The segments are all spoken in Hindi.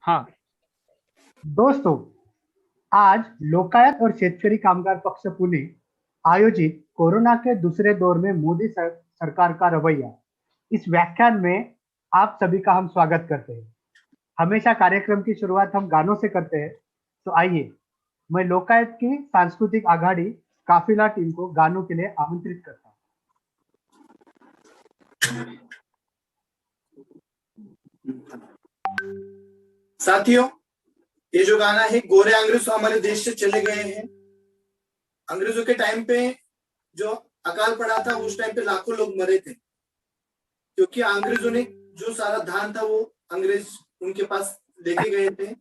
हाँ। दोस्तों, आज लोकायत और शेतकरी कामगार पक्ष पुणे आयोजित कोरोना के दूसरे दौर में मोदी सरकार का रवैया, इस व्याख्यान में आप सभी का हम स्वागत करते हैं। हमेशा कार्यक्रम की शुरुआत हम गानों से करते हैं, तो आइए मैं लोकायत की सांस्कृतिक आघाड़ी काफिला टीम को गानों के लिए आमंत्रित करता हूँ। साथियों, ये जो गाना है, गोरे अंग्रेज हमारे देश से चले गए हैं। अंग्रेजों के टाइम पे जो अकाल पड़ा था, उस टाइम पे लाखों लोग मरे थे, क्योंकि अंग्रेजों ने जो सारा धान था वो अंग्रेज उनके पास लेके गए थे।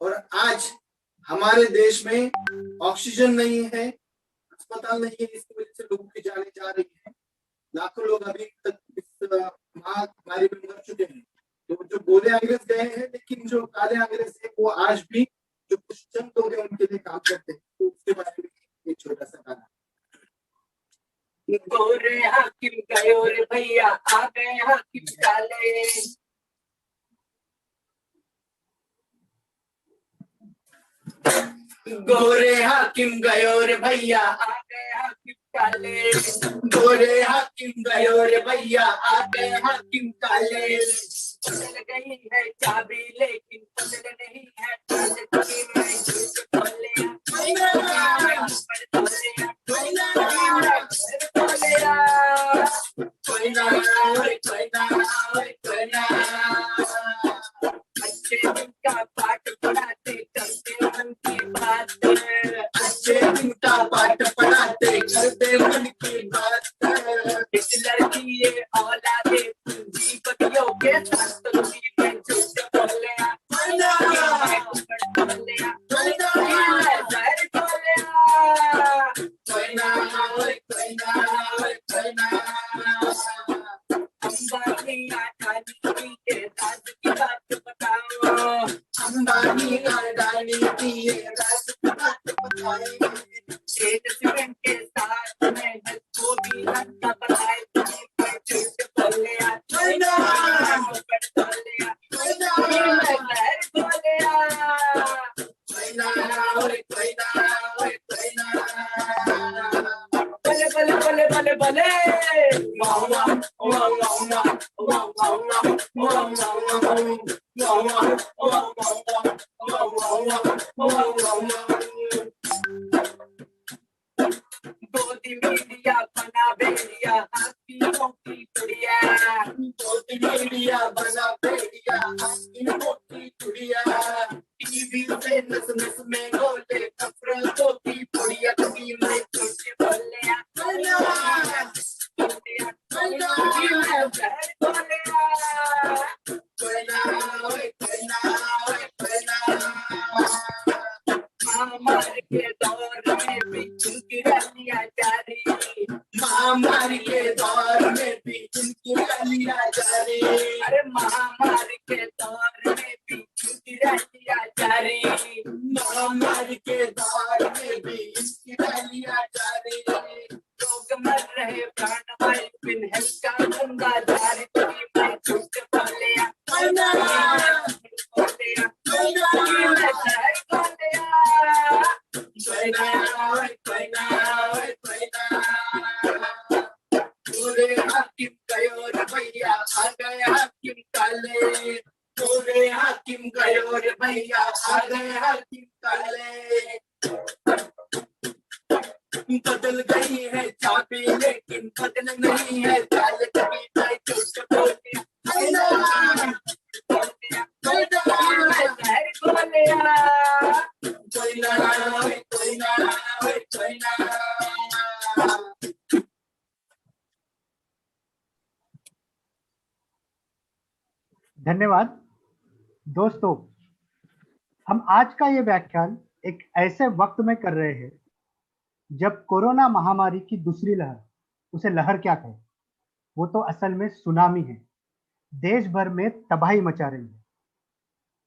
और आज हमारे देश में ऑक्सीजन नहीं है, अस्पताल नहीं है, इसकी वजह से लोगों की जानें जा रही है। लाखों लोग अभी तक इस महामारी में मर चुके हैं। तो जो गोरे अंग्रेज गए हैं, लेकिन जो काले अंग्रेज है वो आज भी जो कुछ चंद लोग हैं उनके लिए काम करते हैं। तो उसके बारे में एक छोटा सा गाना। गोरे हाकिम गयो रे भैया, आ गए हाकिम काले। गोरे हाकिम गयो रे भैया, आ गए हाकिम काले। गोरे हाकिम गयो रे भैया, आ गए हाकिम काले। बदल गई है चाबी लेकिन बदल नहीं है अच्छे दिन का पाठ पढ़ाते करते मन की बात। अच्छे दिन का पाठ पढ़ाते करते मन की बात। हिटलर की ये औलादे पूंजीपतियों के साथ में झूठ बोले। अंबानी अडानी के राज की बात बताओ। अंबानी अडानी की राज की बात बताओ। सीमेंट के साथ में को भी रंगा बनाए झूठ बोले। बले बले बले बले गोदी मीडिया बना भेड़िया, हाथियों की गुड़िया। गोदी मीडिया बना भेड़िया, हाथियों की गुड़िया। टीवी से नस नस में गोले, नफरतों की पुड़िया। कभी मैं झूठ बोले महामारी के दौर में भी उनकी रैलियां जारी। महामारी के दौर में भी उनकी रैलियां जारी। अरे महामारी के दौर में भी उनकी रैलियां जारी। महामारी के दौर में भी उनकी रैलियां जारी। लोग मर रहे प्राण वायु बिन है का गंगा जारी। मैं झूठ बोले गोरे हाकिम गयो रे भैया, आ गए हाकिम काले। गोरे हाकिम गयो रे भैया, आ गए हाकिम काले। बदल गई है चाबी लेकिन बदल नहीं है चाल। कभी मैं झूठ बोले धन्यवाद। दोस्तों, हम आज का ये व्याख्यान एक ऐसे वक्त में कर रहे हैं जब कोरोना महामारी की दूसरी लहर, उसे लहर क्या कहें, वो तो असल में सुनामी है, देश भर में तबाही मचा रही है।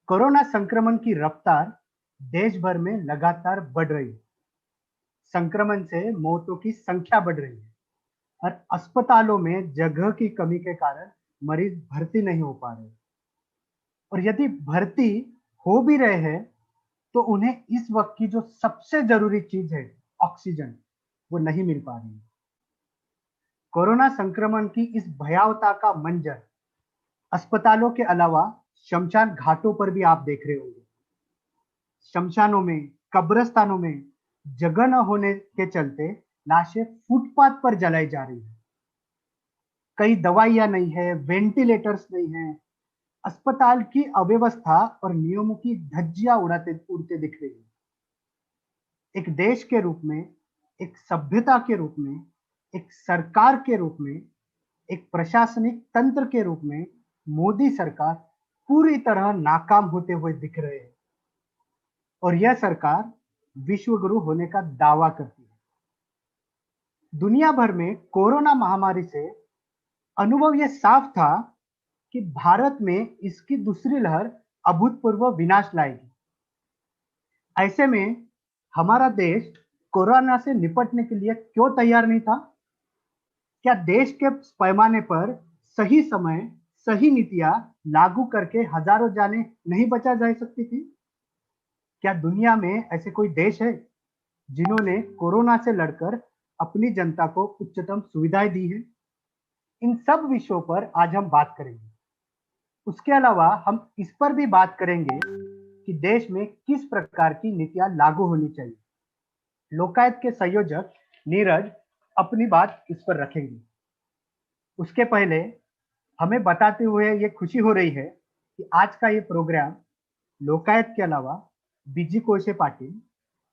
कोरोना संक्रमण की रफ्तार देश भर में लगातार बढ़ रही है। संक्रमण से मौतों की संख्या बढ़ रही है और अस्पतालों में जगह की कमी के कारण मरीज भर्ती नहीं हो पा रहे। और यदि भर्ती हो भी रहे हैं तो उन्हें इस वक्त की जो सबसे जरूरी चीज है, ऑक्सीजन, वो नहीं मिल पा रही है। कोरोना संक्रमण की इस भयावता का मंजर अस्पतालों के अलावा शमशान घाटों पर भी आप देख रहे होंगे। शमशानों में, कब्रिस्तानों में जगह न होने के चलते लाशें फुटपाथ पर जलाई जा रही है। कई दवाइयां नहीं है, वेंटिलेटर्स नहीं है, अस्पताल की अव्यवस्था और नियमों की धज्जियां उड़ते दिख रही है। एक देश के रूप में, एक सभ्यता के रूप में, एक सरकार के रूप में, एक प्रशासनिक तंत्र के रूप में मोदी सरकार पूरी तरह नाकाम होते हुए दिख रहे हैं और यह सरकार विश्व गुरु होने का दावा करती है। दुनिया भर में कोरोना महामारी से अनुभव यह साफ था कि भारत में इसकी दूसरी लहर अभूतपूर्व विनाश लाएगी। ऐसे में हमारा देश कोरोना से निपटने के लिए क्यों तैयार नहीं था? क्या देश के पैमाने पर सही समय, सही नीतियां लागू करके हजारों जानें नहीं बचा जा सकती थी? क्या दुनिया में ऐसे कोई देश है जिन्होंने कोरोना से लड़कर अपनी जनता को उच्चतम सुविधाएं दी है? इन सब विषयों पर आज हम बात करेंगे। उसके अलावा हम इस पर भी बात करेंगे कि देश में किस प्रकार की नीतियां लागू होनी चाहिए। लोकायत के संयोजक नीरज अपनी बात इस पर रखेंगे। उसके पहले हमें बताते हुए ये खुशी हो रही है कि आज का ये प्रोग्राम लोकायत के अलावा बीजी कोळसे पाटील,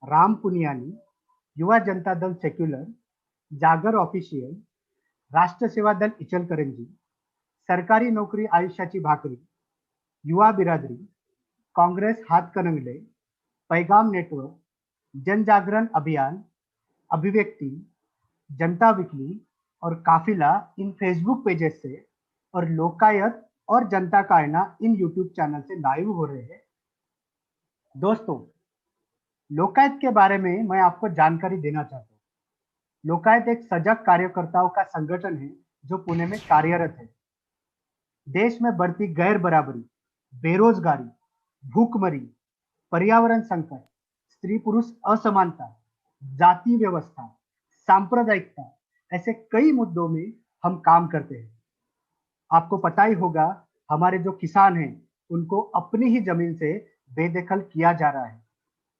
राम पुनियानी, युवा जनता दल सेक्युलर, जागर ऑफिशियल, राष्ट्र सेवा दल इचलकरंजी, सरकारी नोकरी आयुष्याची भाकरी, युवा बिरादरी, कांग्रेस हातकणंगले, पैगाम नेटवर्क, जनजागरण अभियान, अभिव्यक्ति, जनता वीकली और काफिला इन फेसबुक पेजेस से और लोकायत और जनता का आईना इन यूट्यूब चैनल से लाइव हो रहे हैं। दोस्तों, लोकायत के बारे में मैं आपको जानकारी देना चाहता हूँ। लोकायत एक सजग कार्यकर्ताओं का संगठन है जो पुणे में कार्यरत है। देश में बढ़ती गैर बराबरी, बेरोजगारी, भूखमरी, पर्यावरण संकट, स्त्री पुरुष असमानता, जाति व्यवस्था, सांप्रदायिकता, ऐसे कई मुद्दों में हम काम करते हैं। आपको पता ही होगा, हमारे जो किसान हैं उनको अपनी ही जमीन से बेदखल किया जा रहा है।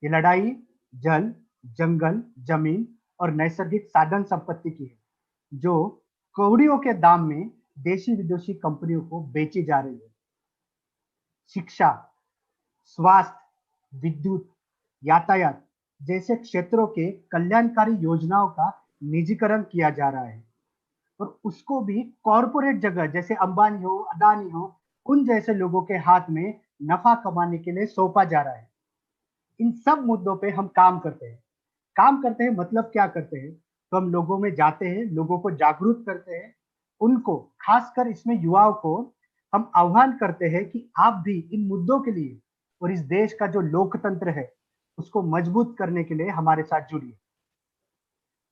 ये लड़ाई जल, जंगल, जमीन और नैसर्गिक साधन संपत्ति की है, जो कौड़ियों के दाम में देशी विदेशी कंपनियों को बेची जा रही है। शिक्षा, स्वास्थ्य, विद्युत, यातायात जैसे क्षेत्रों के कल्याणकारी योजनाओं का निजीकरण किया जा रहा है और उसको भी कॉरपोरेट जगह जैसे अंबानी हो, अदानी हो, उन जैसे लोगों के हाथ में नफा कमाने के लिए सौंपा जा रहा है। इन सब मुद्दों पे हम काम करते हैं। काम करते हैं मतलब क्या करते हैं? तो हम लोगों में जाते हैं, लोगों को जागरूक करते हैं, उनको, खासकर इसमें युवाओं को हम आह्वान करते हैं कि आप भी इन मुद्दों के लिए और इस देश का जो लोकतंत्र है उसको मजबूत करने के लिए हमारे साथ जुड़िए।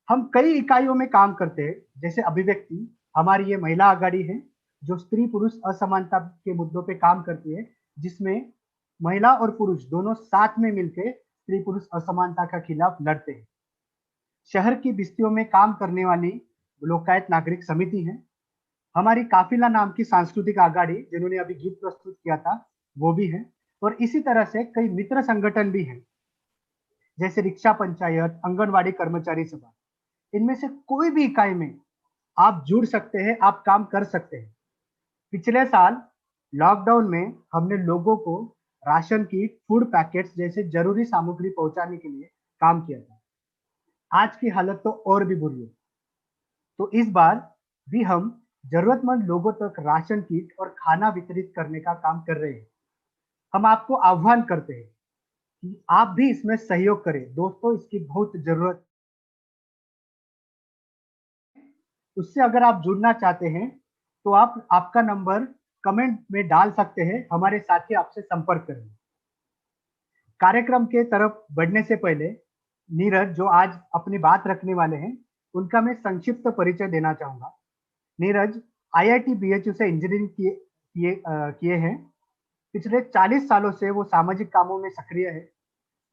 हम कई इकाइयों में काम करते हैं, जैसे अभिव्यक्ति, हमारी ये महिला आघाड़ी है जो स्त्री पुरुष असमानता के मुद्दों पे काम करती है, जिसमें महिला और पुरुष दोनों साथ में मिलकर स्त्री पुरुष असमानता के खिलाफ लड़ते हैं। शहर की बस्तियों में काम करने वाली लोकायत नागरिक समिति है। हमारी काफिला नाम की सांस्कृतिक आघाड़ी, जिन्होंने अभी गीत प्रस्तुत किया था, वो भी है। और इसी तरह से कई मित्र संगठन भी हैं, जैसे रिक्शा पंचायत, आंगनवाड़ी कर्मचारी सभा। इनमें से कोई भी इकाई में आप जुड़ सकते हैं, आप काम कर सकते हैं। पिछले साल लॉकडाउन में हमने लोगों को राशन किट, फूड पैकेट्स जैसे जरूरी सामग्री पहुंचाने के लिए काम किया था। आज की हालत तो और भी बुरी है, तो इस बार भी हम जरूरतमंद लोगों तक राशन किट और खाना वितरित करने का काम कर रहे हैं। हम आपको आह्वान करते हैं कि आप भी इसमें सहयोग करें। दोस्तों, इसकी बहुत जरूरत। उससे अगर आप जुड़ना चाहते हैं तो आप आपका नंबर कमेंट में डाल सकते हैं, हमारे साथी आपसे संपर्क करेंगे। कार्यक्रम के तरफ बढ़ने से पहले नीरज, जो आज अपनी बात रखने वाले हैं, उनका मैं संक्षिप्त परिचय देना चाहूंगा। नीरज IIT BHU से इंजीनियरिंग किए हैं। पिछले 40 सालों से वो सामाजिक कामों में सक्रिय है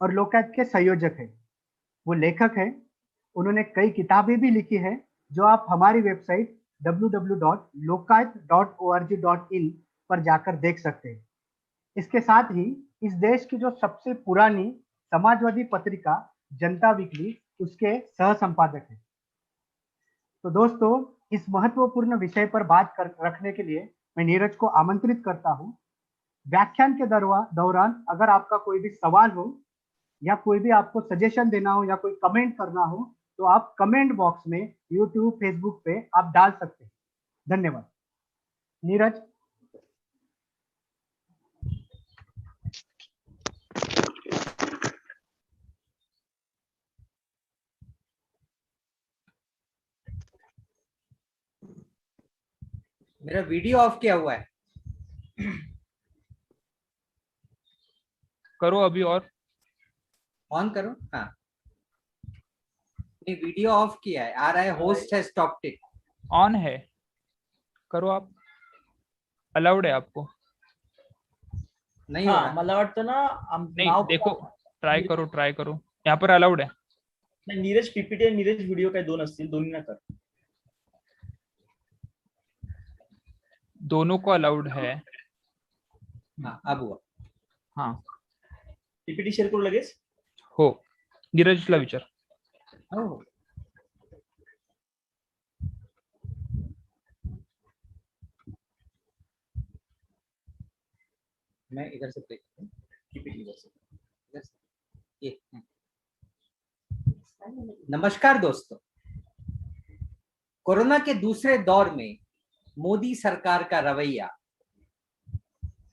और लोकायत के संयोजक है। वो लेखक है, उन्होंने कई किताबें भी लिखी है जो आप हमारी वेबसाइट www.lokayat.org.in पर जाकर देख सकते हैं। इसके साथ ही इस देश की जो सबसे पुरानी समाजवादी पत्रिका जनता वीकली उसके सह संपादक है। तो दोस्तों, इस महत्वपूर्ण विषय पर बात रखने के लिए मैं नीरज को आमंत्रित करता हूँ। व्याख्यान के दौरान अगर आपका कोई भी सवाल हो या कोई भी आपको सजेशन देना हो या कोई कमेंट करना हो तो आप कमेंट बॉक्स में यूट्यूब, फेसबुक पे आप डाल सकते हैं। धन्यवाद। नीरज। मेरा वीडियो ऑफ किया हुआ है। करो अभी और ऑन करो। हाँ, नहीं, वीडियो ऑफ किया है, आ रहा है होस्ट है स्टॉप्ड इट। ऑन है, करो आप, अलाउड है आपको। नहीं हो रहा। मला वाटतं ना नहीं देखो, ट्राई करो, यहाँ पर अलाउड है। नाही, नीरज पीपीटी आणि नीरज व्हिडिओ काय दोन असतील, दोन्ही ना कर। दोनों को अलाउड है। हाँ, अब हुआ। हाँ पीपीटी शेअर करू लगेच। हो, नीरजला विचार। हो, मैं इधर से प्ले करता हूँ। पीपीटी इधर से। इधर से। ये नमस्कार दोस्तों, कोरोना के दूसरे दौर में मोदी सरकार का रवैया,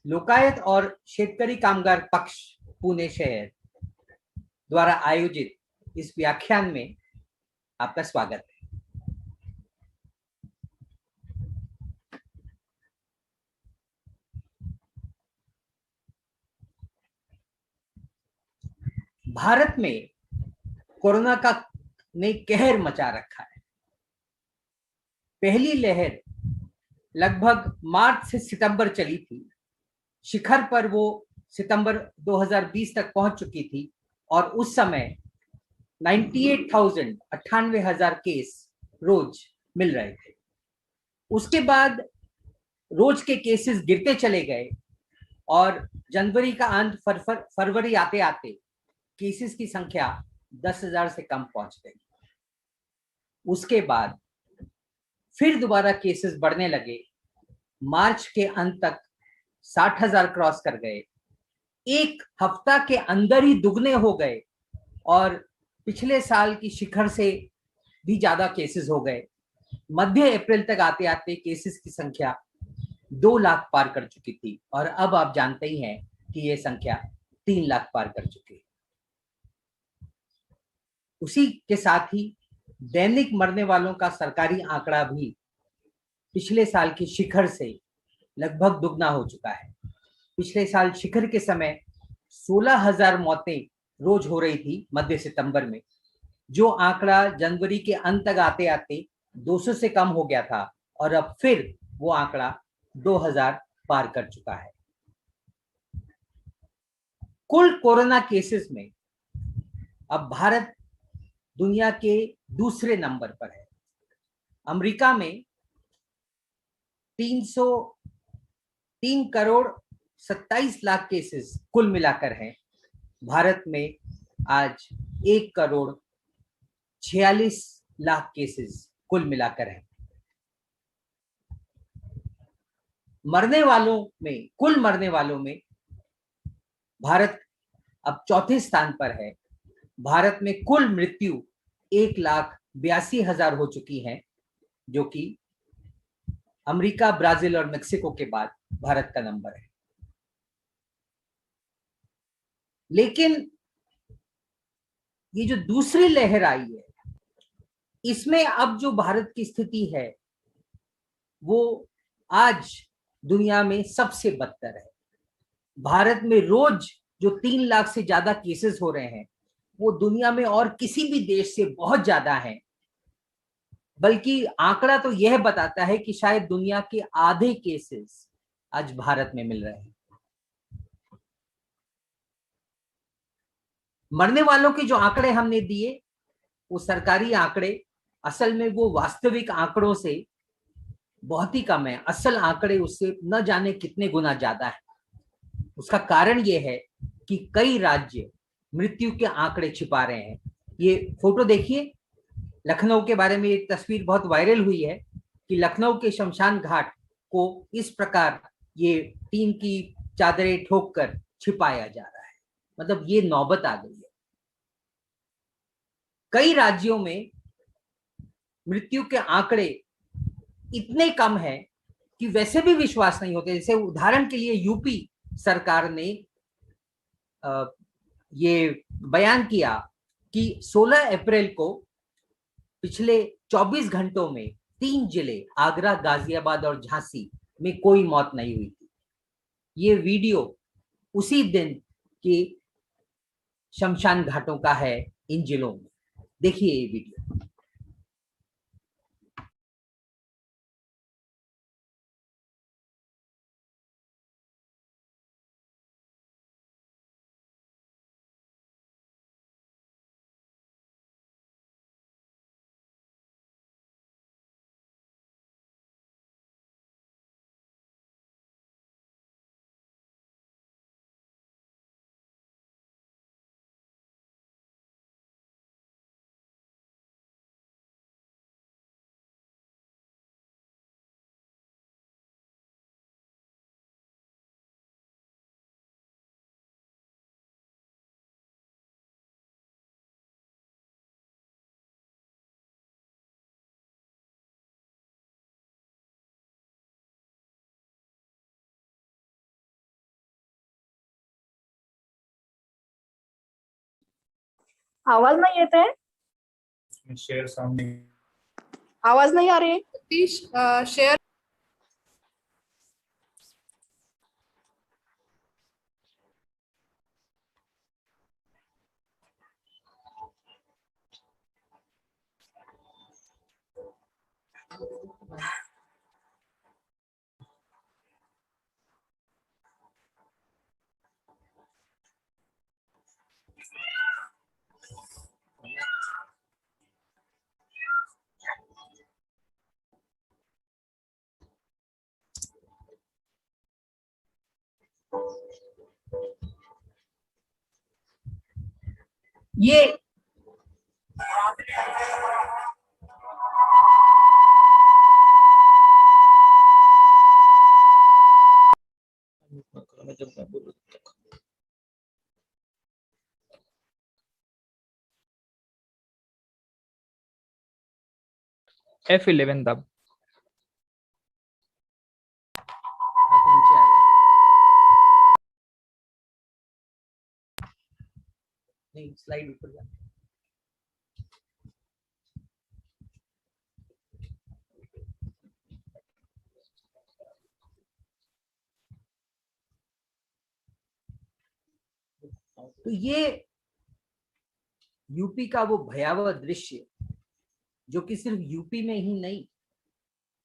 लोकायत और शेतकरी कामगार पक्ष पुणे शहर द्वारा आयोजित इस व्याख्यान में आपका स्वागत है। भारत में कोरोना का ने कहर मचा रखा है। पहली लहर लगभग मार्च से सितंबर चली थी। शिखर पर वो सितंबर 2020 तक पहुंच चुकी थी और उस समय 98,000 केस रोज मिल रहे थे। उसके बाद रोज के केसेस गिरते चले गए और जनवरी का अंत, फरवरी आते आते केसेस की संख्या 10,000 से कम पहुंच गई। उसके बाद फिर दोबारा केसेस बढ़ने लगे। मार्च के अंत तक 60,000 क्रॉस कर गए। एक हफ्ता के अंदर ही दुगने हो गए और पिछले साल की शिखर से भी ज्यादा केसेस हो गए। मध्य अप्रैल तक आते आते केसेस की संख्या 2 लाख पार कर चुकी थी और अब आप जानते ही हैं कि ये संख्या 3 लाख पार कर चुकी है। उसी के साथ ही दैनिक मरने वालों का सरकारी आंकड़ा भी पिछले साल की शिखर से लगभग दुगना हो चुका है। पिछले साल शिखर के समय 16,000 मौतें रोज हो रही थी मध्य सितंबर में, जो आंकड़ा जनवरी के अंत तक आते आते 200 से कम हो गया था और अब फिर वो आंकड़ा 2,000 पार कर चुका है। कुल कोरोना केसेस में अब भारत दुनिया के दूसरे नंबर पर है। अमेरिका में 303 करोड़ 27 लाख केसेस कुल मिलाकर हैं। भारत में आज 1 करोड़ 46 लाख केसेस कुल मिलाकर हैं। कुल मरने वालों में भारत अब चौथे स्थान पर है। भारत में कुल मृत्यु 1,82,000 हो चुकी हैं, जो कि अमेरिका, ब्राजील और मेक्सिको के बाद भारत का नंबर है। लेकिन ये जो दूसरी लहर आई है, इसमें अब जो भारत की स्थिति है वो आज दुनिया में सबसे बदतर है। भारत में रोज जो 3 लाख से ज्यादा केसेस हो रहे हैं वो दुनिया में और किसी भी देश से बहुत ज्यादा है। बल्कि आंकड़ा तो यह बताता है कि शायद दुनिया के आधे केसेस आज भारत में मिल रहे हैं। मरने वालों के जो आंकड़े हमने दिए वो सरकारी आंकड़े असल में वो वास्तविक आंकड़ों से बहुत ही कम है। असल आंकड़े उससे न जाने कितने गुना ज्यादा है। उसका कारण ये है कि कई राज्य मृत्यु के आंकड़े छिपा रहे हैं। ये फोटो देखिए, लखनऊ के बारे में एक तस्वीर बहुत वायरल हुई है कि लखनऊ के शमशान घाट को इस प्रकार ये टीन की चादरें ठोक कर छिपाया जा रहा है। मतलब ये नौबत आ गई है। कई राज्यों में मृत्यु के आंकड़े इतने कम है कि वैसे भी विश्वास नहीं होते। जैसे उदाहरण के लिए यूपी सरकार ने ये बयान किया कि 16 अप्रैल को पिछले 24 घंटों में 3 जिले आगरा, गाजियाबाद और झांसी में कोई मौत नहीं हुई थी। ये वीडियो उसी दिन के शमशान घाटों का है इन जिलों में। देखिए ये वीडियो। आवाज नहीं येत आहे? शेयर सामने आवाज नहीं आ रही है? Please share. ये जब मैं बोलूं F11 दब। नीचे आ गया। नहीं, स्लाइड ऊपर जा। तो ये यूपी का वो भयावह दृश्य जो कि सिर्फ यूपी में ही नहीं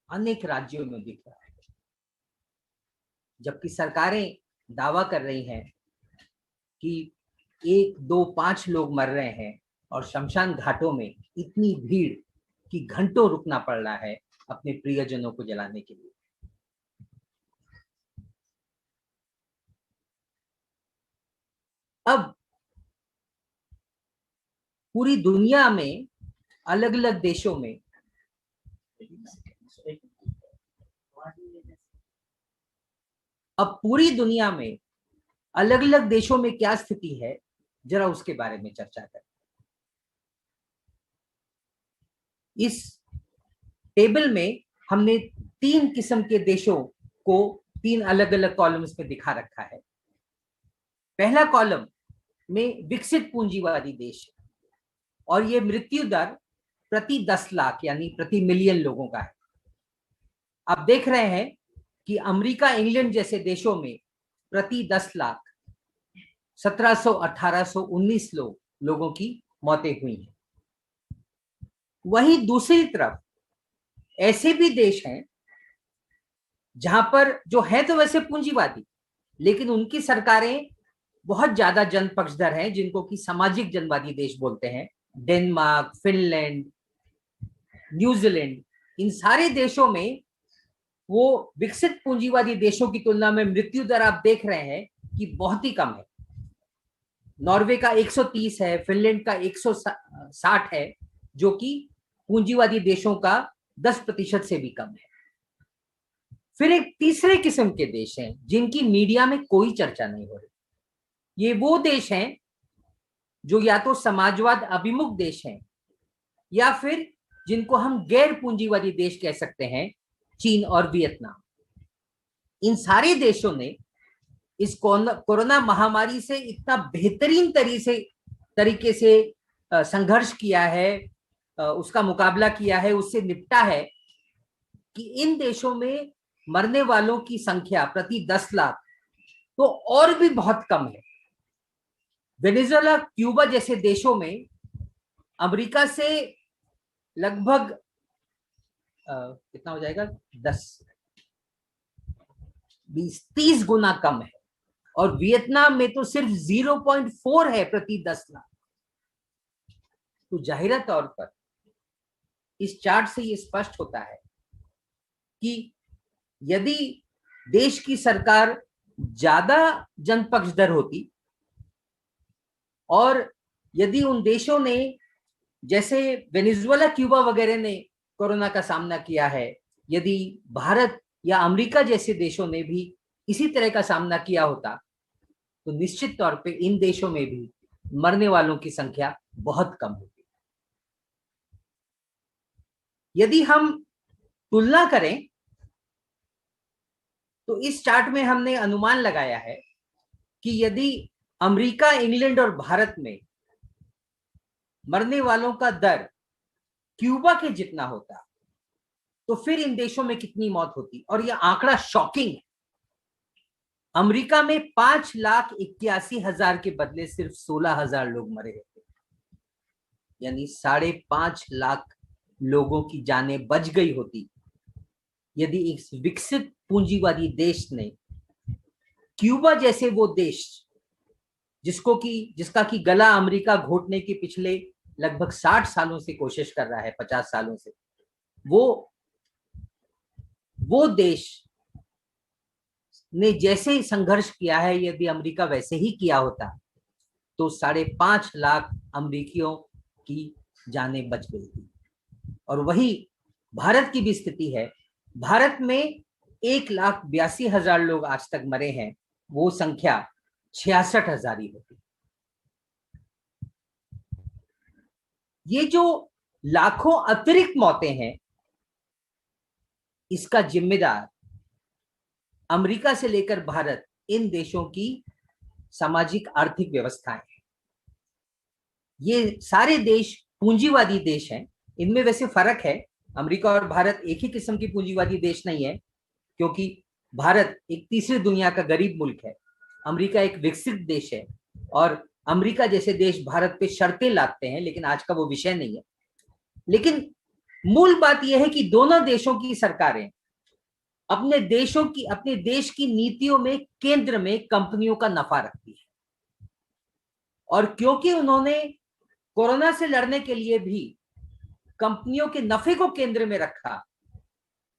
अनेक राज्यों में दिख रहा है। जबकि सरकारें दावा कर रही हैं कि 1, 2, 5 लोग मर रहे हैं और शमशान घाटों में इतनी भीड़ कि घंटों रुकना पड़ रहा है अपने प्रियजनों को जलाने के लिए। अब पूरी दुनिया में अलग अलग देशों में अलग अलग देशों में क्या स्थिति है, जरा उसके बारे में चर्चा करें। इस टेबल में हमने 3 किस्म के देशों को 3 अलग अलग कॉलम्स में दिखा रखा है। पहला कॉलम में विकसित पूंजीवादी देश और ये मृत्यु दर प्रति 10 लाख यानी प्रति मिलियन लोगों का है। आप देख रहे हैं कि अमेरिका, इंग्लैंड जैसे देशों में प्रति 10 लाख 1700, 1800, 19 लोगों की मौतें हुई हैं। वहीं दूसरी तरफ ऐसे भी देश हैं जहां पर जो है तो वैसे पूंजीवादी, लेकिन उनकी सरकारें बहुत ज्यादा जन पक्षधर हैं, जिनको कि सामाजिक जनवादी देश बोलते हैं। डेनमार्क, फिनलैंड, न्यूजीलैंड, इन सारे देशों में वो विकसित पूंजीवादी देशों की तुलना में मृत्यु दर आप देख रहे हैं कि बहुत ही कम है। नॉर्वे का 130 है, फिनलैंड का 160 है, जो कि पूंजीवादी देशों का 10% से भी कम है। फिर एक तीसरे किस्म के देश हैं जिनकी मीडिया में कोई चर्चा नहीं हो रही। ये वो देश हैं जो या तो समाजवाद अभिमुख देश हैं या फिर जिनको हम गैर पूंजीवादी देश कह सकते हैं, चीन और वियतनाम। इन सारे देशों ने इस कोरोना महामारी से इतना बेहतरीन तरीके से संघर्ष किया है, उसका मुकाबला किया है, उससे निपटा है कि इन देशों में मरने वालों की संख्या प्रति 10 लाख तो और भी बहुत कम है। वेनेजुएला, क्यूबा जैसे देशों में अमेरिका से लगभग कितना हो जाएगा, 10, 20, 30 गुना कम है। और वियतनाम में तो सिर्फ 0.4 है प्रति 10 लाख। तो जाहिर तौर पर इस चार्ट से ये स्पष्ट होता है कि यदि देश की सरकार ज्यादा जनपक्षधर होती और यदि उन देशों ने, जैसे वेनेजुएला, क्यूबा वगैरह ने कोरोना का सामना किया है, यदि भारत या अमेरिका जैसे देशों ने भी इसी तरह का सामना किया होता, तो निश्चित तौर पे इन देशों में भी मरने वालों की संख्या बहुत कम होती। यदि हम तुलना करें तो इस चार्ट में हमने अनुमान लगाया है कि यदि अमेरिका, इंग्लैंड और भारत में मरने वालों का दर क्यूबा के जितना होता तो फिर इन देशों में कितनी मौत होती। और यह आंकड़ा शॉकिंग है। अमेरिका में 5,81,000 के बदले सिर्फ 16,000 लोग मरे थे, यानी 5.5 लाख लोगों की जानें बच गई होती यदि एक विकसित पूंजीवादी देश ने क्यूबा जैसे वो देश जिसका की गला अमेरिका घोटने के पिछले लगभग 60 सालों से कोशिश कर रहा है, 50 सालों से, वो देश ने जैसे संघर्ष किया है, यदि अमेरिका वैसे ही किया होता तो 5.5 लाख अमेरिकियों की जानें बच गई थी। और वही भारत की भी स्थिति है। भारत में 1,82,000 लोग आज तक मरे हैं, वो संख्या 66,000 ही होती। ये जो लाखों अतिरिक्त मौतें हैं, इसका जिम्मेदार अमेरिका से लेकर भारत, इन देशों की सामाजिक आर्थिक व्यवस्थाएं हैं। ये सारे देश पूंजीवादी देश हैं। इनमें वैसे फर्क है, अमेरिका और भारत एक ही किस्म की पूंजीवादी देश नहीं है, क्योंकि भारत एक तीसरी दुनिया का गरीब मुल्क है, अमेरिका एक विकसित देश है। और अमेरिका जैसे देश भारत पे शर्तें लाते हैं, लेकिन आज का वो विषय नहीं है। लेकिन मूल बात यह है कि दोनों देशों की सरकारें अपने देश की नीतियों में केंद्र में कंपनियों का नफा रखती है। और क्योंकि उन्होंने कोरोना से लड़ने के लिए भी कंपनियों के नफे को केंद्र में रखा,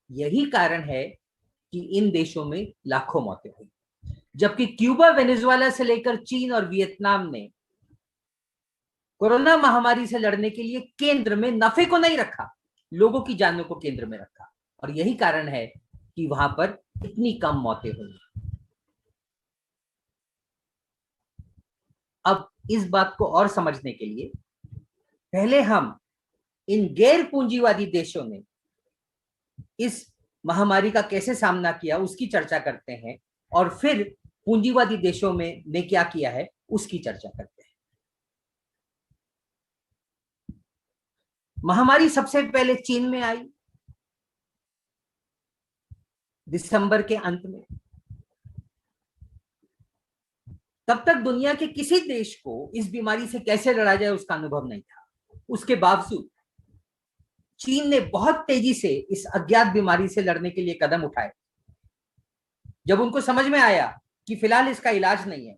यही कारण है कि इन देशों में लाखों मौतें हुई। जबकि क्यूबा, वेनेजुएला से लेकर चीन और वियतनाम ने कोरोना महामारी से लड़ने के लिए केंद्र में नफे को नहीं रखा, लोगों की जानों को केंद्र में रखा। और यही कारण है कि वहां पर इतनी कम मौतें हुई। अब इस बात को और समझने के लिए पहले हम इन गैर पूंजीवादी देशों ने इस महामारी का कैसे सामना किया उसकी चर्चा करते हैं, और फिर पूंजीवादी देशों में ने क्या किया है उसकी चर्चा करते हैं। महामारी सबसे पहले चीन में आई दिसंबर के अंत में। तब तक दुनिया के किसी देश को इस बीमारी से कैसे लड़ा जाए उसका अनुभव नहीं था। उसके बावजूद चीन ने बहुत तेजी से इस अज्ञात बीमारी से लड़ने के लिए कदम उठाए। जब उनको समझ में आया कि फिलहाल इसका इलाज नहीं है,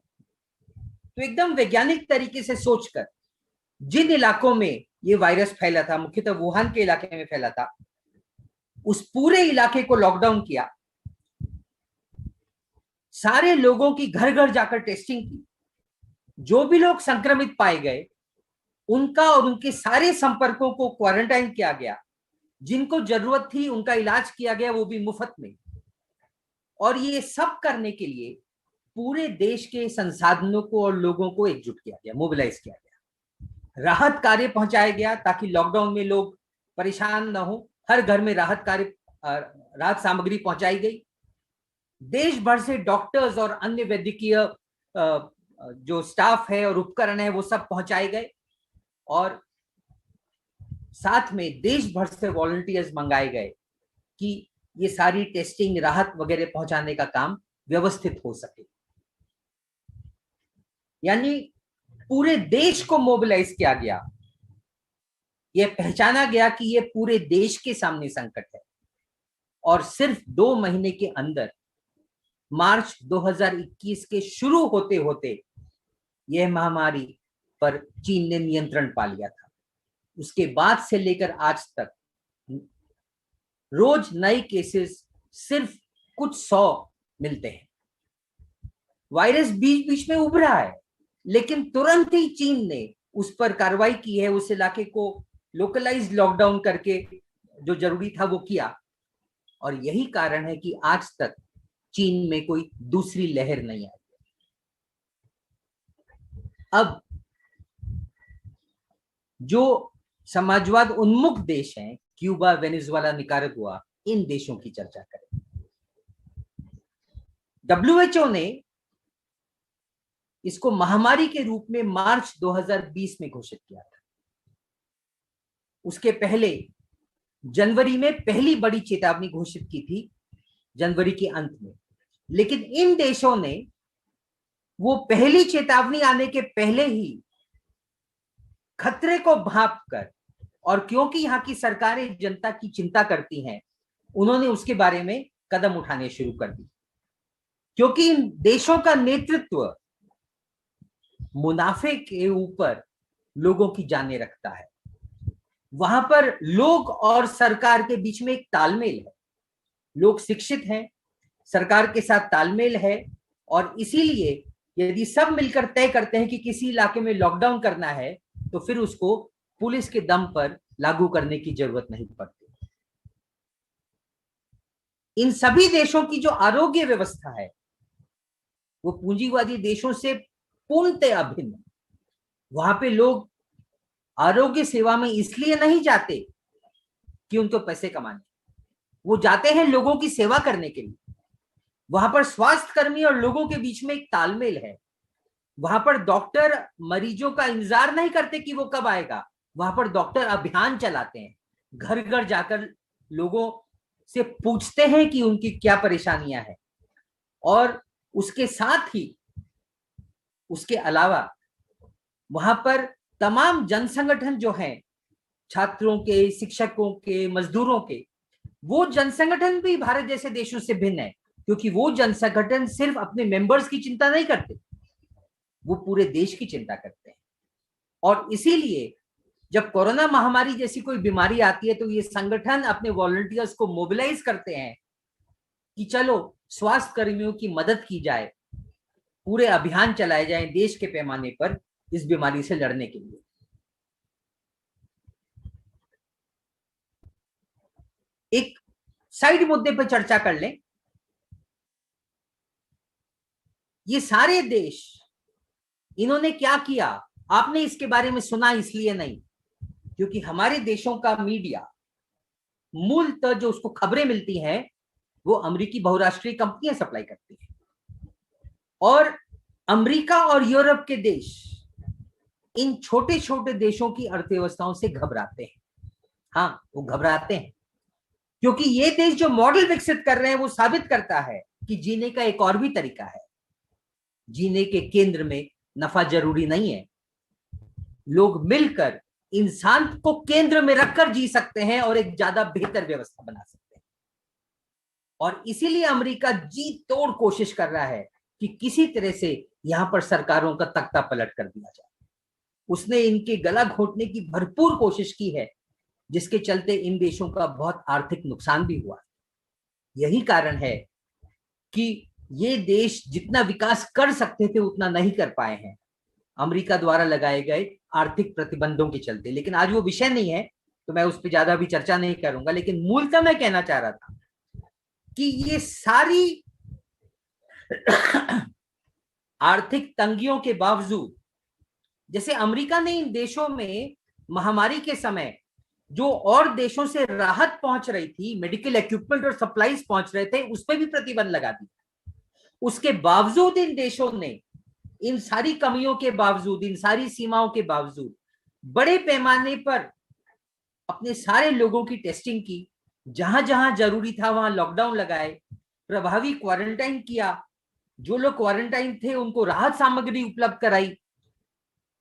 तो एकदम वैज्ञानिक तरीके से सोचकर जिन इलाकों में ये वायरस फैला था, मुख्यतः वुहान के इलाके में फैला था, उस पूरे इलाके को लॉकडाउन किया, सारे लोगों की घर घर जाकर टेस्टिंग की, जो भी लोग संक्रमित पाए गए उनका और उनके सारे संपर्कों को क्वारंटाइन किया गया, जिनको जरूरत थी उनका इलाज किया गया, वो भी मुफ्त में। और ये सब करने के लिए पूरे देश के संसाधनों को और लोगों को एकजुट किया गया, मोबिलाइज किया गया, राहत कार्य पहुंचाया गया ताकि लॉकडाउन में लोग परेशान न हो। हर घर में राहत सामग्री पहुंचाई गई। देश भर से डॉक्टर्स और अन्य वैद्यकीय जो स्टाफ है और उपकरण है वो सब पहुंचाए गए, और साथ में देश भर से वॉलंटियर्स मंगाए गए कि ये सारी टेस्टिंग, राहत वगैरह पहुंचाने का काम व्यवस्थित हो सके। यानी पूरे देश को मोबिलाइज किया गया। यह पहचाना गया कि यह पूरे देश के सामने संकट है, और सिर्फ 2 महीने के अंदर मार्च 2021 के शुरू होते होते यह महामारी पर चीन ने नियंत्रण पा लिया था। उसके बाद से लेकर आज तक रोज नए केसेस सिर्फ कुछ 100 मिलते हैं। वायरस बीच बीच में उभरा है, लेकिन तुरंत ही चीन ने उस पर कार्रवाई की है, उस इलाके को लोकलाइज्ड लॉकडाउन करके जो जरूरी था वो किया, और यही कारण है कि आज तक चीन में कोई दूसरी लहर नहीं आई। अब जो समाजवाद उन्मुख देश हैं, क्यूबा, वेनेजुएला, निकारागुआ, इन देशों की चर्चा करें। WHO ने इसको महामारी के रूप में मार्च 2020 में घोषित किया था। उसके पहले जनवरी में पहली बड़ी चेतावनी घोषित की थी, जनवरी के अंत में। लेकिन इन देशों ने वो पहली चेतावनी आने के पहले ही खतरे को भांपकर, और क्योंकि यहाँ की सरकारें जनता की चिंता करती हैं, उन्होंने उसके बारे में कदम उठाने शुरू कर दी। क्योंकि इन देशों का नेतृत्व मुनाफे के ऊपर लोगों की जानें रखता है। वहां पर लोग और सरकार के बीच में एक तालमेल है। लोग शिक्षित हैं, सरकार के साथ तालमेल है, और इसीलिए यदि सब मिलकर तय करते हैं कि किसी इलाके में लॉकडाउन करना है, तो फिर उसको पुलिस के दम पर लागू करने की जरूरत नहीं पड़ती। इन सभी देशों की जो आरोग्य व्यवस्था है वो पूंजीवादी देशों से पूर्णतः अभिन्न। वहां पे लोग आरोग्य सेवा में इसलिए नहीं जाते कि उनको पैसे कमाने, वो जाते हैं लोगों की सेवा करने के लिए। वहां पर स्वास्थ्य कर्मी और लोगों के बीच में एक तालमेल है। वहां पर डॉक्टर मरीजों का इंतजार नहीं करते कि वो कब आएगा, वहां पर डॉक्टर अभियान चलाते हैं, घर घर जाकर लोगों से पूछते हैं कि उनकी क्या परेशानियां हैं। और उसके साथ ही, उसके अलावा वहां पर तमाम जन संगठन जो हैं, छात्रों के, शिक्षकों के, मजदूरों के, वो जन संगठन भी भारत जैसे देशों से भिन्न है, क्योंकि वो जन संगठन सिर्फ अपने मेंबर्स की चिंता नहीं करते, वो पूरे देश की चिंता करते हैं। और इसीलिए जब कोरोना महामारी जैसी कोई बीमारी आती है तो ये संगठन अपने वॉलंटियर्स को मोबिलाइज करते हैं कि चलो स्वास्थ्य कर्मियों की मदद की जाए, पूरे अभियान चलाए जाएं देश के पैमाने पर इस बीमारी से लड़ने के लिए। एक साइड मुद्दे पर चर्चा कर लें। ये सारे देश, इन्होंने क्या किया, आपने इसके बारे में सुना इसलिए नहीं क्योंकि हमारे देशों का मीडिया मूलतः जो उसको खबरें मिलती हैं वो अमेरिकी बहुराष्ट्रीय कंपनियां सप्लाई करती हैं, और अमेरिका और यूरोप के देश इन छोटे छोटे देशों की अर्थव्यवस्थाओं से घबराते हैं। हाँ, वो घबराते हैं क्योंकि ये देश जो मॉडल विकसित कर रहे हैं वो साबित करता है कि जीने का एक और भी तरीका है। जीने के केंद्र में नफा जरूरी नहीं है, लोग मिलकर इंसान को केंद्र में रखकर जी सकते हैं और एक ज्यादा बेहतर व्यवस्था बना सकते हैं। और इसीलिए अमेरिका जी तोड़ कोशिश कर रहा है कि किसी तरह से यहाँ पर सरकारों का तख्ता पलट कर दिया जाए। उसने इनके गला घोटने की भरपूर कोशिश की है, जिसके चलते इन देशों का बहुत आर्थिक नुकसान भी हुआ। यही कारण है कि ये देश जितना विकास कर सकते थे उतना नहीं कर पाए हैं, अमेरिका द्वारा लगाए गए आर्थिक प्रतिबंधों के चलते। लेकिन आज वो विषय नहीं है, तो मैं उस पर ज्यादा भी चर्चा नहीं करूंगा। लेकिन मूलतः मैं कहना चाह रहा था कि ये सारी आर्थिक तंगियों के बावजूद, जैसे अमेरिका ने इन देशों में महामारी के समय जो और देशों से राहत पहुंच रही थी, मेडिकल इक्विपमेंट और सप्लाईज पहुंच रहे थे, उस पर भी प्रतिबंध लगा दिया। उसके बावजूद इन देशों ने इन सारी कमियों के बावजूद, इन सारी सीमाओं के बावजूद बड़े पैमाने पर अपने सारे लोगों की टेस्टिंग की, जहां जहां जरूरी था वहां लॉकडाउन लगाए, प्रभावी क्वारंटाइन किया, जो लोग क्वारंटाइन थे उनको राहत सामग्री उपलब्ध कराई,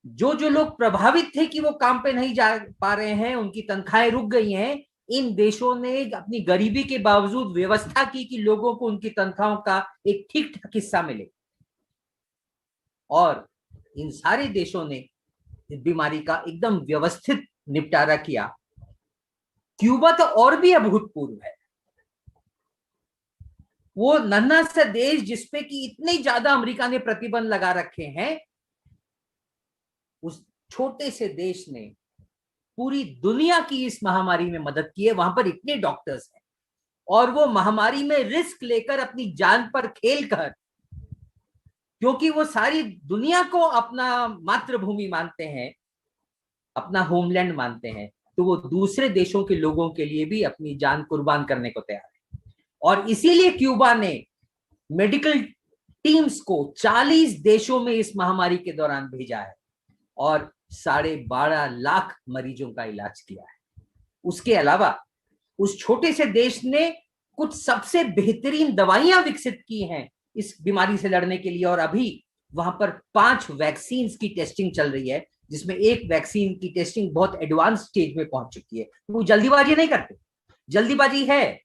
जो लोग प्रभावित थे कि वो काम पे नहीं जा पा रहे हैं, उनकी तनख्वाहें रुक गई हैं, इन देशों ने अपनी गरीबी के बावजूद व्यवस्था की कि लोगों को उनकी तनख्वाहों का एक ठीक ठाक हिस्सा मिले। और इन सारे देशों ने इस बीमारी का एकदम व्यवस्थित निपटारा किया। क्यूबा तो और भी अभूतपूर्व है। वो नन्हा सा देश जिसपे कि इतने ज्यादा अमेरिका ने प्रतिबंध लगा रखे हैं, उस छोटे से देश ने पूरी दुनिया की इस महामारी में मदद की है। वहां पर इतने डॉक्टर्स हैं और वो महामारी में रिस्क लेकर अपनी जान पर खेल कर, क्योंकि वो सारी दुनिया को अपना मातृभूमि मानते हैं, अपना होमलैंड मानते हैं, तो वो दूसरे देशों के लोगों के लिए भी अपनी जान कुर्बान करने को तैयार है। और इसीलिए क्यूबा ने मेडिकल टीम्स को 40 देशों में इस महामारी के दौरान भेजा है और 12.5 लाख मरीजों का इलाज किया है। उसके अलावा उस छोटे से देश ने कुछ सबसे बेहतरीन दवाइयां विकसित की हैं इस बीमारी से लड़ने के लिए, और अभी वहां पर 5 वैक्सीन की टेस्टिंग चल रही है, जिसमें एक वैक्सीन की टेस्टिंग बहुत एडवांस स्टेज में पहुंच चुकी है। वो जल्दीबाजी नहीं करते, जल्दीबाजी है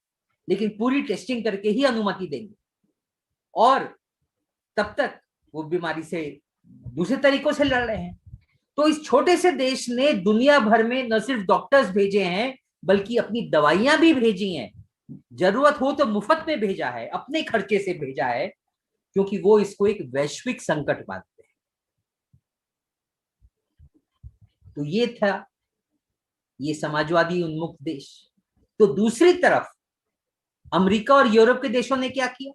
लेकिन पूरी टेस्टिंग करके ही अनुमति देंगे, और तब तक वो बीमारी से दूसरे तरीकों से लड़ रहे हैं। तो इस छोटे से देश ने दुनिया भर में न सिर्फ डॉक्टर्स भेजे हैं, बल्कि अपनी दवाइयां भी भेजी हैं, जरूरत हो तो मुफ्त में भेजा है, अपने खर्चे से भेजा है, क्योंकि वो इसको एक वैश्विक संकट मानते हैं। तो ये था ये समाजवादी उन्मुख देश। तो दूसरी तरफ अमेरिका और यूरोप के देशों ने क्या किया?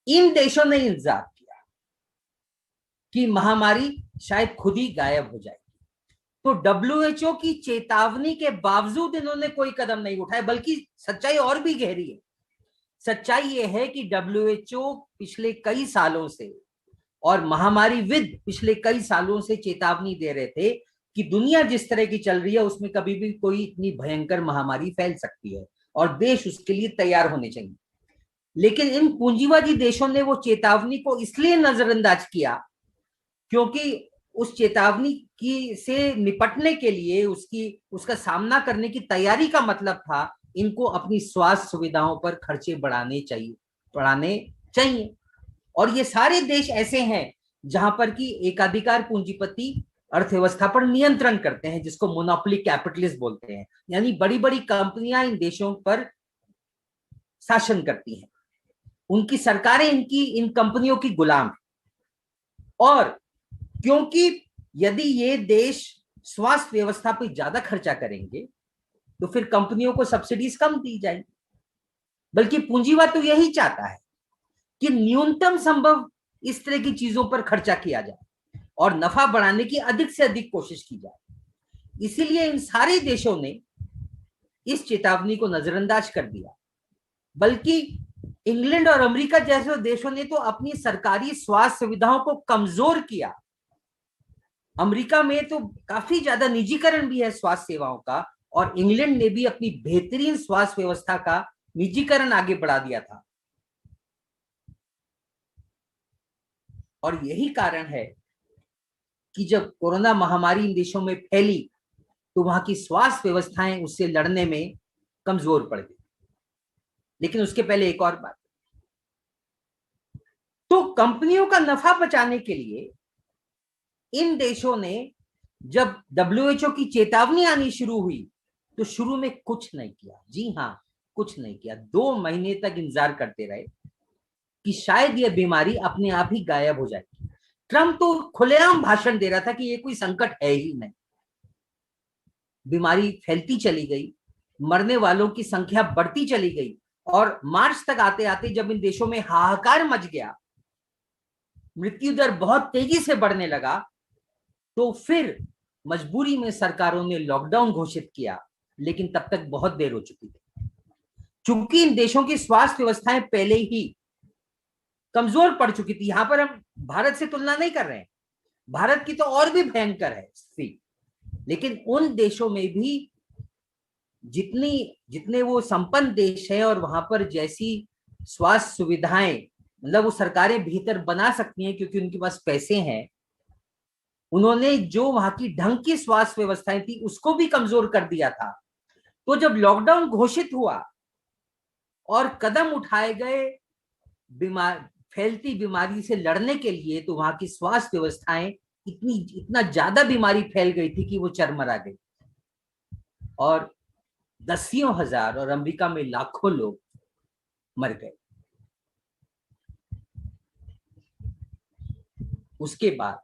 इन देशों ने इंतजार किया कि महामारी शायद खुद ही गायब हो जाएगी, तो WHO की चेतावनी के बावजूद इन्होंने कोई कदम नहीं उठाया। बल्कि सच्चाई और भी गहरी है। सच्चाई यह है कि WHO पिछले कई सालों से और महामारी विद पिछले कई सालों से चेतावनी दे रहे थे कि दुनिया जिस तरह की चल रही है उसमें कभी भी कोई इतनी भयंकर महामारी फैल सकती है और देश उसके लिए तैयार होने चाहिए। लेकिन इन पूंजीवादी देशों ने वो चेतावनी को इसलिए नजरअंदाज किया क्योंकि उस चेतावनी की से निपटने के लिए उसका सामना करने की तैयारी का मतलब था इनको अपनी स्वास्थ्य सुविधाओं पर खर्चे बढ़ाने चाहिए। और ये सारे देश ऐसे हैं जहां पर कि एकाधिकार पूंजीपति अर्थव्यवस्था पर नियंत्रण करते हैं, जिसको मोनोपोली कैपिटलिस्ट बोलते हैं। यानी बड़ी बड़ी कंपनियां इन देशों पर शासन करती हैं, उनकी सरकारें इन कंपनियों की गुलाम है। और क्योंकि यदि ये देश स्वास्थ्य व्यवस्था पर ज्यादा खर्चा करेंगे तो फिर कंपनियों को सब्सिडीज कम दी जाएगी। बल्कि पूंजीवाद तो यही चाहता है कि न्यूनतम संभव इस तरह की चीजों पर खर्चा किया जाए और नफा बढ़ाने की अधिक से अधिक कोशिश की जाए। इसीलिए इन सारे देशों ने इस चेतावनी को नजरअंदाज कर दिया। बल्कि इंग्लैंड और अमेरिका जैसे देशों ने तो अपनी सरकारी स्वास्थ्य सुविधाओं को कमजोर किया। अमेरिका में तो काफी ज्यादा निजीकरण भी है स्वास्थ्य सेवाओं का, और इंग्लैंड ने भी अपनी बेहतरीन स्वास्थ्य व्यवस्था का निजीकरण आगे बढ़ा दिया था। और यही कारण है कि जब कोरोना महामारी इन देशों में फैली तो वहां की स्वास्थ्य व्यवस्थाएं उससे लड़ने में कमजोर पड़ गई। लेकिन उसके पहले एक और बात, तो कंपनियों का नफा बचाने के लिए इन देशों ने जब WHO की चेतावनी आनी शुरू हुई तो शुरू में कुछ नहीं किया। जी हाँ, कुछ नहीं किया। 2 महीने तक इंतजार करते रहे कि शायद यह बीमारी अपने आप ही गायब हो जाएगी। ट्रम्प तो खुलेआम भाषण दे रहा था कि ये कोई संकट है ही नहीं। बीमारी फैलती चली गई, मरने वालों की संख्या बढ़ती चली गई, और मार्च तक आते आते जब इन देशों में हाहाकार मच गया, मृत्यु दर बहुत तेजी से बढ़ने लगा, तो फिर मजबूरी में सरकारों ने लॉकडाउन घोषित किया, लेकिन तब तक बहुत देर हो चुकी थी। चूंकि इन देशों की स्वास्थ्य व्यवस्थाएं पहले ही कमजोर पड़ चुकी थी। यहां पर हम भारत से तुलना नहीं कर रहे हैं, भारत की तो और भी भयंकर है स्थिति, लेकिन उन देशों में भी जितने वो संपन्न देश है और वहां पर जैसी स्वास्थ्य सुविधाएं, मतलब वो सरकारें भीतर बना सकती हैं क्योंकि उनके पास पैसे हैं, उन्होंने जो वहां की ढंग की स्वास्थ्य व्यवस्थाएं थी उसको भी कमजोर कर दिया था। तो जब लॉकडाउन घोषित हुआ और कदम उठाए गए फैलती बीमारी से लड़ने के लिए, तो वहां की स्वास्थ्य व्यवस्थाएं इतना ज्यादा बीमारी फैल गई थी कि वो चरमरा गई और दसियों हजार और अमेरिका में लाखों लोग मर गए। उसके बाद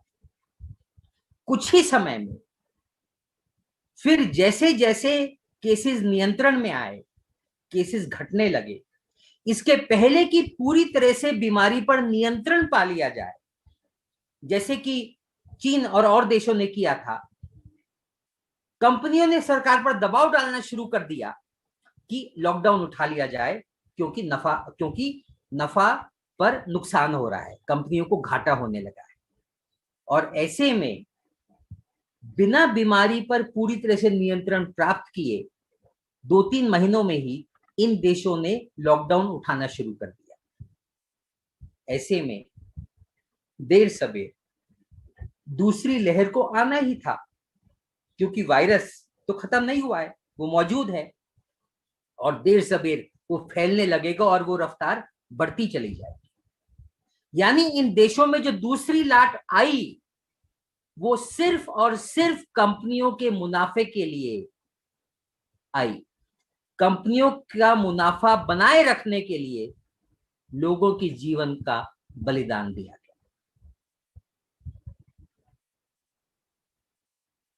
कुछ ही समय में फिर जैसे जैसे केसेस नियंत्रण में आए, केसेस घटने लगे, इसके पहले कि पूरी तरह से बीमारी पर नियंत्रण पा लिया जाए, जैसे कि चीन और देशों ने किया था, कंपनियों ने सरकार पर दबाव डालना शुरू कर दिया कि लॉकडाउन उठा लिया जाए, क्योंकि नफा पर नुकसान हो रहा है, कंपनियों को घाटा होने लगा है। और ऐसे में बिना बीमारी पर पूरी तरह से नियंत्रण प्राप्त किए 2-3 महीनों में ही इन देशों ने लॉकडाउन उठाना शुरू कर दिया। ऐसे में देर सवेर दूसरी लहर को आना ही था, क्योंकि वायरस तो खत्म नहीं हुआ है, वो मौजूद है और देर सवेर वो फैलने लगेगा और वो रफ्तार बढ़ती चली जाएगी। यानी इन देशों में जो दूसरी लाट आई वो सिर्फ और सिर्फ कंपनियों के मुनाफे के लिए आई। कंपनियों का मुनाफा बनाए रखने के लिए लोगों की जीवन का बलिदान दिया गया।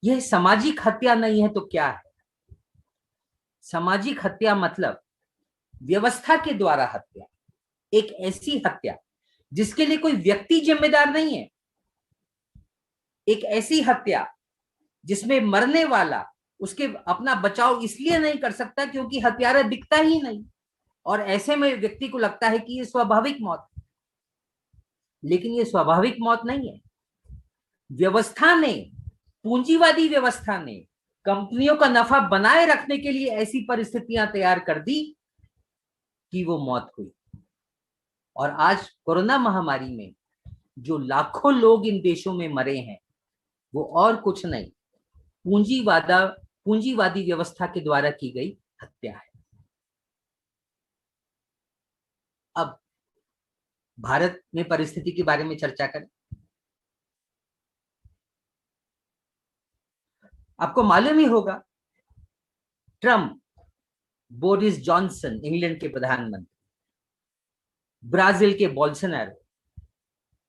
यह सामाजिक हत्या नहीं है तो क्या है? सामाजिक हत्या मतलब व्यवस्था के द्वारा हत्या, एक ऐसी हत्या जिसके लिए कोई व्यक्ति जिम्मेदार नहीं है, एक ऐसी हत्या जिसमें मरने वाला उसके अपना बचाव इसलिए नहीं कर सकता क्योंकि हत्यारा दिखता ही नहीं, और ऐसे में व्यक्ति को लगता है कि ये स्वाभाविक मौत, लेकिन ये स्वाभाविक मौत नहीं है। व्यवस्था ने, पूंजीवादी व्यवस्था ने कंपनियों का नफा बनाए रखने के लिए ऐसी परिस्थितियां तैयार कर दी कि वो मौत हुई। और आज कोरोना महामारी में जो लाखों लोग इन देशों में मरे हैं वो और कुछ नहीं, पूंजीवादी व्यवस्था के द्वारा की गई हत्या है। अब भारत में परिस्थिति के बारे में चर्चा करें। आपको मालूम ही होगा, ट्रम्प, बोरिस जॉनसन इंग्लैंड के प्रधानमंत्री, ब्राजील के बोल्सोनारो,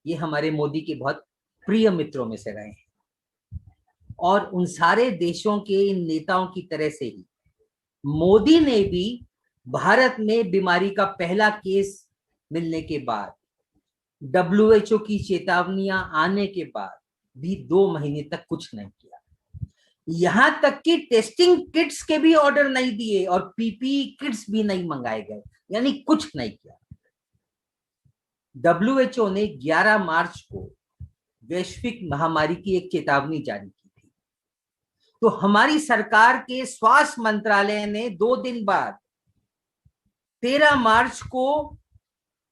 ये हमारे मोदी के बहुत प्रिय मित्रों में से रहे हैं। और उन सारे देशों के इन नेताओं की तरह से ही मोदी ने भी भारत में बीमारी का पहला केस मिलने के बाद, WHO की चेतावनियां आने के बाद भी 2 महीने तक कुछ नहीं किया। यहां तक कि टेस्टिंग किट्स के भी ऑर्डर नहीं दिए और PPE किट्स भी नहीं मंगाए गए, यानी कुछ नहीं किया। WHO ने 11 मार्च को वैश्विक महामारी की एक चेतावनी जारी की थी, तो हमारी सरकार के स्वास्थ्य मंत्रालय ने 2 दिन बाद 13 मार्च को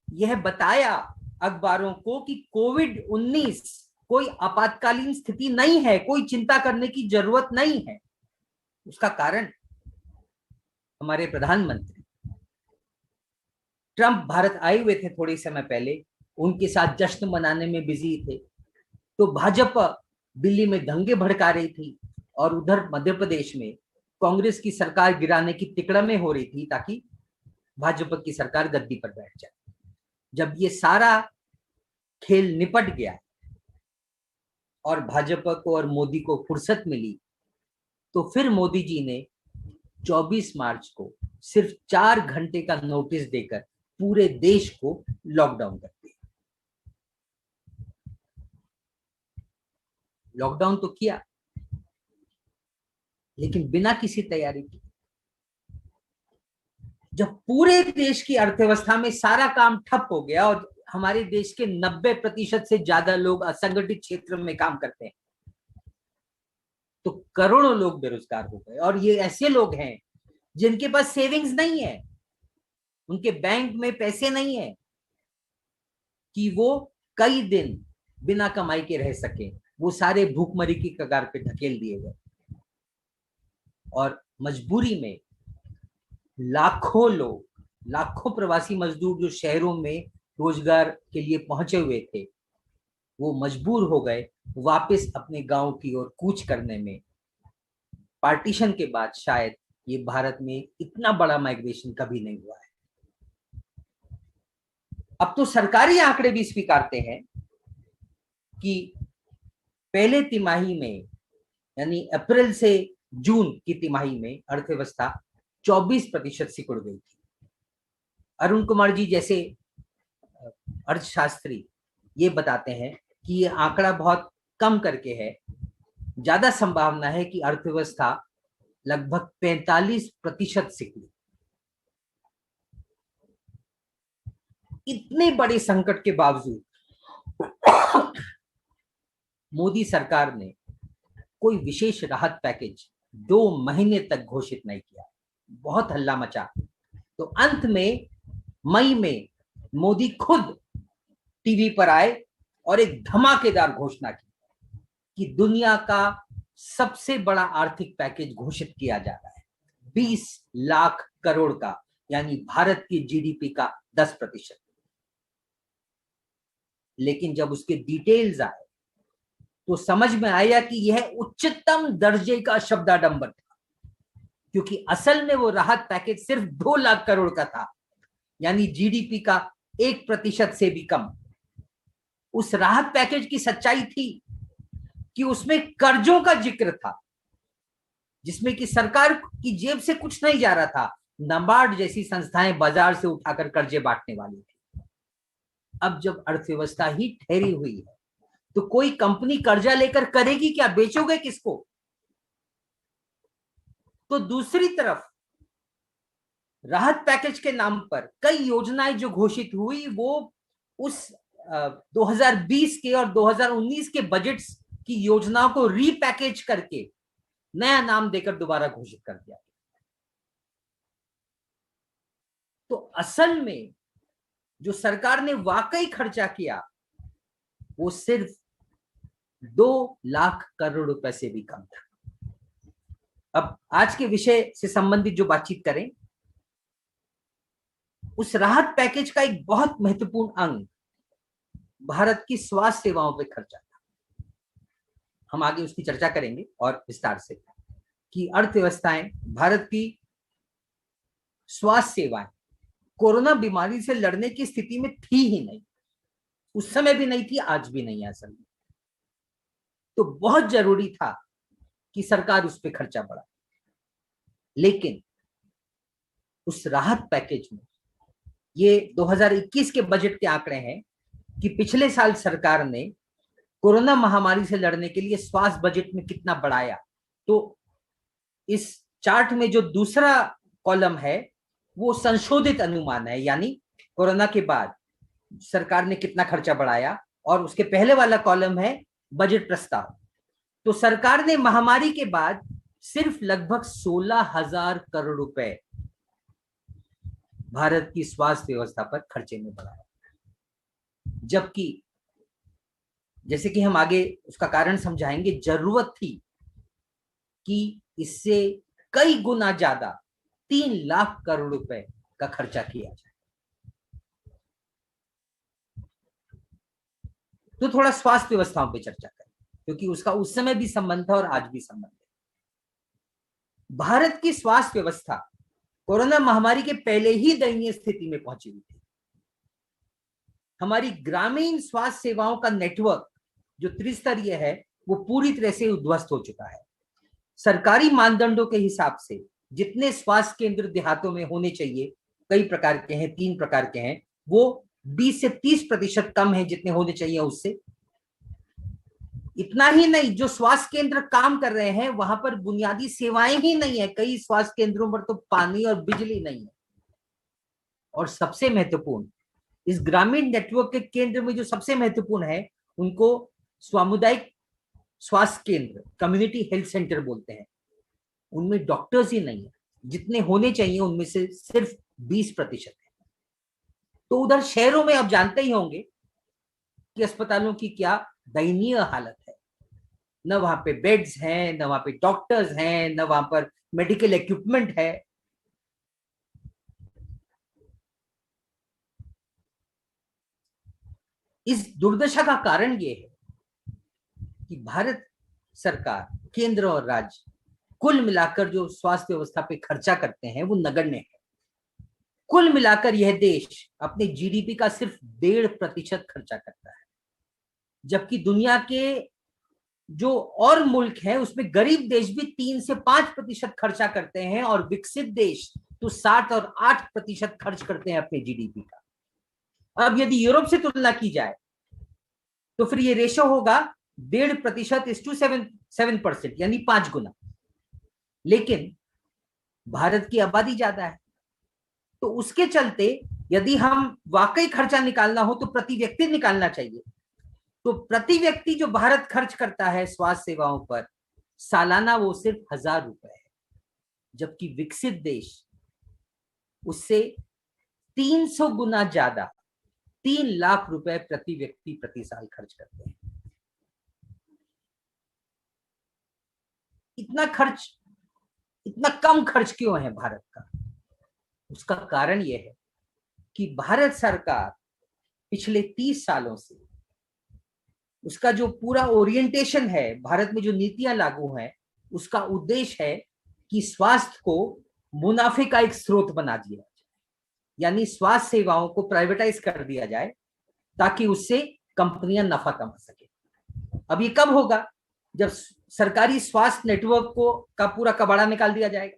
यह बताया अखबारों को कि कोविड-19 कोई आपातकालीन स्थिति नहीं है, कोई चिंता करने की जरूरत नहीं है। उसका कारण हमारे प्रधानमंत्री ट्रंप भारत आए हुए थे थोड़े समय पहले, उनके साथ जश्न मनाने में बिजी थे। तो भाजपा दिल्ली में दंगे भड़का रही थी और उधर मध्य प्रदेश में कांग्रेस की सरकार गिराने की तिकड़में हो रही थी ताकि भाजपा की सरकार गद्दी पर बैठ जाए। जब ये सारा खेल निपट गया और भाजपा को और मोदी को फुर्सत मिली, तो फिर मोदी जी ने 24 मार्च को सिर्फ 4 घंटे का नोटिस देकर पूरे देश को लॉकडाउन कर दिया। लॉकडाउन तो किया, लेकिन बिना किसी तैयारी के। जब पूरे देश की अर्थव्यवस्था में सारा काम ठप हो गया और हमारे देश के 90% से ज्यादा लोग असंगठित क्षेत्र में काम करते हैं, तो करोड़ों लोग बेरोजगार हो गए। और ये ऐसे लोग हैं जिनके पास सेविंग्स नहीं है, उनके बैंक में पैसे नहीं है कि वो कई दिन बिना कमाई के रह सके। वो सारे भूखमरी की कगार पे ढकेल दिए गए और मजबूरी में लाखों लोग, लाखों प्रवासी मजदूर जो शहरों में रोजगार के लिए पहुंचे हुए थे, वो मजबूर हो गए वापस अपने गांव की ओर कूच करने में। पार्टीशन के बाद शायद ये भारत में इतना बड़ा माइग्रेशन कभी नहीं हुआ है। अब तो सरकारी आंकड़े भी स्वीकारते हैं कि पहले तिमाही में, यानी अप्रैल से जून की तिमाही में अर्थव्यवस्था 24% सिकुड़ गई थी। अरुण कुमार जी जैसे अर्थशास्त्री ये बताते हैं कि ये आंकड़ा बहुत कम करके है, ज्यादा संभावना है कि अर्थव्यवस्था लगभग 45% सिकुड़ी। इतने बड़े संकट के बावजूद मोदी सरकार ने कोई विशेष राहत पैकेज 2 महीने तक घोषित नहीं किया। बहुत हल्ला मचा। तो अंत में मई में मोदी खुद टीवी पर आए और एक धमाकेदार घोषणा की कि दुनिया का सबसे बड़ा आर्थिक पैकेज घोषित किया जा रहा है, 20 लाख करोड़ का, यानी भारत की जीडीपी का 10%। लेकिन जब उसके डिटेल्स आए तो समझ में आया कि यह उच्चतम दर्जे का शब्दाडंबर था, क्योंकि असल में वो राहत पैकेज सिर्फ 2 लाख करोड़ का था, यानी जीडीपी का 1% से भी कम। उस राहत पैकेज की सच्चाई थी कि उसमें कर्जों का जिक्र था, जिसमें कि सरकार की जेब से कुछ नहीं जा रहा था। नाबार्ड जैसी संस्थाएं बाजार से उठाकर कर्जे बांटने वाली थी। अब जब अर्थव्यवस्था ही ठहरी हुई है तो कोई कंपनी कर्जा लेकर करेगी क्या? बेचोगे किसको? तो दूसरी तरफ राहत पैकेज के नाम पर कई योजनाएं जो घोषित हुई, वो उस 2020 के और 2019 के बजट्स की योजनाओं को रीपैकेज करके नया नाम देकर दोबारा घोषित कर दिया। तो असल में जो सरकार ने वाकई खर्चा किया वो सिर्फ 2 लाख करोड़ रुपए से भी कम था। अब आज के विषय से संबंधित जो बातचीत करें, उस राहत पैकेज का एक बहुत महत्वपूर्ण अंग भारत की स्वास्थ्य सेवाओं पर खर्चा था। हम आगे उसकी चर्चा करेंगे और विस्तार से कि अर्थव्यवस्थाएं, भारत की स्वास्थ्य सेवाएं कोरोना बीमारी से लड़ने की स्थिति में थी ही नहीं। उस समय भी नहीं थी, आज भी नहीं है असल में। तो बहुत जरूरी था कि सरकार उस पर खर्चा बढ़ाए। लेकिन उस राहत पैकेज में, ये 2021 के बजट के आंकड़े हैं कि पिछले साल सरकार ने कोरोना महामारी से लड़ने के लिए स्वास्थ्य बजट में कितना बढ़ाया। तो इस चार्ट में जो दूसरा कॉलम है वो संशोधित अनुमान है, यानी कोरोना के बाद सरकार ने कितना खर्चा बढ़ाया, और उसके पहले वाला कॉलम है बजट प्रस्ताव। तो सरकार ने महामारी के बाद सिर्फ लगभग 16,000 करोड़ रुपए भारत की स्वास्थ्य व्यवस्था पर खर्चे में बढ़ाया, जबकि जैसे कि हम आगे उसका कारण समझाएंगे, जरूरत थी कि इससे कई गुना ज्यादा 3 लाख करोड़ रुपए का खर्चा किया जाए। तो थोड़ा स्वास्थ्य व्यवस्थाओं पे चर्चा करें, क्योंकि उसका उस समय भी संबंध था और आज भी संबंध है। भारत की स्वास्थ्य व्यवस्था कोरोना महामारी के पहले ही दयनीय स्थिति में पहुंची हुई थी। हमारी ग्रामीण स्वास्थ्य सेवाओं का नेटवर्क जो त्रिस्तरीय है वो पूरी तरह से उद्ध्वस्त हो चुका है। सरकारी मानदंडों के हिसाब से जितने स्वास्थ्य केंद्र देहातों में होने चाहिए, कई प्रकार के हैं, 3 प्रकार के हैं, वो 20 से 30% कम है जितने होने चाहिए उससे। इतना ही नहीं, जो स्वास्थ्य केंद्र काम कर रहे हैं वहां पर बुनियादी सेवाएं ही नहीं है। कई स्वास्थ्य केंद्रों पर तो पानी और बिजली नहीं है। और सबसे महत्वपूर्ण, इस ग्रामीण नेटवर्क के केंद्र में जो सबसे महत्वपूर्ण है उनको सामुदायिक स्वास्थ्य केंद्र, कम्युनिटी हेल्थ सेंटर बोलते हैं। उनमें डॉक्टर्स ही नहीं है, जितने होने चाहिए उनमें से सिर्फ 20% है। तो उधर शहरों में आप जानते ही होंगे कि अस्पतालों की क्या दयनीय हालत है। न वहां पे बेड्स हैं, न वहां पे डॉक्टर्स हैं, न वहां पर मेडिकल इक्विपमेंट है। इस दुर्दशा का कारण ये है कि भारत सरकार, केंद्र और राज्य कुल मिलाकर जो स्वास्थ्य व्यवस्था पे खर्चा करते हैं वो नगण्य है। कुल मिलाकर यह देश अपने जीडीपी का सिर्फ 1.5% खर्चा करता है, जबकि दुनिया के जो और मुल्क हैं उसमें गरीब देश भी 3 से 5% खर्चा करते हैं और विकसित देश तो 7 और 8% खर्च करते हैं अपने जीडीपी का। अब यदि यूरोप से तुलना की जाए तो फिर ये रेशो होगा 1.5% 7%, यानी 5 गुना। लेकिन भारत की आबादी ज्यादा है, तो उसके चलते यदि हम वाकई खर्चा निकालना हो तो प्रति व्यक्ति निकालना चाहिए। तो प्रति व्यक्ति जो भारत खर्च करता है स्वास्थ्य सेवाओं पर सालाना वो सिर्फ 1000 रुपए है, जबकि विकसित देश उससे 300 गुना ज्यादा 3 लाख रुपए प्रति व्यक्ति प्रति साल खर्च करते हैं। इतना कम खर्च क्यों है भारत का? उसका कारण यह है कि भारत सरकार पिछले 30 सालों से उसका जो पूरा ओरिएंटेशन है, भारत में जो नीतियां लागू हैं, उसका उद्देश्य है कि स्वास्थ्य को मुनाफे का एक स्रोत बना दिया जाए, यानी स्वास्थ्य सेवाओं को प्राइवेटाइज कर दिया जाए ताकि उससे कंपनियां नफा कमा सके। अब ये कब होगा? जब सरकारी स्वास्थ्य नेटवर्क को का पूरा कबाड़ा निकाल दिया जाएगा,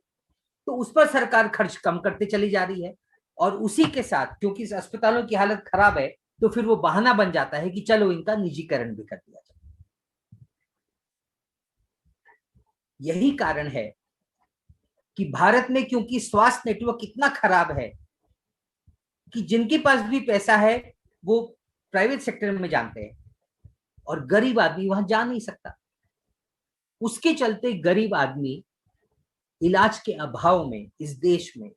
तो उस पर सरकार खर्च कम करते चली जा रही है। और उसी के साथ क्योंकि इस अस्पतालों की हालत खराब है, तो फिर वो बहाना बन जाता है कि चलो इनका निजीकरण भी कर दिया जाए। यही कारण है कि भारत में क्योंकि स्वास्थ्य नेटवर्क इतना खराब है कि जिनके पास भी पैसा है वो प्राइवेट सेक्टर में जानते हैं और गरीब आदमी वहां जा नहीं सकता। उसके चलते गरीब आदमी इलाज के अभाव में इस देश में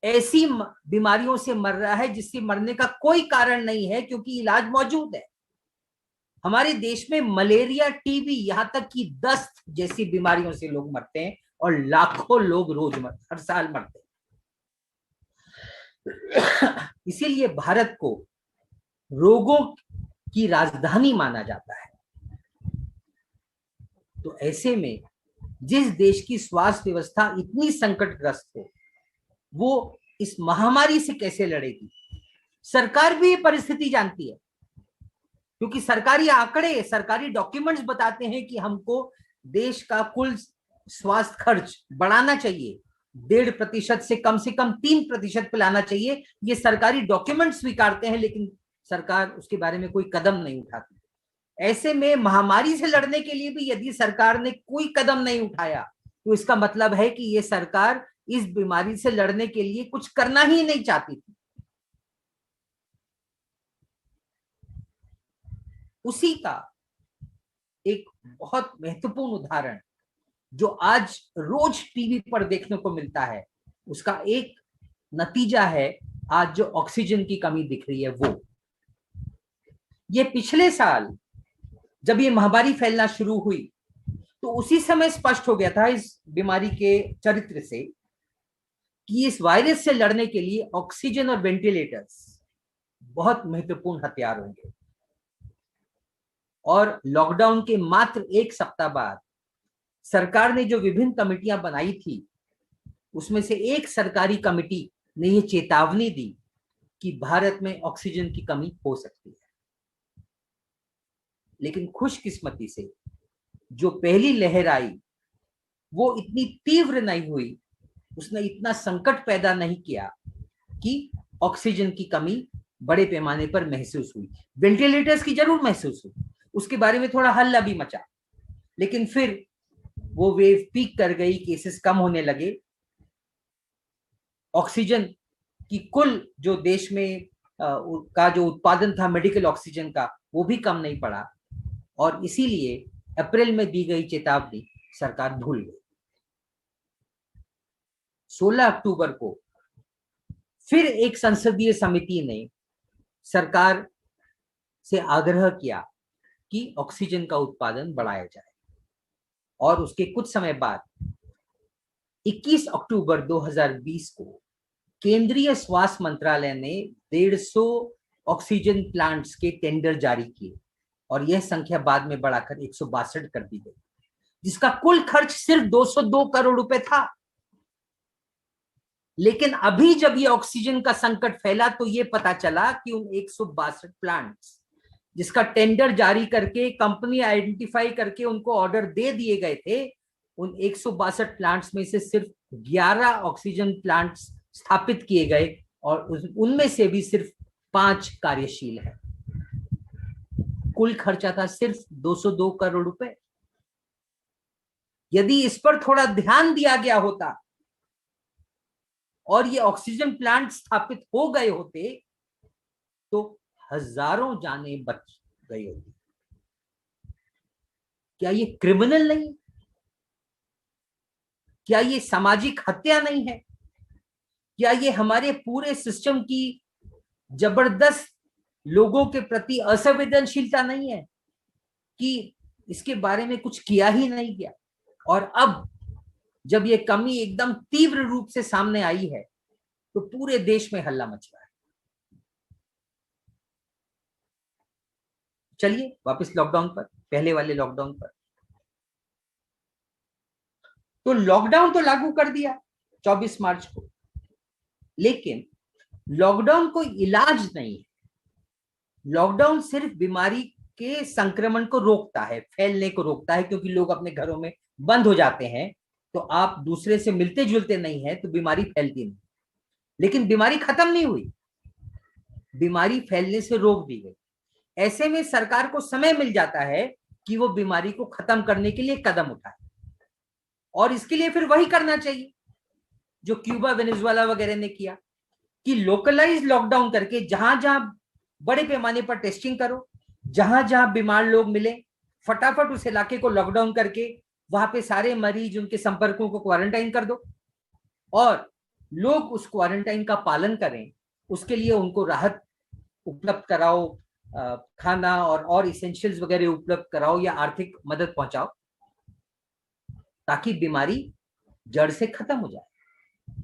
ऐसी बीमारियों से मर रहा है जिससे मरने का कोई कारण नहीं है, क्योंकि इलाज मौजूद है। हमारे देश में मलेरिया, टीबी, यहां तक कि दस्त जैसी बीमारियों से लोग मरते हैं और लाखों लोग हर साल मरते हैं। इसीलिए भारत को रोगों की राजधानी माना जाता है। तो ऐसे में जिस देश की स्वास्थ्य व्यवस्था इतनी संकटग्रस्त हो, वो इस महामारी से कैसे लड़ेगी? सरकार भी ये परिस्थिति जानती है, क्योंकि सरकारी आंकड़े, सरकारी डॉक्यूमेंट्स बताते हैं कि हमको देश का कुल स्वास्थ्य खर्च बढ़ाना चाहिए, 1.5% से कम 3% पे लाना चाहिए। ये सरकारी डॉक्यूमेंट स्वीकारते हैं, लेकिन सरकार उसके बारे में कोई कदम नहीं उठाती। ऐसे में महामारी से लड़ने के लिए भी यदि सरकार ने कोई कदम नहीं उठाया, तो इसका मतलब है कि ये सरकार इस बीमारी से लड़ने के लिए कुछ करना ही नहीं चाहती थी। उसी का एक बहुत महत्वपूर्ण उदाहरण जो आज रोज टीवी पर देखने को मिलता है, उसका एक नतीजा है आज जो ऑक्सीजन की कमी दिख रही है। वो ये पिछले साल जब ये महामारी फैलना शुरू हुई तो उसी समय स्पष्ट हो गया था इस बीमारी के चरित्र से कि इस वायरस से लड़ने के लिए ऑक्सीजन और वेंटिलेटर्स बहुत महत्वपूर्ण हथियार होंगे। और लॉकडाउन के मात्र एक सप्ताह बाद सरकार ने जो विभिन्न कमेटियां बनाई थी, उसमें से एक सरकारी कमेटी ने यह चेतावनी दी कि भारत में ऑक्सीजन की कमी हो सकती है। लेकिन खुशकिस्मती से जो पहली लहर आई वो इतनी तीव्र नहीं हुई, उसने इतना संकट पैदा नहीं किया कि ऑक्सीजन की कमी बड़े पैमाने पर महसूस हुई। वेंटिलेटर्स की जरूर महसूस हुई, उसके बारे में थोड़ा हल्ला भी मचा, लेकिन फिर वो वेव पीक कर गई, केसेस कम होने लगे। ऑक्सीजन की कुल जो देश में का जो उत्पादन था मेडिकल ऑक्सीजन का, वो भी कम नहीं पड़ा, और इसीलिए अप्रैल में दी गई चेतावनी सरकार भूल गई। 16 अक्टूबर को फिर एक संसदीय समिति ने सरकार से आग्रह किया कि ऑक्सीजन का उत्पादन बढ़ाया जाए, और उसके कुछ समय बाद 21 अक्टूबर 2020 को केंद्रीय स्वास्थ्य मंत्रालय ने 150 ऑक्सीजन प्लांट्स के टेंडर जारी किए, और यह संख्या बाद में बढ़ाकर 162 कर दी गई, जिसका कुल खर्च सिर्फ 202 करोड़ रुपए था। लेकिन अभी जब ये ऑक्सीजन का संकट फैला तो ये पता चला कि उन 162 प्लांट्स जिसका टेंडर जारी करके कंपनी आइडेंटिफाई करके उनको ऑर्डर दे दिए गए थे, उन 162 प्लांट्स में से सिर्फ 11 ऑक्सीजन प्लांट्स स्थापित किए गए, और उनमें से भी सिर्फ 5 कार्यशील है। कुल खर्चा था सिर्फ 202 करोड़ रुपए। यदि इस पर थोड़ा ध्यान दिया गया होता और ये ऑक्सीजन प्लांट स्थापित हो गए होते तो हजारों जानें बच गई होती। क्या ये क्रिमिनल नहीं? क्या ये सामाजिक हत्या नहीं है? क्या ये हमारे पूरे सिस्टम की जबरदस्त लोगों के प्रति असंवेदनशीलता नहीं है कि इसके बारे में कुछ किया ही नहीं गया? और अब जब ये कमी एकदम तीव्र रूप से सामने आई है तो पूरे देश में हल्ला मच रहा है। चलिए वापस लॉकडाउन पर, पहले वाले लॉकडाउन पर। तो लॉकडाउन तो लागू कर दिया 24 मार्च को, लेकिन लॉकडाउन कोई इलाज नहीं है। लॉकडाउन सिर्फ बीमारी के संक्रमण को रोकता है, फैलने को रोकता है, क्योंकि लोग अपने घरों में बंद हो जाते हैं तो आप दूसरे से मिलते जुलते नहीं है तो बीमारी फैलती नहीं। लेकिन बीमारी खत्म नहीं हुई, बीमारी फैलने से रोक दी गई। ऐसे में सरकार को समय मिल जाता है कि वो बीमारी को खत्म करने के लिए कदम उठाए, और इसके लिए फिर वही करना चाहिए जो क्यूबा, वेनेजुएला वगैरह ने किया कि लोकलाइज लॉकडाउन करके जहां जहां बड़े पैमाने पर टेस्टिंग करो, जहां जहां बीमार लोग मिले फटाफट उस इलाके को लॉकडाउन करके वहां पे सारे मरीज, उनके संपर्कों को क्वारंटाइन कर दो, और लोग उस क्वारंटाइन का पालन करें। उसके लिए उनको राहत उपलब्ध कराओ, खाना और इसेंशियल्स वगैरह उपलब्ध कराओ या आर्थिक मदद पहुंचाओ, ताकि बीमारी जड़ से खत्म हो जाए।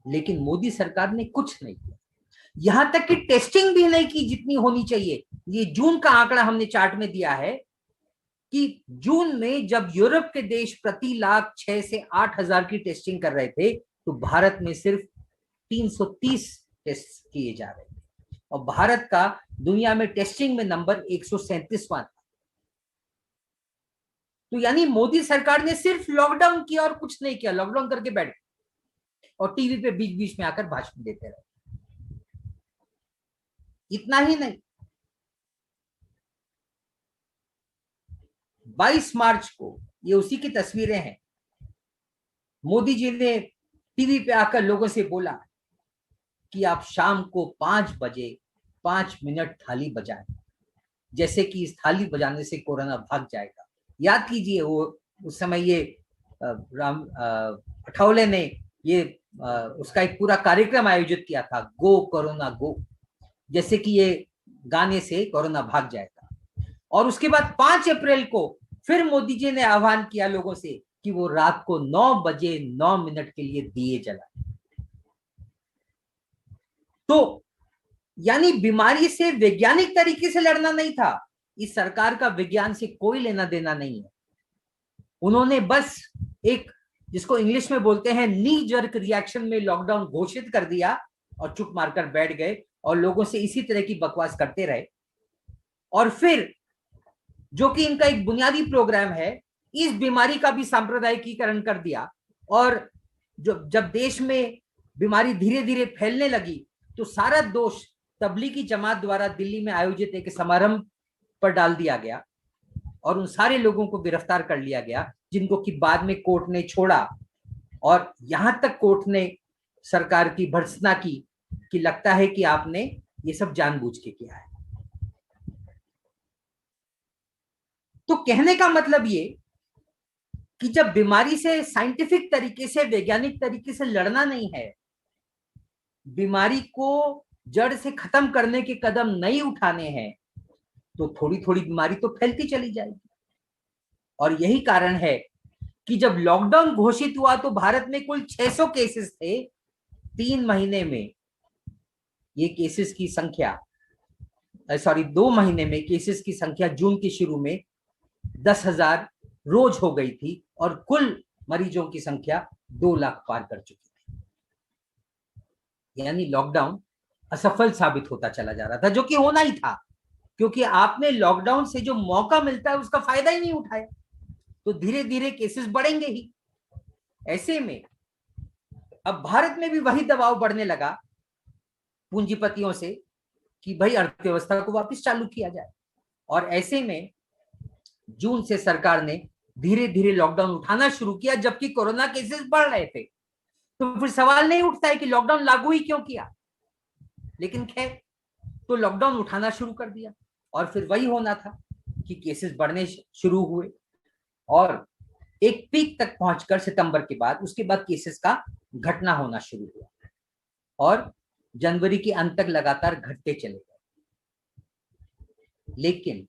लेकिन मोदी सरकार ने कुछ नहीं किया, यहां तक कि टेस्टिंग भी नहीं की जितनी होनी चाहिए। ये जून का आंकड़ा हमने चार्ट में दिया है कि जून में जब यूरोप के देश प्रति लाख 6 से 8 हजार की टेस्टिंग कर रहे थे तो भारत में सिर्फ 330 टेस्ट किए जा रहे थे, और भारत का दुनिया में टेस्टिंग में नंबर 137वां था। तो यानी मोदी सरकार ने सिर्फ लॉकडाउन किया और कुछ नहीं किया, लॉकडाउन करके बैठ गए और टीवी पे बीच बीच में आकर भाषण देते रहे। इतना ही नहीं, 22 मार्च को, ये उसी की तस्वीरें हैं, मोदी जी ने टीवी पे आकर लोगों से बोला कि आप शाम को 5 बजे 5 मिनट थाली बजाएं, जैसे कि इस थाली बजाने से कोरोना भाग जाएगा। याद कीजिए वो उस समय ये राम अठावले ने ये उसका एक पूरा कार्यक्रम आयोजित किया था, गो कोरोना गो, जैसे कि ये गाने से कोरोना भाग जाएगा। और उसके बाद 5 अप्रैल को फिर मोदी जी ने आह्वान किया लोगों से कि वो रात को 9 बजे 9 मिनट के लिए दिए जलाएं। तो यानी बीमारी से वैज्ञानिक तरीके से लड़ना नहीं था, इस सरकार का विज्ञान से कोई लेना देना नहीं है। उन्होंने बस एक, जिसको इंग्लिश में बोलते हैं नी जर्क रिएक्शन में, लॉकडाउन घोषित कर दिया और चुप मारकर बैठ गए और लोगों से इसी तरह की बकवास करते रहे। और फिर जो कि इनका एक बुनियादी प्रोग्राम है, इस बीमारी का भी सांप्रदायिकीकरण कर दिया। और जब देश में बीमारी धीरे धीरे फैलने लगी तो सारा दोष तबलीगी जमात द्वारा दिल्ली में आयोजित एक समारोह पर डाल दिया गया और उन सारे लोगों को गिरफ्तार कर लिया गया, जिनको कि बाद में कोर्ट ने छोड़ा। और यहां तक कोर्ट ने सरकार की भर्त्सना की कि लगता है कि आपने ये सब जानबूझ के किया है। तो कहने का मतलब ये कि जब बीमारी से साइंटिफिक तरीके से, वैज्ञानिक तरीके से लड़ना नहीं है, बीमारी को जड़ से खत्म करने के कदम नहीं उठाने हैं, तो थोड़ी थोड़ी बीमारी तो फैलती चली जाएगी। और यही कारण है कि जब लॉकडाउन घोषित हुआ तो भारत में कुल 600 केसेस थे। 3 महीने में ये केसेस की संख्या, 2 महीने में केसेस की संख्या जून के शुरू में 10,000 रोज हो गई थी और कुल मरीजों की संख्या 2 लाख पार कर चुकी थी। यानी लॉकडाउन असफल साबित होता चला जा रहा था, जो कि होना ही था, क्योंकि आपने लॉकडाउन से जो मौका मिलता है उसका फायदा ही नहीं उठाया, तो धीरे धीरे केसेस बढ़ेंगे ही। ऐसे में अब भारत में भी वही दबाव बढ़ने लगा पूंजीपतियों से कि भाई अर्थव्यवस्था को वापस चालू किया जाए। और ऐसे में जून से सरकार ने धीरे धीरे लॉकडाउन उठाना शुरू किया, जबकि कोरोना केसेस बढ़ रहे थे। तो फिर सवाल नहीं उठता है कि लॉकडाउन लागू ही क्यों किया, लेकिन खैर तो लॉकडाउन उठाना शुरू कर दिया और फिर वही होना था कि केसेस बढ़ने शुरू हुए और एक पीक तक पहुंचकर सितंबर के बाद, उसके बाद केसेस का घटना होना शुरू हुआ और जनवरी के अंत तक लगातार घटते चले गए। लेकिन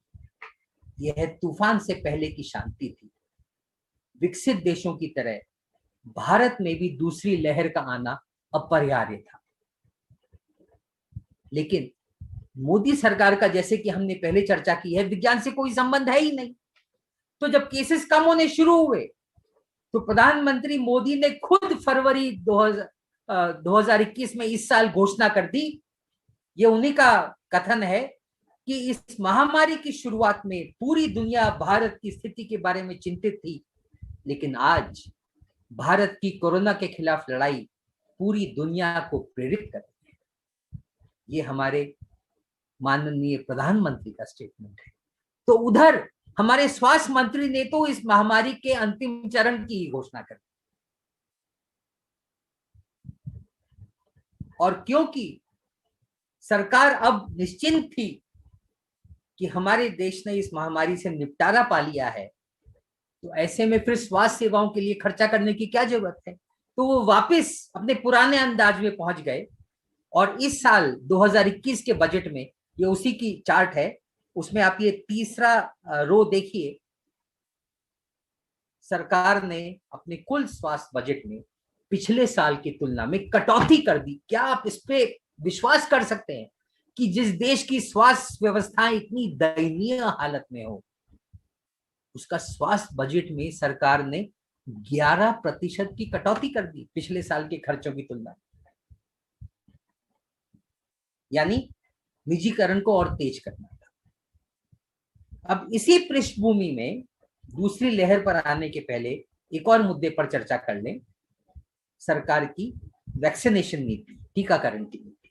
यह तूफान से पहले की शांति थी। विकसित देशों की तरह भारत में भी दूसरी लहर का आना अपरिहार्य था। लेकिन मोदी सरकार का, जैसे कि हमने पहले चर्चा की है, विज्ञान से कोई संबंध है ही नहीं। तो जब केसेस कम होने शुरू हुए तो प्रधानमंत्री मोदी ने खुद फरवरी 2021 में इस साल घोषणा कर दी। ये उन्हीं का कथन है कि इस महामारी की शुरुआत में पूरी दुनिया भारत की स्थिति के बारे में चिंतित थी, लेकिन आज भारत की कोरोना के खिलाफ लड़ाई पूरी दुनिया को प्रेरित कर रही है। ये हमारे माननीय प्रधानमंत्री का स्टेटमेंट है। तो उधर हमारे स्वास्थ्य मंत्री ने तो इस महामारी के अंतिम चरण की घोषणा कर दी। और क्योंकि सरकार अब निश्चिंत थी कि हमारे देश ने इस महामारी से निपटारा पा लिया है, तो ऐसे में फिर स्वास्थ्य सेवाओं के लिए खर्चा करने की क्या जरूरत है। तो वो वापस अपने पुराने अंदाज में पहुंच गए। और इस साल 2021 के बजट में, ये उसी की चार्ट है, उसमें आप ये तीसरा रो देखिए, सरकार ने अपने कुल स्वास्थ्य बजट में पिछले साल की तुलना में कटौती कर दी। क्या आप इस पे विश्वास कर सकते हैं कि जिस देश की स्वास्थ्य व्यवस्था इतनी दयनीय हालत में हो, उसका स्वास्थ्य बजट में सरकार ने 11% की कटौती कर दी पिछले साल के खर्चों की तुलना में। यानी निजीकरण को और तेज करना था। अब इसी पृष्ठभूमि में दूसरी लहर पर आने के पहले एक और मुद्दे पर चर्चा कर लें, सरकार की वैक्सीनेशन नीति, टीकाकरण की नीति।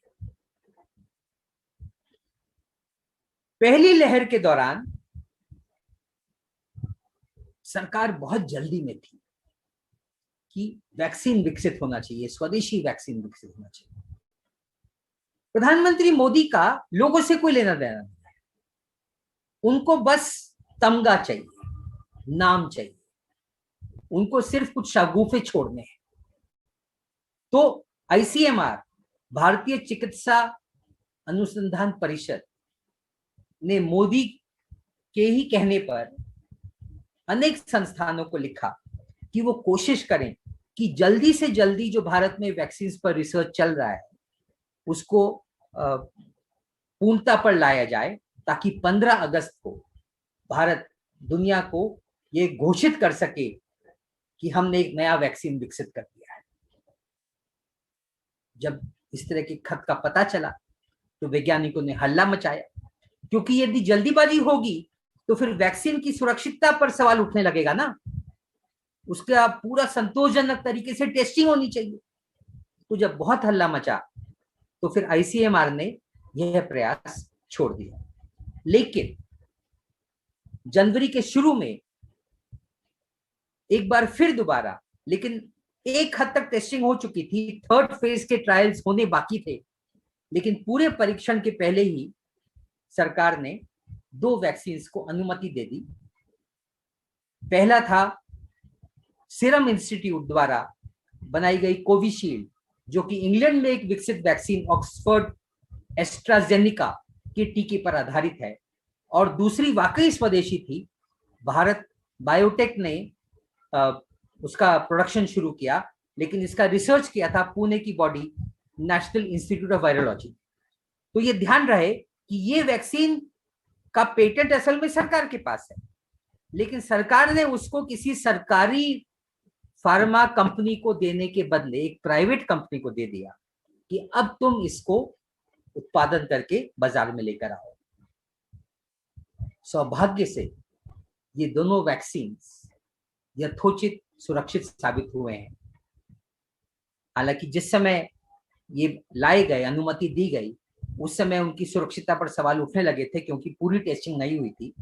पहली लहर के दौरान सरकार बहुत जल्दी में थी कि वैक्सीन विकसित होना चाहिए, स्वदेशी वैक्सीन विकसित होना चाहिए। प्रधानमंत्री मोदी का लोगों से कोई लेना देना नहीं है। उनको बस तमगा चाहिए, नाम चाहिए, उनको सिर्फ कुछ शगुफे छोड़ने हैं। तो ICMR, भारतीय चिकित्सा अनुसंधान परिषद, ने मोदी के ही कहने पर अनेक संस्थानों को लिखा कि वो कोशिश करें कि जल्दी से जल्दी जो भारत में वैक्सीन पर रिसर्च चल रहा है उसको पूर्णता पर लाया जाए, ताकि 15 अगस्त को भारत दुनिया को ये घोषित कर सके कि हमने एक नया वैक्सीन विकसित कर दिया है। जब इस तरह की खत का पता चला तो वैज्ञानिकों ने हल्ला मचाया, क्योंकि यदि जल्दीबाजी होगी तो फिर वैक्सीन की सुरक्षितता पर सवाल उठने लगेगा ना। उसका पूरा संतोषजनक तरीके से टेस्टिंग होनी चाहिए। तो जब बहुत हल्ला मचा तो फिर आईसीएमआर ने यह प्रयास छोड़ दिया। लेकिन जनवरी के शुरू में एक बार फिर दोबारा, लेकिन एक हद तक टेस्टिंग हो चुकी थी, थर्ड फेज के ट्रायल्स होने बाकी थे, लेकिन पूरे परीक्षण के पहले ही सरकार ने 2 वैक्सीन को अनुमति दे दी। पहला था सीरम इंस्टीट्यूट द्वारा बनाई गई कोविशील्ड, जो कि इंग्लैंड में एक विकसित वैक्सीन ऑक्सफोर्ड एस्ट्राजेनिका के टीके पर आधारित है, और दूसरी वाकई स्वदेशी थी। भारत बायोटेक ने उसका प्रोडक्शन शुरू किया, लेकिन इसका रिसर्च किया था पुणे की body national institute of virology. तो ये ध्यान रहे कि ये वैक्सीन का पेटेंट असल में सरकार के पास है, लेकिन सरकार ने उसको किसी सरकारी फार्मा कंपनी को देने के बदले एक प्राइवेट कंपनी को दे दिया कि अब तुम इसको उत्पादन करके बाजार में लेकर आओ। सौभाग्य से ये दोनों वैक्सीन यथोचित सुरक्षित साबित हुए हैं। हालांकि जिस समय ये लाए गए, अनुमति दी गई, उस समय उनकी सुरक्षितता पर सवाल उठने लगे थे, क्योंकि पूरी टेस्टिंग नहीं हुई थी।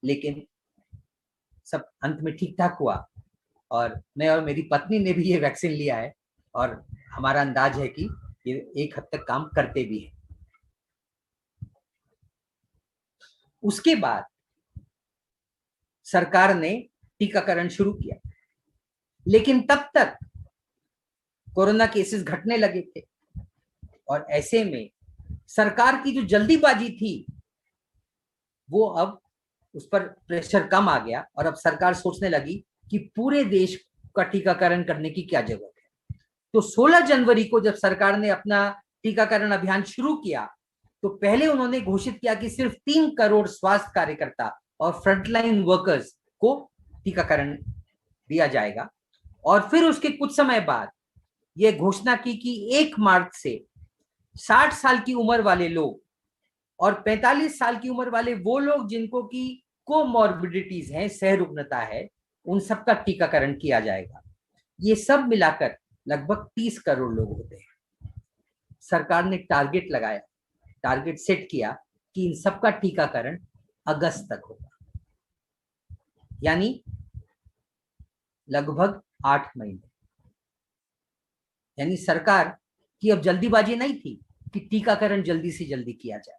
लेकिन सब अंत में ठीक ठाक हुआ, और मैं और मेरी पत्नी ने भी ये वैक्सीन लिया है, और हमारा अंदाज है कि ये एक हद तक काम करते भी हैं। उसके बाद सरकार ने टीकाकरण शुरू किया, लेकिन तब तक कोरोना केसेस घटने लगे थे, और ऐसे में सरकार की जो जल्दीबाजी थी वो अब उस पर प्रेशर कम आ गया, और अब सरकार सोचने लगी कि पूरे देश का टीकाकरण करने की क्या जरूरत है। तो 16 जनवरी को जब सरकार ने अपना टीकाकरण अभियान शुरू किया, तो पहले उन्होंने घोषित किया कि सिर्फ 3 करोड़ स्वास्थ्य कार्यकर्ता और फ्रंटलाइन वर्कर्स को टीकाकरण दिया जाएगा, और फिर उसके कुछ समय बाद यह घोषणा की कि 1 मार्च से 60 साल की उम्र वाले लोग और 45 साल की उम्र वाले वो लोग जिनको की कोमॉर्बिडिटीज हैं, सहरुग्णता है, उन सबका टीकाकरण किया जाएगा। ये सब मिलाकर लगभग 30 करोड़ लोग होते हैं। सरकार ने टारगेट लगाया, टारगेट सेट किया कि इन सबका टीकाकरण अगस्त तक होगा, यानी लगभग 8 महीने। यानी सरकार की अब जल्दीबाजी नहीं थी कि टीकाकरण जल्दी से जल्दी किया जाए,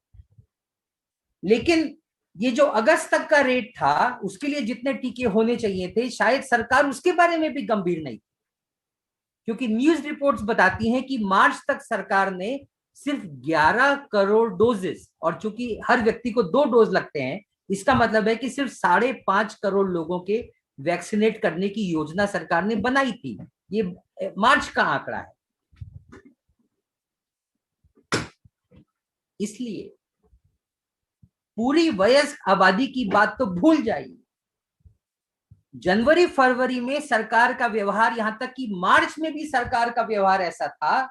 लेकिन ये जो अगस्त तक का रेट था, उसके लिए जितने टीके होने चाहिए थे, शायद सरकार उसके बारे में भी गंभीर नहीं थी, क्योंकि न्यूज रिपोर्ट्स बताती हैं कि मार्च तक सरकार ने सिर्फ 11 करोड़ डोजेस, और चूंकि हर व्यक्ति को 2 डोज लगते हैं, इसका मतलब है कि सिर्फ 5.5 करोड़ लोगों के वैक्सीनेट करने की योजना सरकार ने बनाई थी। ये मार्च का आंकड़ा है। इसलिए पूरी वयस्क आबादी की बात तो भूल जाइए। जनवरी फरवरी में सरकार का व्यवहार, यहां तक कि मार्च में भी सरकार का व्यवहार ऐसा था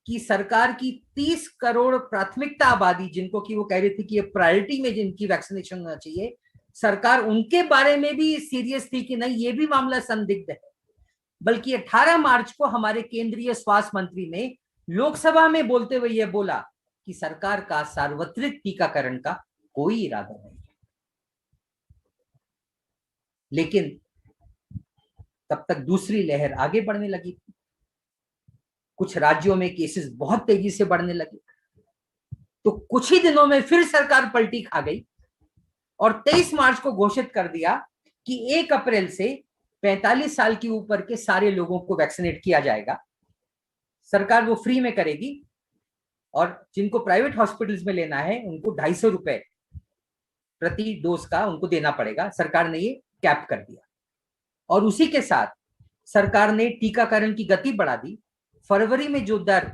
कि सरकार की 30 करोड़ प्राथमिकता आबादी, जिनको कि वो कह रही थी कि ये प्रायोरिटी में जिनकी वैक्सीनेशन होना चाहिए, सरकार उनके बारे में भी सीरियस थी कि नहीं, ये भी मामला संदिग्ध है। बल्कि 18 मार्च को हमारे केंद्रीय स्वास्थ्य मंत्री ने लोकसभा में बोलते हुए यह बोला कि सरकार का सार्वत्रिक टीकाकरण का कोई इरादा नहीं है। लेकिन तब तक दूसरी लहर आगे बढ़ने लगी थी। कुछ राज्यों में केसेस बहुत तेजी से बढ़ने लगे, तो कुछ ही दिनों में फिर सरकार पलटी खा गई और 23 मार्च को घोषित कर दिया कि 1 अप्रैल से 45 साल की ऊपर के सारे लोगों को वैक्सीनेट किया जाएगा। सरकार वो फ्री में करेगी, और जिनको प्राइवेट हॉस्पिटल्स में लेना है उनको 250 रुपए प्रति डोज का उनको देना पड़ेगा। सरकार ने ये कैप कर दिया, और उसी के साथ सरकार ने टीकाकरण की गति बढ़ा दी। फरवरी में जो दर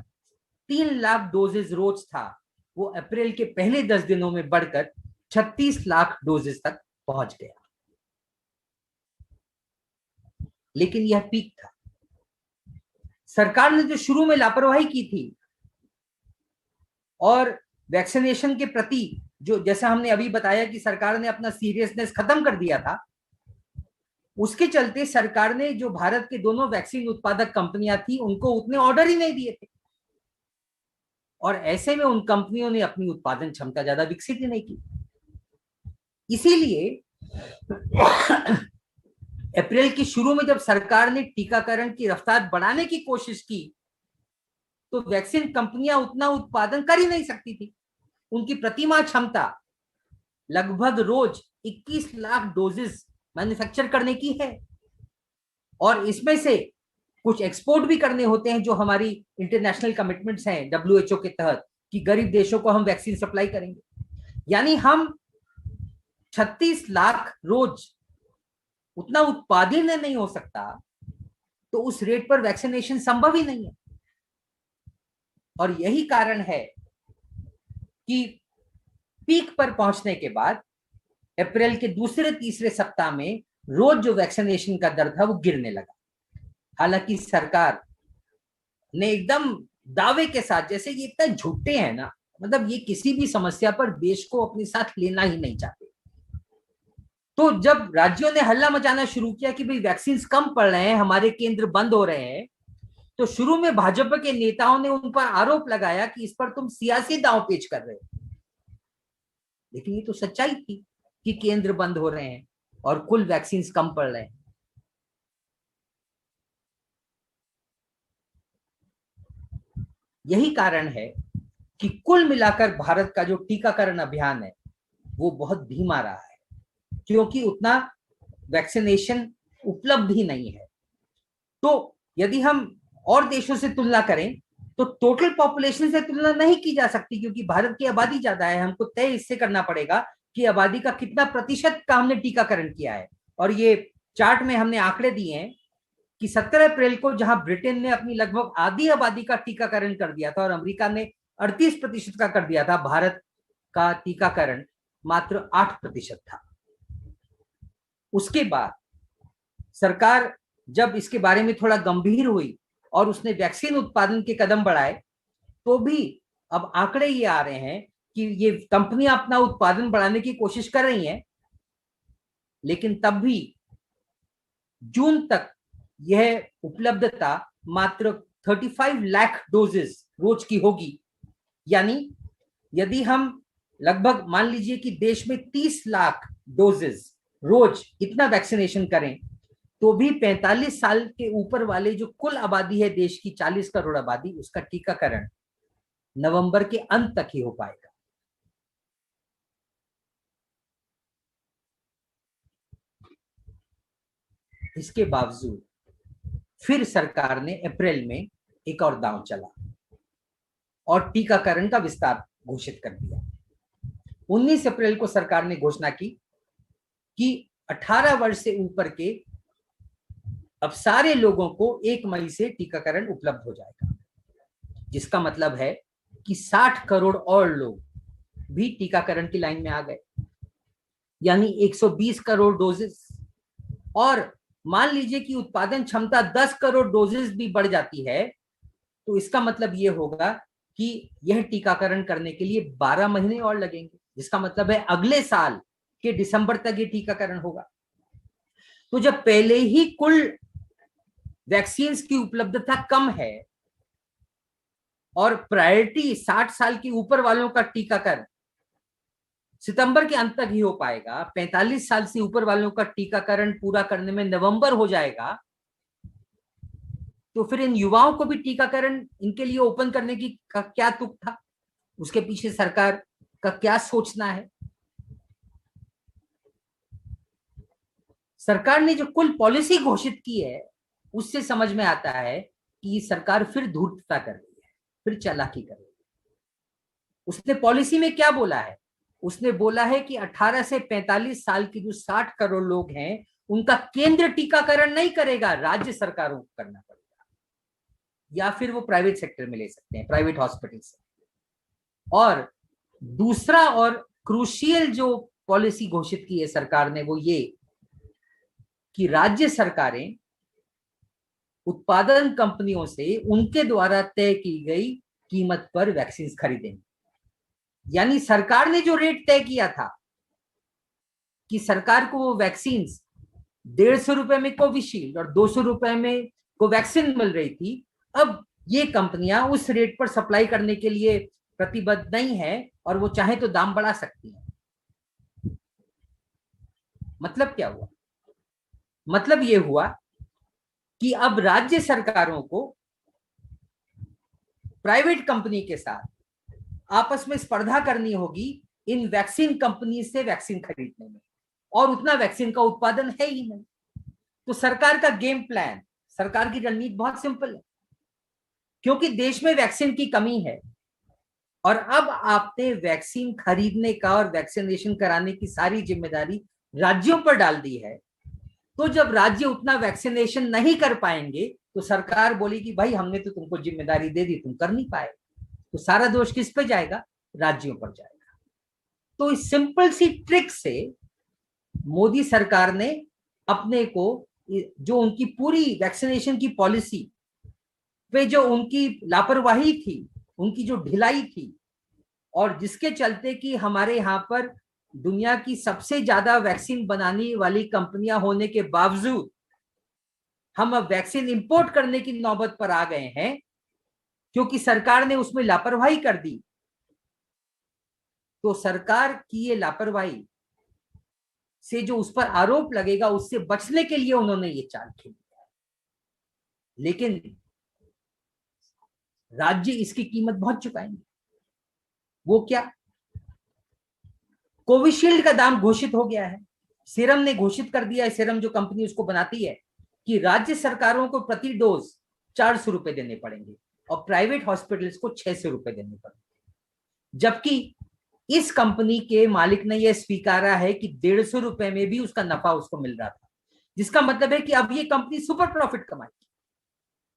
3 लाख डोजेज रोज था, वो अप्रैल के पहले 10 दिनों में बढ़कर 36 लाख डोजेस तक पहुंच गया। लेकिन यह पीक था। सरकार ने जो शुरू में लापरवाही की थी और वैक्सीनेशन के प्रति जो, जैसा हमने अभी बताया कि सरकार ने अपना सीरियसनेस खत्म कर दिया था, उसके चलते सरकार ने जो भारत के दोनों वैक्सीन उत्पादक कंपनियां थी उनको उतने ऑर्डर ही नहीं दिए थे, और ऐसे में उन कंपनियों ने अपनी उत्पादन क्षमता ज्यादा विकसित ही नहीं की। इसीलिए अप्रैल के शुरू में जब सरकार ने टीकाकरण की रफ्तार बढ़ाने की कोशिश की तो वैक्सीन कंपनियां उतना उत्पादन कर ही नहीं सकती थी। उनकी प्रतिमाह क्षमता लगभग रोज 21 लाख डोजेस मैन्युफैक्चर करने की है, और इसमें से कुछ एक्सपोर्ट भी करने होते हैं जो हमारी इंटरनेशनल कमिटमेंट्स हैं WHO के तहत कि गरीब देशों को हम वैक्सीन सप्लाई करेंगे। यानी हम 36 लाख रोज उतना उत्पादन नहीं हो सकता, तो उस रेट पर वैक्सीनेशन संभव ही नहीं है। और यही कारण है कि पीक पर पहुंचने के बाद अप्रैल के दूसरे तीसरे सप्ताह में रोज जो वैक्सीनेशन का दर था वो गिरने लगा। हालांकि सरकार ने एकदम दावे के साथ, जैसे ये इतना झूठे हैं ना, मतलब ये किसी भी समस्या पर देश को अपने साथ लेना ही नहीं चाहते। तो जब राज्यों ने हल्ला मचाना शुरू किया कि भाई वैक्सीन कम पड़ रहे हैं, हमारे केंद्र बंद हो रहे हैं, तो शुरू में भाजपा के नेताओं ने उन पर आरोप लगाया कि इस पर तुम सियासी दांवपेच कर रहे हो। लेकिन ये तो सच्चाई थी कि केंद्र बंद हो रहे हैं और कुल वैक्सीन कम पड़ रहे हैं। यही कारण है कि कुल मिलाकर भारत का जो टीकाकरण अभियान है वो बहुत धीमा रहा है, क्योंकि उतना वैक्सीनेशन उपलब्ध ही नहीं है। तो यदि हम और देशों से तुलना करें तो टोटल पॉपुलेशन से तुलना नहीं की जा सकती, क्योंकि भारत की आबादी ज्यादा है। हमको तय इससे करना पड़ेगा कि आबादी का कितना प्रतिशत का हमने टीकाकरण किया है। और ये चार्ट में हमने आंकड़े दिए हैं कि 17 अप्रैल को जहां ब्रिटेन ने अपनी लगभग आधी आबादी का टीकाकरण कर दिया था और अमेरिका ने 38% का कर दिया था, भारत का टीकाकरण मात्र 8% था। उसके बाद सरकार जब इसके बारे में थोड़ा गंभीर हुई और उसने वैक्सीन उत्पादन के कदम बढ़ाए, तो भी अब आंकड़े ये आ रहे हैं कि ये कंपनियां अपना उत्पादन बढ़ाने की कोशिश कर रही हैं, लेकिन तब भी जून तक यह उपलब्धता मात्र 35 लाख डोजेस रोज की होगी। यानी यदि हम लगभग मान लीजिए कि देश में 30 लाख डोजेस रोज इतना वैक्सीनेशन करें, तो भी 45 साल के ऊपर वाले जो कुल आबादी है देश की 40 करोड़ आबादी, उसका टीकाकरण नवंबर के अंत तक ही हो पाएगा। इसके बावजूद फिर सरकार ने अप्रैल में एक और दांव चला और टीकाकरण का विस्तार घोषित कर दिया। 19 अप्रैल को सरकार ने घोषणा की कि 18 वर्ष से ऊपर के अब सारे लोगों को 1 मई से टीकाकरण उपलब्ध हो जाएगा, जिसका मतलब है कि 60 करोड़ और लोग भी टीकाकरण की लाइन में आ गए, यानी 120 करोड़ डोजेस। और मान लीजिए कि उत्पादन क्षमता 10 करोड़ डोजेस भी बढ़ जाती है, तो इसका मतलब यह होगा कि यह टीकाकरण करने के लिए 12 महीने और लगेंगे, जिसका मतलब है अगले साल के दिसंबर तक ये टीकाकरण होगा। तो जब पहले ही कुल वैक्सीन की उपलब्धता कम है और प्रायोरिटी 60 साल के ऊपर वालों का टीकाकरण सितंबर के अंत तक ही हो पाएगा, 45 साल से ऊपर वालों का टीकाकरण पूरा करने में नवंबर हो जाएगा, तो फिर इन युवाओं को भी टीकाकरण इनके लिए ओपन करने की का क्या तुक था? उसके पीछे सरकार का क्या सोचना है? सरकार ने जो कुल पॉलिसी घोषित की है उससे समझ में आता है कि सरकार फिर धूर्तता कर रही है, फिर चालाकी कर रही है। उसने पॉलिसी में क्या बोला है? उसने बोला है कि 18 से 45 साल के जो 60 करोड़ लोग हैं उनका केंद्र टीकाकरण नहीं करेगा, राज्य सरकारों को करना पड़ेगा, या फिर वो प्राइवेट सेक्टर में ले सकते हैं, प्राइवेट हॉस्पिटल से। और दूसरा और क्रूशियल जो पॉलिसी घोषित की है सरकार ने वो ये कि राज्य सरकारें उत्पादन कंपनियों से उनके द्वारा तय की गई कीमत पर वैक्सीन खरीदेंगे। यानी सरकार ने जो रेट तय किया था कि सरकार को वो वैक्सीन 150 रुपए में कोविशील्ड और 200 रुपए में कोवैक्सीन मिल रही थी, अब ये कंपनियां उस रेट पर सप्लाई करने के लिए प्रतिबद्ध नहीं है और वो चाहे तो दाम बढ़ा सकती हैं। मतलब क्या हुआ? मतलब ये हुआ कि अब राज्य सरकारों को प्राइवेट कंपनी के साथ आपस में स्पर्धा करनी होगी इन वैक्सीन कंपनी से वैक्सीन खरीदने में, और उतना वैक्सीन का उत्पादन है ही नहीं। तो सरकार का गेम प्लान, सरकार की रणनीति बहुत सिंपल है, क्योंकि देश में वैक्सीन की कमी है और अब आपने वैक्सीन खरीदने का और वैक्सीनेशन कराने की सारी जिम्मेदारी राज्यों पर डाल दी है। तो जब राज्य उतना वैक्सीनेशन नहीं कर पाएंगे तो सरकार बोलेगी भाई हमने तो तुमको जिम्मेदारी दे दी, तुम कर नहीं पाए, तो सारा दोष किस पे जाएगा? राज्यों पर जाएगा। तो इस सिंपल सी ट्रिक से मोदी सरकार ने अपने को, जो उनकी पूरी वैक्सीनेशन की पॉलिसी पे जो उनकी लापरवाही थी, उनकी जो ढिलाई थी, और जिसके चलते कि हमारे यहाँ पर दुनिया की सबसे ज्यादा वैक्सीन बनाने वाली कंपनियां होने के बावजूद हम अब वैक्सीन इंपोर्ट करने की नौबत पर आ गए हैं क्योंकि सरकार ने उसमें लापरवाही कर दी। तो सरकार की ये लापरवाही से जो उस पर आरोप लगेगा उससे बचने के लिए उन्होंने ये चाल खेली है, लेकिन राज्य इसकी कीमत बहुत चुकाएंगे। वो क्या? कोविशील्ड का दाम घोषित हो गया है, सीरम ने घोषित कर दिया है, सीरम जो कंपनी उसको बनाती है, कि राज्य सरकारों को प्रति डोज 400 रुपए देने पड़ेंगे और प्राइवेट हॉस्पिटल्स को 600 रुपए देने पड़ेंगे। जबकि इस कंपनी के मालिक ने यह स्वीकारा है कि 150 रुपए में भी उसका नफा उसको मिल रहा था, जिसका मतलब है कि अब ये कंपनी सुपर प्रॉफिट कमाएगी।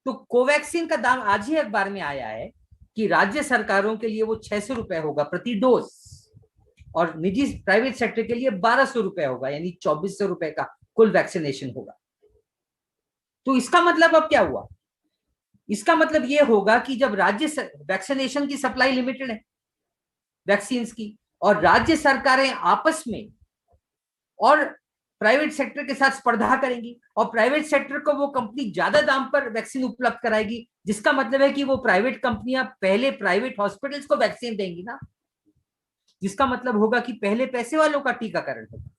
तो कोवैक्सीन का दाम आज ही अखबार में आया है कि राज्य सरकारों के लिए वो 600 रुपए होगा प्रति डोज और निजी प्राइवेट सेक्टर के लिए 1200 रुपए होगा, यानी 2400 रुपए का कुल वैक्सीनेशन होगा। तो इसका मतलब अब क्या हुआ? इसका मतलब यह होगा कि जब राज्य वैक्सीनेशन की सप्लाई लिमिटेड है वैक्सीन की, और राज्य सरकारें आपस में और प्राइवेट सेक्टर के साथ स्पर्धा करेंगी और प्राइवेट सेक्टर को वो कंपनी ज्यादा दाम पर वैक्सीन उपलब्ध कराएगी, जिसका मतलब है कि वो प्राइवेट कंपनियां पहले प्राइवेट हॉस्पिटल्स को वैक्सीन देंगी ना, जिसका मतलब होगा कि पहले पैसे वालों का टीकाकरण होगा।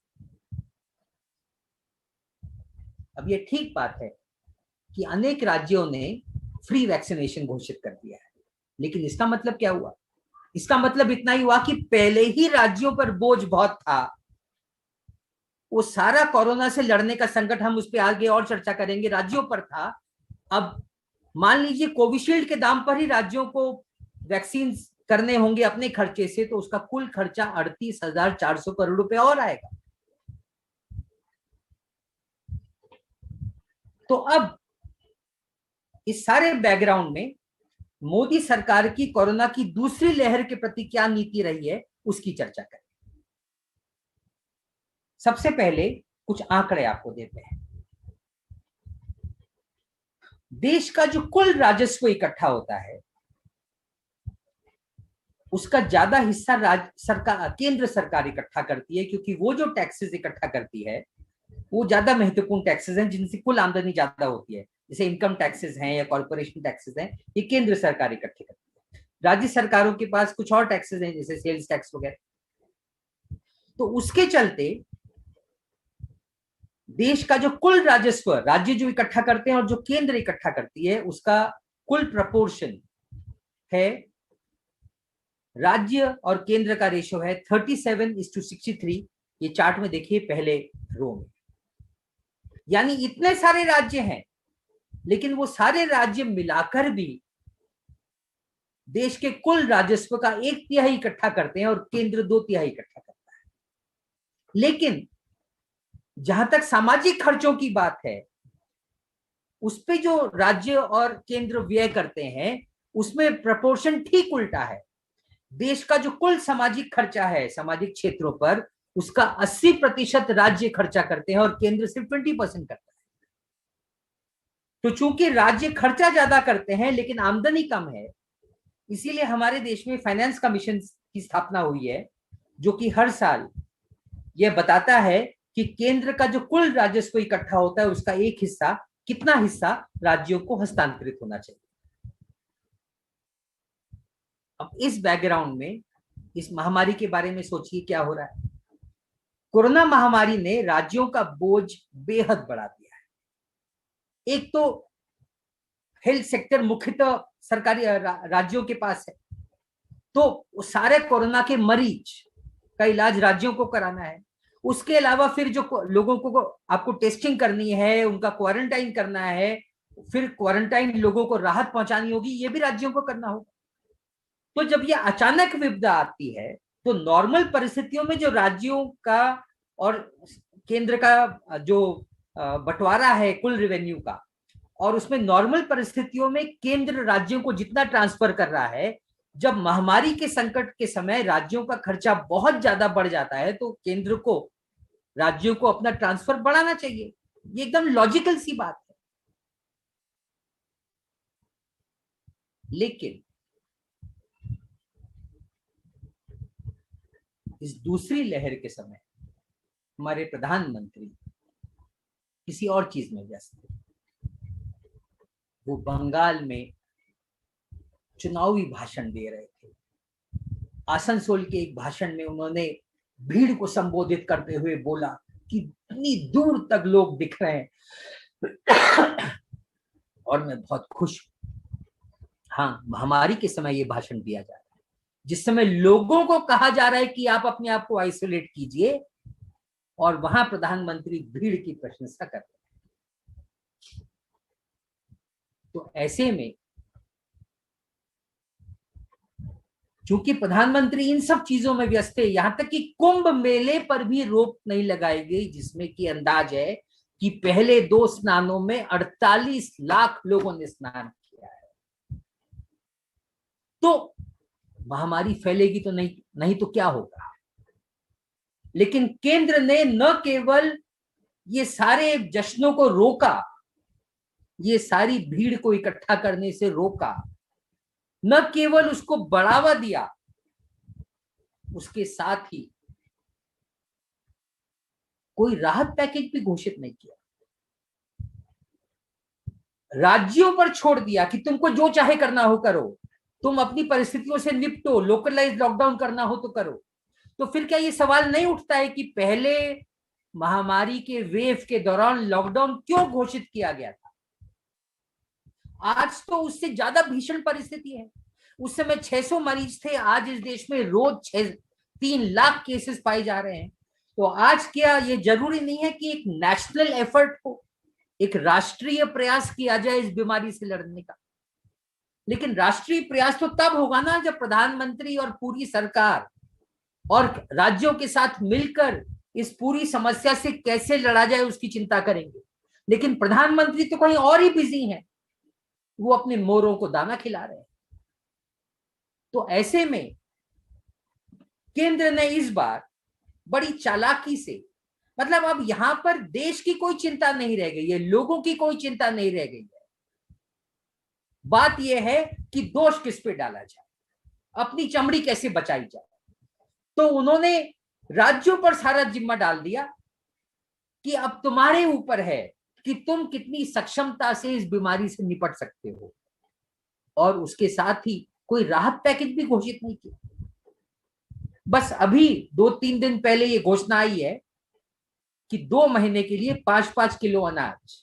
अब ये ठीक बात है कि अनेक राज्यों ने फ्री वैक्सीनेशन घोषित कर दिया है, लेकिन इसका मतलब क्या हुआ? इसका मतलब इतना ही हुआ कि पहले ही राज्यों पर बोझ बहुत था, वो सारा कोरोना से लड़ने का संकट, हम उस पर आगे और चर्चा करेंगे, राज्यों पर था। अब मान लीजिए कोविशील्ड के दाम पर ही राज्यों को वैक्सीन करने होंगे अपने खर्चे से, तो उसका कुल खर्चा 38,400 करोड़ रुपए और आएगा। तो अब इस सारे बैकग्राउंड में मोदी सरकार की कोरोना की दूसरी लहर के प्रति क्या नीति रही है उसकी चर्चा करें। सबसे पहले कुछ आंकड़े आपको देते हैं। देश का जो कुल राजस्व इकट्ठा होता है उसका ज्यादा हिस्सा केंद्र सरकार इकट्ठा करती है, क्योंकि वो जो टैक्सेस इकट्ठा करती है वो ज्यादा महत्वपूर्ण टैक्सेस हैं जिनसे कुल आमदनी ज्यादा होती है, जैसे इनकम टैक्सेस हैं या कॉर्पोरेशन टैक्सेस हैं, ये केंद्र सरकार इकट्ठे करती है। राज्य सरकारों के पास कुछ और टैक्सेस हैं जैसे सेल्स टैक्स वगैरह। तो उसके चलते देश का जो कुल राजस्व राज्य जो इकट्ठा करते हैं और जो केंद्र इकट्ठा करती है उसका कुल प्रपोर्शन है, राज्य और केंद्र का रेशो है 37:63। ये चार्ट में देखिए पहले रो में, यानी इतने सारे राज्य हैं लेकिन वो सारे राज्य मिलाकर भी देश के कुल राजस्व का 1/3 इकट्ठा करते हैं और केंद्र 2/3 इकट्ठा करता है। लेकिन जहां तक सामाजिक खर्चों की बात है उस पे जो राज्य और केंद्र व्यय करते हैं उसमें प्रपोर्शन ठीक उल्टा है। देश का जो कुल सामाजिक खर्चा है सामाजिक क्षेत्रों पर, उसका 80% राज्य खर्चा करते हैं और केंद्र सिर्फ 20% करता है। तो चूंकि राज्य खर्चा ज्यादा करते हैं लेकिन आमदनी कम है, इसीलिए हमारे देश में फाइनेंस कमीशन की स्थापना हुई है, जो कि हर साल यह बताता है कि केंद्र का जो कुल राजस्व इकट्ठा होता है उसका एक हिस्सा, कितना हिस्सा राज्यों को हस्तांतरित होना चाहिए। अब इस बैकग्राउंड में इस महामारी के बारे में सोचिए क्या हो रहा है। कोरोना महामारी ने राज्यों का बोझ बेहद बढ़ा दिया है। एक तो हेल्थ सेक्टर मुख्यतः सरकारी राज्यों के पास है, तो सारे कोरोना के मरीज का इलाज राज्यों को कराना है। उसके अलावा फिर जो लोगों को आपको टेस्टिंग करनी है, उनका क्वारंटाइन करना है, फिर क्वारंटाइन लोगों को राहत पहुंचानी होगी, ये भी राज्यों को करना होगा। तो जब ये अचानक विपदा आती है तो नॉर्मल परिस्थितियों में जो राज्यों का और केंद्र का जो बंटवारा है कुल रेवेन्यू का, और उसमें नॉर्मल परिस्थितियों में केंद्र राज्यों को जितना ट्रांसफर कर रहा है, जब महामारी के संकट के समय राज्यों का खर्चा बहुत ज्यादा बढ़ जाता है तो केंद्र को राज्यों को अपना ट्रांसफर बढ़ाना चाहिए। ये एकदम लॉजिकल सी बात है। लेकिन इस दूसरी लहर के समय हमारे प्रधानमंत्री किसी और चीज में व्यस्त थे। वो बंगाल में चुनावी भाषण दे रहे थे। आसनसोल के एक भाषण में उन्होंने भीड़ को संबोधित करते हुए बोला कि इतनी दूर तक लोग दिख रहे हैं और मैं बहुत खुश हूं। हाँ, महामारी के समय ये भाषण दिया जा रहा है, जिस समय लोगों को कहा जा रहा है कि आप अपने आप को आइसोलेट कीजिए, और वहां प्रधानमंत्री भीड़ की प्रशंसा कर रहे हैं। तो ऐसे में चूंकि प्रधानमंत्री इन सब चीजों में व्यस्त है, यहां तक कि कुंभ मेले पर भी रोक नहीं लगाई गई, जिसमें कि अंदाज है कि पहले 2 स्नानों में 48 लाख लोगों ने स्नान किया है। तो महामारी फैलेगी तो नहीं तो क्या होगा। लेकिन केंद्र ने न केवल ये सारे जश्नों को रोका, ये सारी भीड़ को इकट्ठा करने से रोका, न केवल उसको बढ़ावा दिया, उसके साथ ही कोई राहत पैकेज भी घोषित नहीं किया। राज्यों पर छोड़ दिया कि तुमको जो चाहे करना हो करो, तुम अपनी परिस्थितियों से निपटो, लोकलाइज लॉकडाउन करना हो तो करो। तो फिर क्या ये सवाल नहीं उठता है कि पहले महामारी के वेव के दौरान लॉकडाउन क्यों घोषित किया गया था? आज तो उससे ज्यादा भीषण परिस्थिति है। उस समय 600 मरीज थे, आज इस देश में रोज 3 लाख केसेस पाए जा रहे हैं। तो आज क्या ये जरूरी नहीं है कि एक नेशनल एफर्ट हो, एक राष्ट्रीय प्रयास किया जाए इस बीमारी से लड़ने का? लेकिन राष्ट्रीय प्रयास तो तब होगा ना जब प्रधानमंत्री और पूरी सरकार और राज्यों के साथ मिलकर इस पूरी समस्या से कैसे लड़ा जाए उसकी चिंता करेंगे। लेकिन प्रधानमंत्री तो कहीं और ही बिजी हैं, वो अपने मोरों को दाना खिला रहे हैं। तो ऐसे में केंद्र ने इस बार बड़ी चालाकी से, मतलब अब यहां पर देश की कोई चिंता नहीं रह गई है, लोगों की कोई चिंता नहीं रह गई है। बात यह है कि दोष किस पे डाला जाए, अपनी चमड़ी कैसे बचाई जाए। तो उन्होंने राज्यों पर सारा जिम्मा डाल दिया कि अब तुम्हारे ऊपर है कि तुम कितनी सक्षमता से इस बीमारी से निपट सकते हो, और उसके साथ ही कोई राहत पैकेज भी घोषित नहीं किया। बस अभी 2-3 दिन पहले ये घोषणा आई है कि 2 महीने के लिए 5-5 किलो अनाज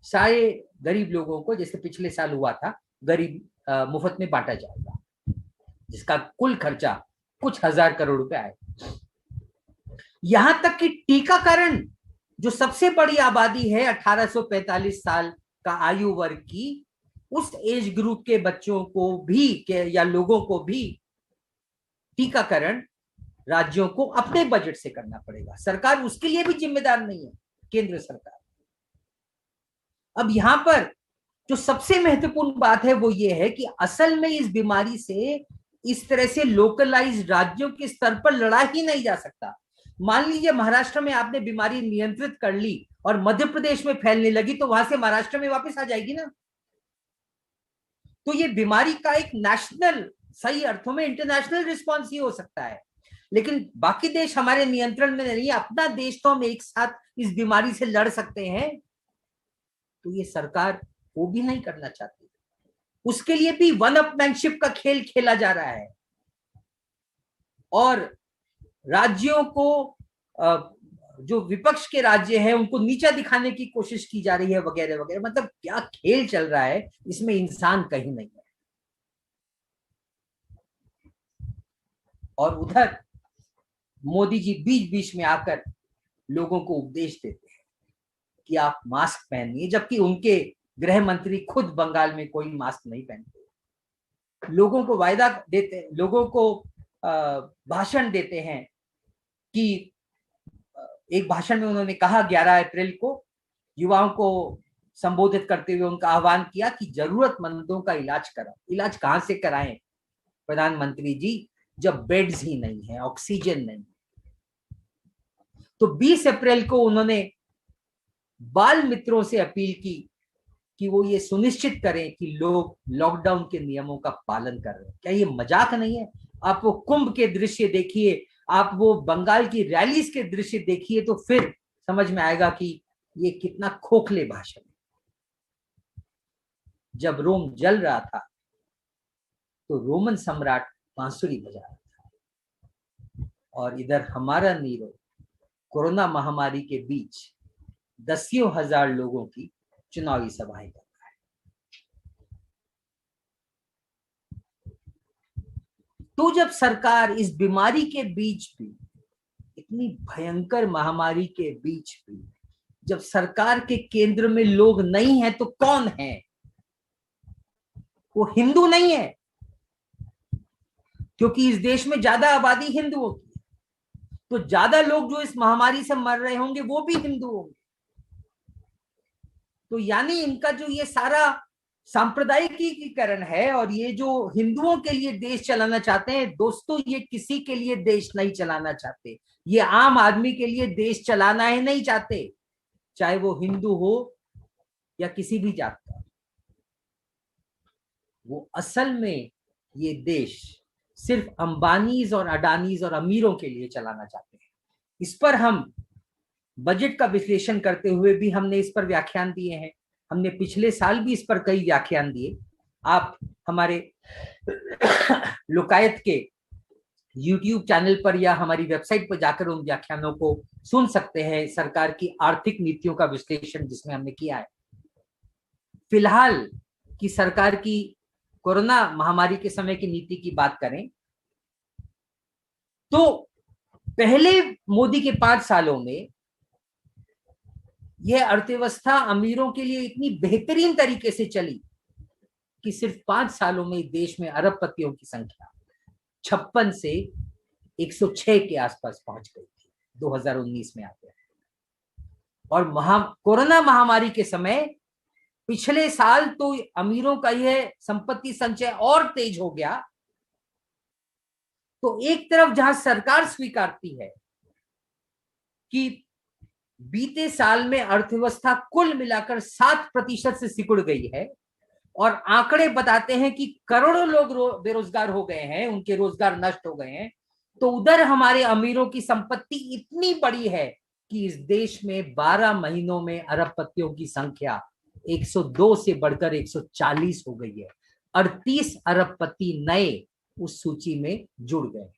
सारे गरीब लोगों को, जैसे पिछले साल हुआ था, गरीब मुफ्त में बांटा जाएगा, जिसका कुल खर्चा कुछ 1000 करोड़ रुपए आए। यहां तक कि टीकाकरण, जो सबसे बड़ी आबादी है 18 से 45 साल का आयु वर्ग की, उस एज ग्रुप के बच्चों को भी या लोगों को भी टीकाकरण राज्यों को अपने बजट से करना पड़ेगा। सरकार उसके लिए भी जिम्मेदार नहीं है, केंद्र सरकार। अब यहां पर जो सबसे महत्वपूर्ण बात है वो ये है कि असल में इस बीमारी से इस तरह से लोकलाइज्ड राज्यों के स्तर पर लड़ा ही नहीं जा सकता। मान लीजिए महाराष्ट्र में आपने बीमारी नियंत्रित कर ली और मध्य प्रदेश में फैलने लगी, तो वहां से महाराष्ट्र में वापस आ जाएगी ना। तो ये बीमारी का एक नेशनल, सही अर्थों में इंटरनेशनल रिस्पॉन्स ही हो सकता है, लेकिन बाकी देश हमारे नियंत्रण में नहीं है। अपना देश तो हम एक साथ इस बीमारी से लड़ सकते हैं, तो ये सरकार वो भी नहीं करना चाहती। उसके लिए भी वन अपमैनशिप का खेल खेला जा रहा है और राज्यों को, जो विपक्ष के राज्य हैं, उनको नीचा दिखाने की कोशिश की जा रही है वगैरह वगैरह। मतलब क्या खेल चल रहा है, इसमें इंसान कहीं नहीं है। और उधर मोदी जी बीच बीच में आकर लोगों को उपदेश देते हैं कि आप मास्क पहनिए, जबकि उनके गृह मंत्री खुद बंगाल में कोई मास्क नहीं पहनते। लोगों को वायदा देते, लोगों को भाषण देते हैं कि एक भाषण में उन्होंने कहा 11 अप्रैल को युवाओं को संबोधित करते हुए उनका आह्वान किया कि जरूरतमंदों का इलाज कराओ। इलाज कहां से कराएं प्रधानमंत्री जी, जब बेड्स ही नहीं है, ऑक्सीजन नहीं। तो 20 अप्रैल को उन्होंने बाल मित्रों से अपील की कि वो ये सुनिश्चित करें कि लोग लॉकडाउन के नियमों का पालन कर रहे हैं। क्या ये मजाक नहीं है? आप वो कुंभ के दृश्य देखिए, आप वो बंगाल की रैलीज के दृश्य देखिए, तो फिर समझ में आएगा कि ये कितना खोखले भाषण है। जब रोम जल रहा था तो रोमन सम्राट बांसुरी बजा रहा था, और इधर हमारा नीरो कोरोना महामारी के बीच दसियों हजार लोगों की चुनावी सभाएं कर रहा है। तो जब सरकार इस बीमारी के बीच भी, इतनी भयंकर महामारी के बीच भी, जब सरकार के केंद्र में लोग नहीं है, तो कौन है? वो हिंदू नहीं है, क्योंकि इस देश में ज्यादा आबादी हिंदुओं की है। तो ज्यादा लोग जो इस महामारी से मर रहे होंगे वो भी हिंदू होंगे। तो यानी इनका जो ये सारा सांप्रदायिकीकरण है और ये जो हिंदुओं के लिए देश चलाना चाहते हैं, दोस्तों ये किसी के लिए देश नहीं चलाना चाहते। ये आम आदमी के लिए देश चलाना ही नहीं चाहते, चाहे वो हिंदू हो या किसी भी जात का। वो असल में ये देश सिर्फ अंबानीज और अडानीज और अमीरों के लिए चलाना चाहते हैं। इस पर हम बजट का विश्लेषण करते हुए भी हमने इस पर व्याख्यान दिए हैं। हमने पिछले साल भी इस पर कई व्याख्यान दिए। आप हमारे लोकायत के YouTube चैनल पर या हमारी वेबसाइट पर जाकर उन व्याख्यानों को सुन सकते हैं, सरकार की आर्थिक नीतियों का विश्लेषण जिसमें हमने किया है। फिलहाल की सरकार की कोरोना महामारी के समय की नीति की बात करें तो पहले मोदी के 5 सालों में यह अर्थव्यवस्था अमीरों के लिए इतनी बेहतरीन तरीके से चली कि सिर्फ 5 सालों में देश में अरबपतियों की संख्या 56 से 106 के आसपास पहुंच गई थी 2019 में आते। और कोरोना महामारी के समय पिछले साल तो अमीरों का यह संपत्ति संचय और तेज हो गया। तो एक तरफ जहां सरकार स्वीकारती है कि बीते साल में अर्थव्यवस्था कुल मिलाकर 7% से सिकुड़ गई है और आंकड़े बताते हैं कि करोड़ों लोग बेरोजगार हो गए हैं, उनके रोजगार नष्ट हो गए हैं, तो उधर हमारे अमीरों की संपत्ति इतनी बड़ी है कि इस देश में 12 महीनों में अरबपतियों की संख्या 102 से बढ़कर 140 हो गई है। 38 अरबपति नए उस सूची में जुड़ गए हैं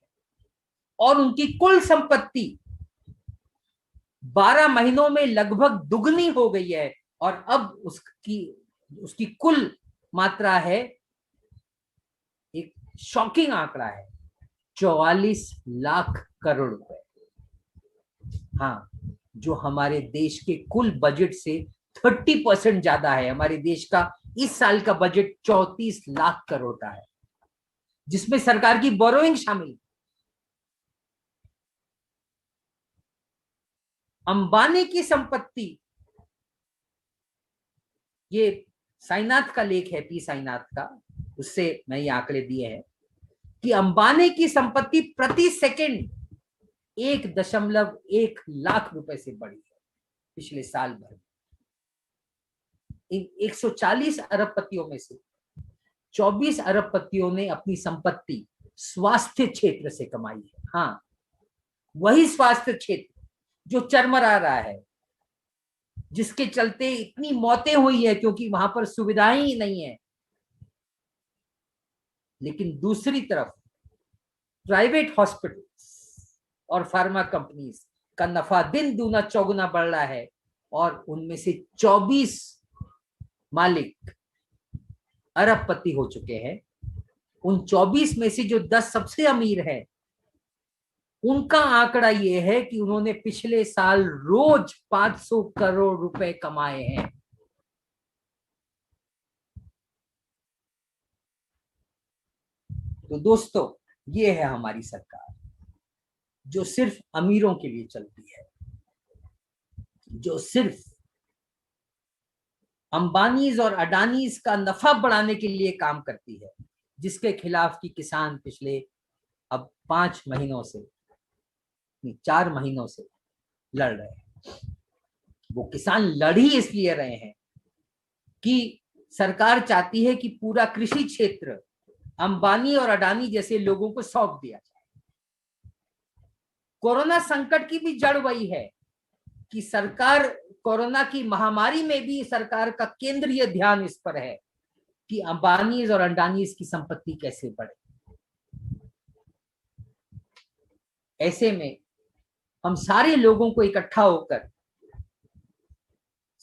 और उनकी कुल संपत्ति 12 महीनों में लगभग दुगनी हो गई है और अब उसकी कुल मात्रा है, एक शॉकिंग आंकड़ा है, 44 लाख करोड़ रुपए। हाँ, जो हमारे देश के कुल बजट से 30% ज्यादा है। हमारे देश का इस साल का बजट 34 लाख करोड़ का है, जिसमें सरकार की बोरोइंग शामिल। अंबानी की संपत्ति, ये साईनाथ का लेख है, पी साईनाथ का, उससे मैं ये आंकड़े दिए हैं कि अंबानी की संपत्ति प्रति सेकंड 1.1 लाख रुपए से बढ़ी है पिछले साल भर। इन 140 अरबपतियों में से 24 अरबपतियों ने अपनी संपत्ति स्वास्थ्य क्षेत्र से कमाई है। हाँ, वही स्वास्थ्य क्षेत्र जो चरमरा रहा है, जिसके चलते इतनी मौतें हुई है क्योंकि वहां पर सुविधाएं ही नहीं है। लेकिन दूसरी तरफ प्राइवेट हॉस्पिटल्स और फार्मा कंपनीज का नफा दिन दूना चौगुना बढ़ रहा है और उनमें से 24 मालिक अरबपति हो चुके हैं। उन 24 में से जो 10 सबसे अमीर हैं, उनका आंकड़ा यह है कि उन्होंने पिछले साल रोज 500 करोड़ रुपए कमाए हैं। तो दोस्तों, ये है हमारी सरकार जो सिर्फ अमीरों के लिए चलती है, जो सिर्फ अंबानीज और अडानीज का नफा बढ़ाने के लिए काम करती है, जिसके खिलाफ की किसान पिछले अब 5 महीनों से 4 महीनों से लड़ रहे हैं। वो किसान लड़ ही इसलिए रहे हैं कि सरकार चाहती है कि पूरा कृषि क्षेत्र अंबानी और अडानी जैसे लोगों को सौंप दिया जाए। कोरोना संकट की भी जड़ वही है कि सरकार कोरोना की महामारी में भी सरकार का केंद्रीय ध्यान इस पर है कि अंबानीज और अडानीज की संपत्ति कैसे बढ़े। ऐसे में हम सारे लोगों को इकट्ठा होकर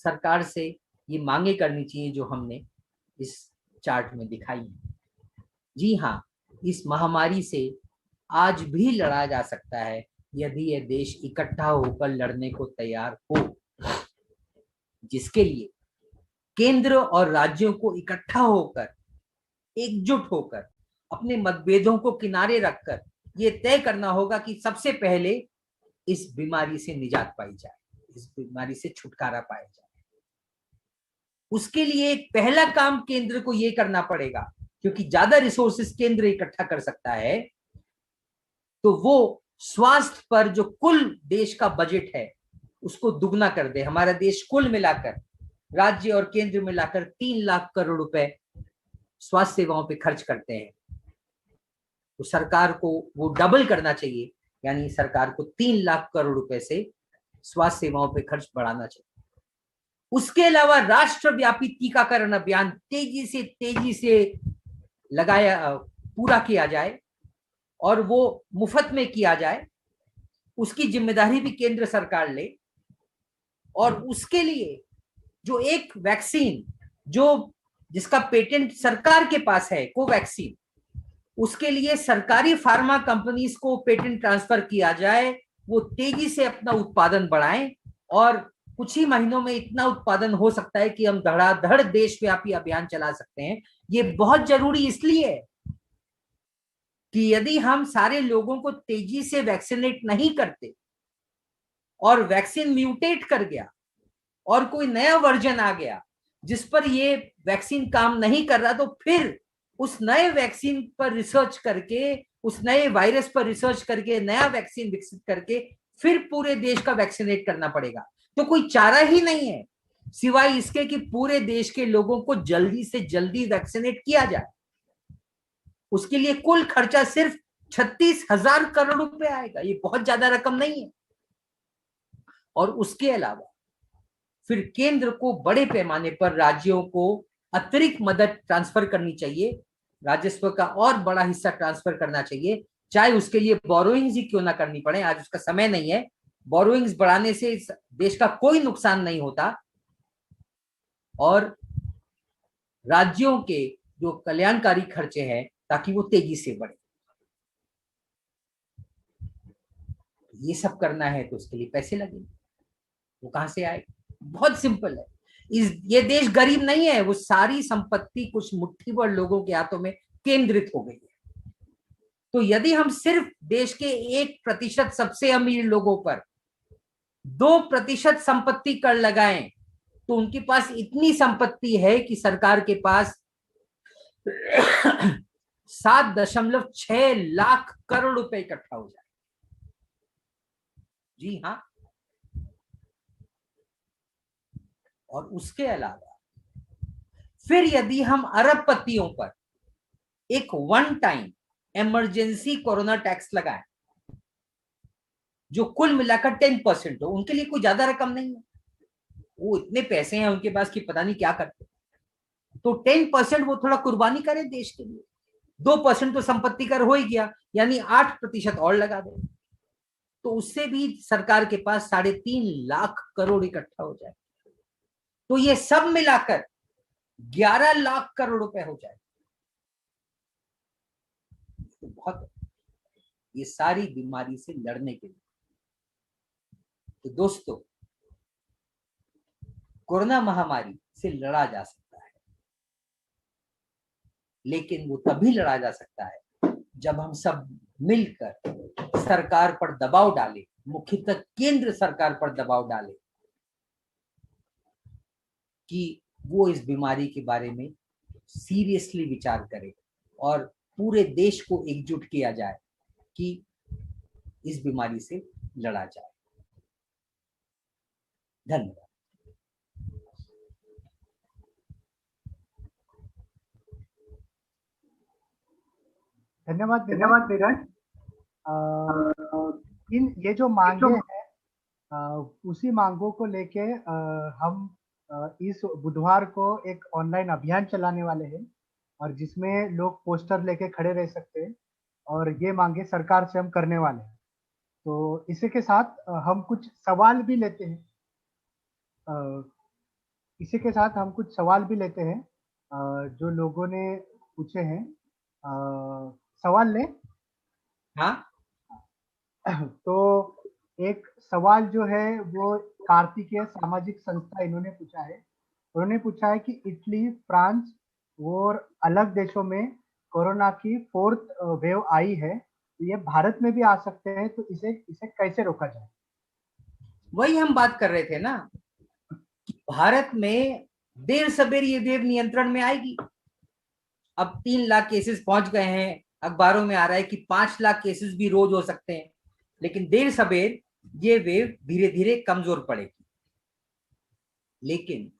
सरकार से ये मांगे करनी चाहिए जो हमने इस चार्ट में दिखाई है। जी हाँ, इस महामारी से आज भी लड़ा जा सकता है यदि यह देश इकट्ठा होकर लड़ने को तैयार हो, जिसके लिए केंद्र और राज्यों को इकट्ठा होकर, एकजुट होकर, अपने मतभेदों को किनारे रखकर ये तय करना होगा कि सबसे पहले इस बीमारी से निजात पाई जाए, इस बीमारी से छुटकारा पाया जाए। उसके लिए एक पहला काम केंद्र को ये करना पड़ेगा, क्योंकि ज्यादा रिसोर्सेस केंद्र इकट्ठा कर सकता है, तो वो स्वास्थ्य पर जो कुल देश का बजट है उसको दुगना कर दे। हमारा देश कुल मिलाकर, राज्य और केंद्र मिलाकर 3 लाख करोड़ रुपए स्वास्थ्य सेवाओं पे खर्च करते हैं। तो सरकार को वो डबल करना चाहिए, यानी सरकार को 3 लाख करोड़ रुपए से स्वास्थ्य सेवाओं पे खर्च बढ़ाना चाहिए। उसके अलावा राष्ट्रव्यापी टीकाकरण अभियान तेजी से लगाया, पूरा किया जाए और वो मुफ्त में किया जाए। उसकी जिम्मेदारी भी केंद्र सरकार ले। और उसके लिए जो एक वैक्सीन जिसका पेटेंट सरकार के पास है, कोवैक्सीन, उसके लिए सरकारी फार्मा कंपनीज को पेटेंट ट्रांसफर किया जाए, वो तेजी से अपना उत्पादन बढ़ाएं और कुछ ही महीनों में इतना उत्पादन हो सकता है कि हम धड़ाधड़ देशव्यापी अभियान चला सकते हैं। ये बहुत जरूरी इसलिए है कि यदि हम सारे लोगों को तेजी से वैक्सीनेट नहीं करते और वैक्सीन म्यूटेट कर गया और कोई नया वर्जन आ गया जिस पर ये वैक्सीन काम नहीं कर रहा, तो फिर उस नए वैक्सीन पर रिसर्च करके, उस नए वायरस पर रिसर्च करके नया वैक्सीन विकसित करके फिर पूरे देश का वैक्सीनेट करना पड़ेगा। तो कोई चारा ही नहीं है सिवाय इसके कि पूरे देश के लोगों को जल्दी से जल्दी वैक्सीनेट किया जाए। उसके लिए कुल खर्चा सिर्फ 36,000 करोड़ रुपए आएगा। ये बहुत ज्यादा रकम नहीं है। और उसके अलावा फिर केंद्र को बड़े पैमाने पर राज्यों को अतिरिक्त मदद ट्रांसफर करनी चाहिए, राजस्व का और बड़ा हिस्सा ट्रांसफर करना चाहिए, चाहे उसके लिए बोरोइंग्स ही क्यों ना करनी पड़े। आज उसका समय नहीं है। बोरोइंग्स बढ़ाने से देश का कोई नुकसान नहीं होता और राज्यों के जो कल्याणकारी खर्चे हैं ताकि वो तेजी से बढ़े। ये सब करना है तो उसके लिए पैसे लगेंगे। वो कहां से आए? बहुत सिंपल है। ये देश गरीब नहीं है, वो सारी संपत्ति कुछ मुट्ठी भर लोगों के हाथों में केंद्रित हो गई है। तो यदि हम सिर्फ देश के 1% सबसे अमीर लोगों पर 2% संपत्ति कर लगाएं, तो उनके पास इतनी संपत्ति है कि सरकार के पास 7.6 लाख करोड़ रुपए इकट्ठा हो जाए। जी हाँ। और उसके अलावा फिर यदि हम अरबपतियों पर एक one time emergency corona tax लगाएं जो कुल मिलाकर 10% हो, उनके लिए कोई ज्यादा रकम नहीं है, वो इतने पैसे हैं उनके पास कि पता नहीं क्या करते, तो 10% वो थोड़ा कुर्बानी करे देश के लिए। 2% तो संपत्ति कर हो ही गया, यानी 8% और लगा दे, तो उससे भी सरकार के पास 3.5 लाख करोड़ इकट्ठा हो जाए। तो ये सब मिलाकर 11 लाख करोड़ रुपए हो जाए। तो बहुत, ये सारी बीमारी से लड़ने के लिए। तो दोस्तों, कोरोना महामारी से लड़ा जा सकता है, लेकिन वो तभी लड़ा जा सकता है जब हम सब मिलकर सरकार पर दबाव डालें, मुख्यतः केंद्र सरकार पर दबाव डालें कि वो इस बीमारी के बारे में सीरियसली विचार करे और पूरे देश को एकजुट किया जाए कि इस बीमारी से लड़ा जाए। धन्यवाद। धन्यवाद धीरज। इन ये जो मांगे हैं उसी मांगों को लेके हम इस बुधवार को एक ऑनलाइन अभियान चलाने वाले हैं, और जिसमें लोग पोस्टर लेके खड़े रह सकते हैं और ये मांगे सरकार से हम करने वाले हैं। तो इसी के साथ हम कुछ सवाल भी लेते हैं। जो लोगों ने पूछे हैं। सवाल ले। हाँ। तो एक सवाल जो है वो कार्तिकेय सामाजिक संस्था इन्होंने पूछा है। उन्होंने पूछा है कि इटली, फ्रांस और अलग देशों में कोरोना की 4th वेव आई है, तो ये भारत में भी आ सकते हैं, तो इसे कैसे रोका जाए? वही हम बात कर रहे थे ना कि भारत में देर सबेर ये वेव नियंत्रण में आएगी। अब 3 लाख केसेस पहुंच गए हैं, अखबारों में आ रहा है कि 5 लाख केसेस भी रोज हो सकते हैं, लेकिन देर सबेर ये वेव धीरे धीरे कमजोर पड़ेगी। लेकिन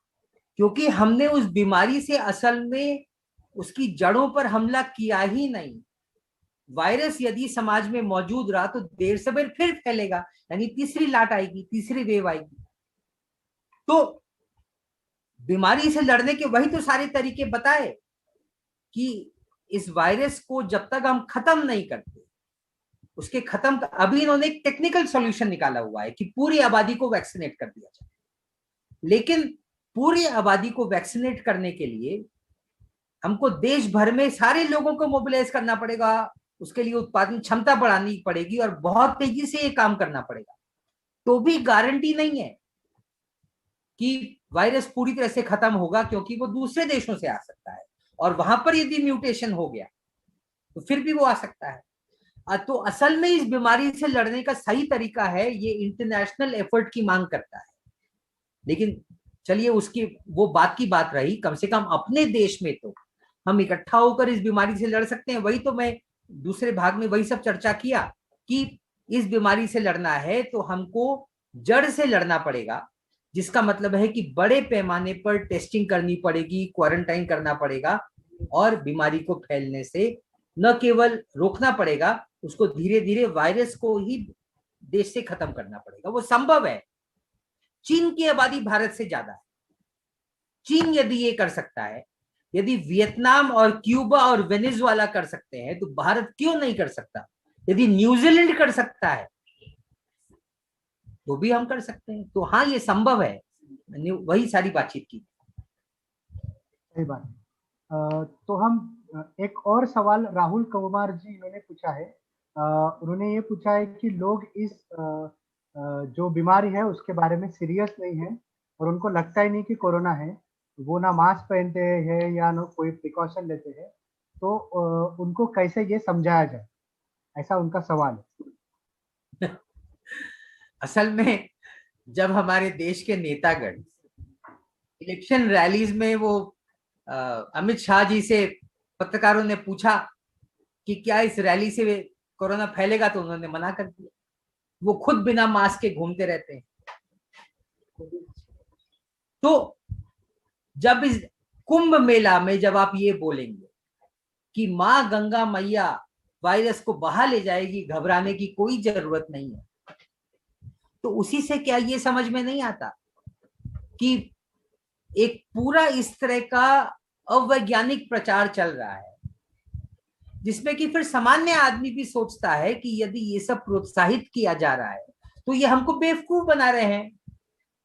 क्योंकि हमने उस बीमारी से असल में उसकी जड़ों पर हमला किया ही नहीं, वायरस यदि समाज में मौजूद रहा तो देर सबेर फिर फैलेगा, यानी तीसरी लाट आएगी, तीसरी वेव आएगी। तो बीमारी से लड़ने के वही तो सारे तरीके बताए कि इस वायरस को जब तक हम खत्म नहीं करते, उसके खत्म, अभी इन्होंने एक टेक्निकल सॉल्यूशन निकाला हुआ है कि पूरी आबादी को वैक्सीनेट कर दिया जाए, लेकिन पूरी आबादी को वैक्सीनेट करने के लिए हमको देश भर में सारे लोगों को मोबिलाइज करना पड़ेगा, उसके लिए उत्पादन क्षमता बढ़ानी पड़ेगी और बहुत तेजी से ये काम करना पड़ेगा। तो भी गारंटी नहीं है कि वायरस पूरी तरह से खत्म होगा, क्योंकि वो दूसरे देशों से आ सकता है और वहां पर यदि म्यूटेशन हो गया तो फिर भी वो आ सकता है। तो असल में इस बीमारी से लड़ने का सही तरीका है, ये इंटरनेशनल एफर्ट की मांग करता है। लेकिन चलिए, उसकी वो बात की बात रही, कम से कम अपने देश में तो हम इकट्ठा होकर इस बीमारी से लड़ सकते हैं। वही तो मैं दूसरे भाग में वही सब चर्चा किया कि इस बीमारी से लड़ना है तो हमको जड़ से लड़ना पड़ेगा, जिसका मतलब है कि बड़े पैमाने पर टेस्टिंग करनी पड़ेगी, क्वारंटाइन करना पड़ेगा और बीमारी को फैलने से न केवल रोकना पड़ेगा, उसको धीरे धीरे वायरस को ही देश से खत्म करना पड़ेगा। वो संभव है। चीन की आबादी भारत से ज्यादा है। चीन यदि ये कर सकता है, यदि वियतनाम और क्यूबा और वेनेजुएला कर सकते हैं, तो भारत क्यों नहीं कर सकता? यदि न्यूजीलैंड कर सकता है तो भी हम कर सकते हैं। तो हाँ, ये संभव है। मैंने वही सारी बातचीत की। सही बात। तो हम एक और सवाल राहुल कुमार जी इन्होंने पूछा है। उन्होंने ये पूछा है कि लोग इस जो बीमारी है उसके बारे में सीरियस नहीं है और उनको लगता ही नहीं कि कोरोना है, वो ना मास्क पहनते हैं या ना कोई प्रिकॉशन लेते हैं, तो उनको कैसे ये समझाया जाए, ऐसा उनका सवाल है। असल में जब हमारे देश के नेतागण इलेक्शन रैलीज में वो अमित शाह जी से पत्रकारों ने पूछा कि क्या इस रैली से कोरोना फैलेगा, तो उन्होंने मना कर दिया। वो खुद बिना मास्क के घूमते रहते हैं। तो जब इस कुंभ मेला में जब आप ये बोलेंगे कि मां गंगा मैया वायरस को बहा ले जाएगी, घबराने की कोई जरूरत नहीं है, तो उसी से क्या ये समझ में नहीं आता कि एक पूरा इस तरह का अवैज्ञानिक प्रचार चल रहा है, जिसमें कि फिर सामान्य आदमी भी सोचता है कि यदि ये सब प्रोत्साहित किया जा रहा है तो ये हमको बेवकूफ बना रहे हैं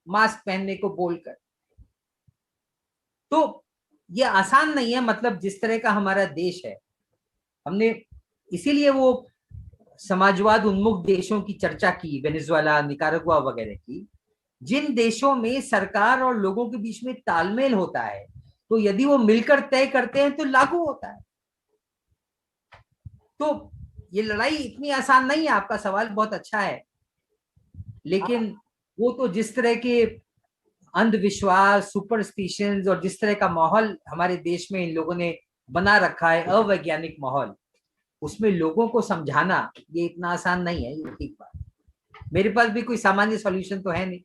मास्क पहनने को बोलकर। तो ये आसान नहीं है। मतलब जिस तरह का हमारा देश है, हमने इसीलिए वो समाजवाद उन्मुख देशों की चर्चा की, वेनेजुएला, निकारागुआ वगैरह की, जिन देशों में सरकार और लोगों के बीच में तालमेल होता है, तो यदि वो मिलकर तय करते हैं तो लागू होता है। तो ये लड़ाई इतनी आसान नहीं है। आपका सवाल बहुत अच्छा है, लेकिन वो तो जिस तरह के अंधविश्वास, सुपरस्टिशंस और जिस तरह का माहौल हमारे देश में इन लोगों ने बना रखा है, अवैज्ञानिक माहौल, उसमें लोगों को समझाना ये इतना आसान नहीं है। ये ठीक बात। मेरे पास भी कोई सामान्य सॉल्यूशन तो है नहीं।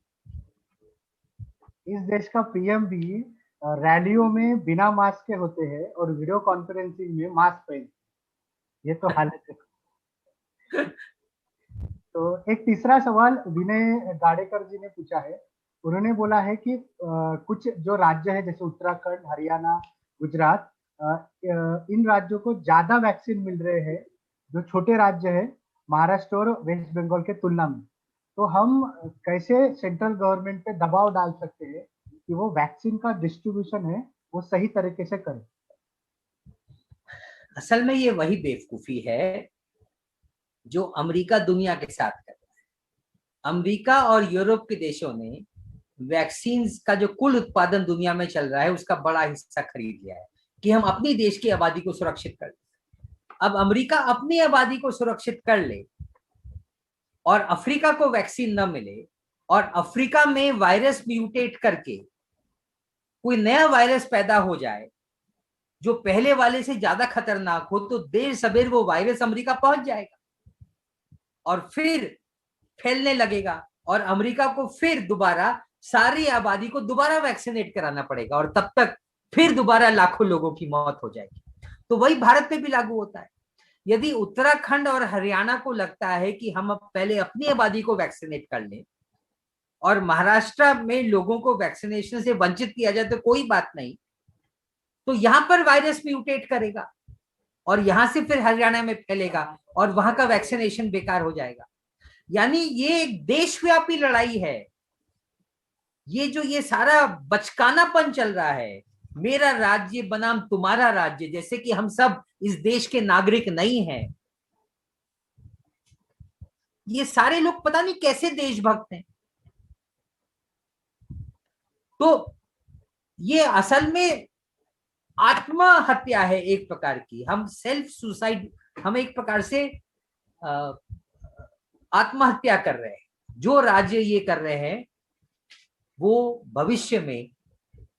इस देश का पीएम भी रैलियों में बिना मास्क के होते हैं और वीडियो कॉन्फ्रेंसिंग में मास्क पहन, ये तो हालत है। तो एक तीसरा सवाल विनय गाडेकर जी ने पूछा है। उन्होंने बोला है कि कुछ जो राज्य है जैसे उत्तराखंड, हरियाणा, गुजरात, इन राज्यों को ज्यादा वैक्सीन मिल रहे हैं जो छोटे राज्य है महाराष्ट्र और वेस्ट बंगाल के तुलना में। तो हम कैसे सेंट्रल गवर्नमेंट पे दबाव डाल सकते हैं कि वो वैक्सीन का डिस्ट्रीब्यूशन है वो सही तरीके से करे? असल में ये वही बेवकूफी है जो अमेरिका दुनिया के साथ कर रहा है। अमेरिका और यूरोप के देशों ने वैक्सीन का जो कुल उत्पादन दुनिया में चल रहा है उसका बड़ा हिस्सा खरीद लिया है कि हम अपनी देश की आबादी को सुरक्षित कर लें। अब अमेरिका अपनी आबादी को सुरक्षित कर ले और अफ्रीका को वैक्सीन न मिले और अफ्रीका में वायरस म्यूटेट करके कोई नया वायरस पैदा हो जाए जो पहले वाले से ज्यादा खतरनाक हो, तो देर सबेर वो वायरस अमेरिका पहुंच जाएगा और फिर फैलने लगेगा और अमेरिका को फिर दोबारा सारी आबादी को दोबारा वैक्सीनेट कराना पड़ेगा और तब तक फिर दोबारा लाखों लोगों की मौत हो जाएगी। तो वही भारत पे भी लागू होता है। यदि उत्तराखंड और हरियाणा को लगता है कि हम अब पहले अपनी आबादी को वैक्सीनेट कर लें और महाराष्ट्र में लोगों को वैक्सीनेशन से वंचित किया जाए तो कोई बात नहीं, तो यहां पर वायरस म्यूटेट करेगा और यहां से फिर हरियाणा में फैलेगा और वहां का वैक्सीनेशन बेकार हो जाएगा। यानी ये एक देशव्यापी लड़ाई है। ये जो ये सारा बचकानापन चल रहा है, मेरा राज्य बनाम तुम्हारा राज्य, जैसे कि हम सब इस देश के नागरिक नहीं हैं। ये सारे लोग पता नहीं कैसे देशभक्त हैं। तो ये असल में आत्महत्या है एक प्रकार की। हम सेल्फ सुसाइड, हम एक प्रकार से आत्महत्या कर रहे हैं। जो राज्य ये कर रहे हैं वो भविष्य में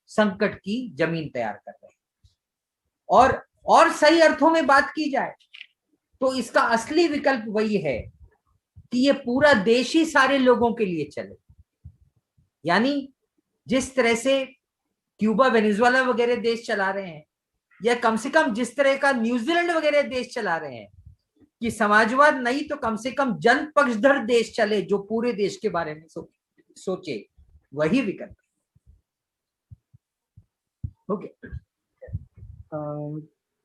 संकट की जमीन तैयार कर रहे हैं। और सही अर्थों में बात की जाए तो इसका असली विकल्प वही है कि ये पूरा देश ही सारे लोगों के लिए चले। यानी जिस तरह से क्यूबा, वेनेजुएला वगैरह देश चला रहे हैं, या कम से कम जिस तरह का न्यूजीलैंड वगैरह देश चला रहे हैं कि समाजवाद नहीं तो कम से कम जन पक्षधर देश चले जो पूरे देश के बारे में सोचे, वही विकल्प। ओके।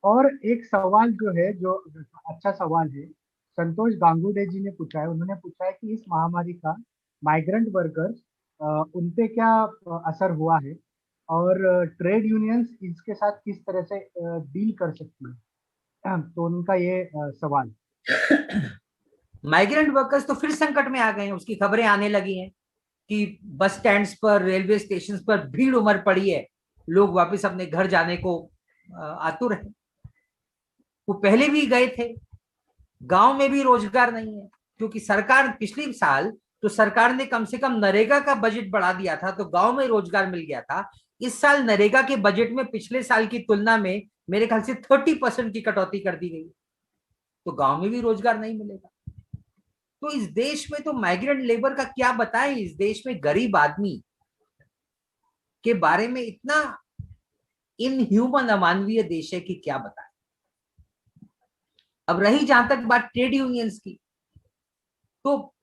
और एक सवाल जो है, जो अच्छा सवाल है, संतोष गांगुडे जी ने पूछा है। उन्होंने पूछा है कि इस महामारी का माइग्रेंट वर्कर्स उनपे क्या असर हुआ है और ट्रेड यूनियंस इसके साथ किस तरह से डील कर सकती है। तो उनका ये सवाल। माइग्रेंट वर्कर्स तो फिर संकट में आ गए हैं। उसकी खबरें आने लगी हैं कि बस स्टैंड्स पर, रेलवे स्टेशन पर भीड़ उमड़ पड़ी है, लोग वापस अपने घर जाने को आतुर हैं। वो पहले भी गए थे। गांव में भी रोजगार नहीं है क्योंकि सरकार पिछले साल तो सरकार ने कम से कम नरेगा का बजट बढ़ा दिया था तो गांव में रोजगार मिल गया था। इस साल नरेगा के बजट में पिछले साल की तुलना में मेरे ख्याल से 30% की कटौती कर दी गई। तो गांव में भी रोजगार नहीं मिलेगा। तो इस देश में तो माइग्रेंट लेबर का क्या बताएं, इस देश में गरीब आदमी के बारे में इतना इनह्यूमन अमानवीय देश है कि क्या बताएं। अब रही जहां तक बात ट्रेड यूनियंस की, तो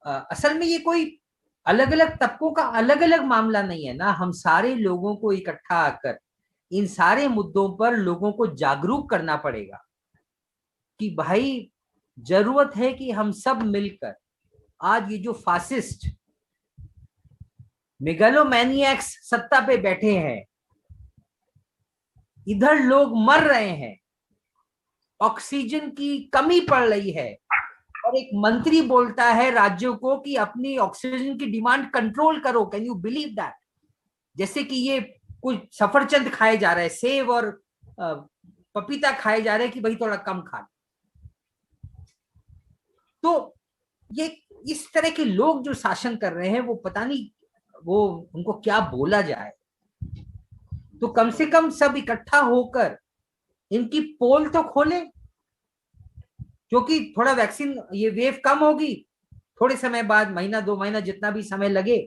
असल में ये कोई अलग अलग तबकों का अलग अलग मामला नहीं है ना। हम सारे लोगों को इकट्ठा आकर इन सारे मुद्दों पर लोगों को जागरूक करना पड़ेगा कि भाई जरूरत है कि हम सब मिलकर आज ये जो फासिस्ट मेगालोमैनियक्स सत्ता पे बैठे हैं, इधर लोग मर रहे हैं, ऑक्सीजन की कमी पड़ रही है, और एक मंत्री बोलता है राज्यों को कि अपनी ऑक्सीजन की डिमांड कंट्रोल करो। Can you believe that? जैसे कि ये कुछ सफरचंद खाए जा रहे हैं, सेब और पपीता खाए जा रहे हैं कि भाई थोड़ा कम खा। तो ये इस तरह के लोग जो शासन कर रहे हैं, वो पता नहीं वो उनको क्या बोला जाए। तो कम से कम सब इकट्ठा होकर इनकी पोल तो खोले, क्योंकि थोड़ा वैक्सीन ये वेव कम होगी, थोड़े समय बाद, महीना 2 महीना जितना भी समय लगे,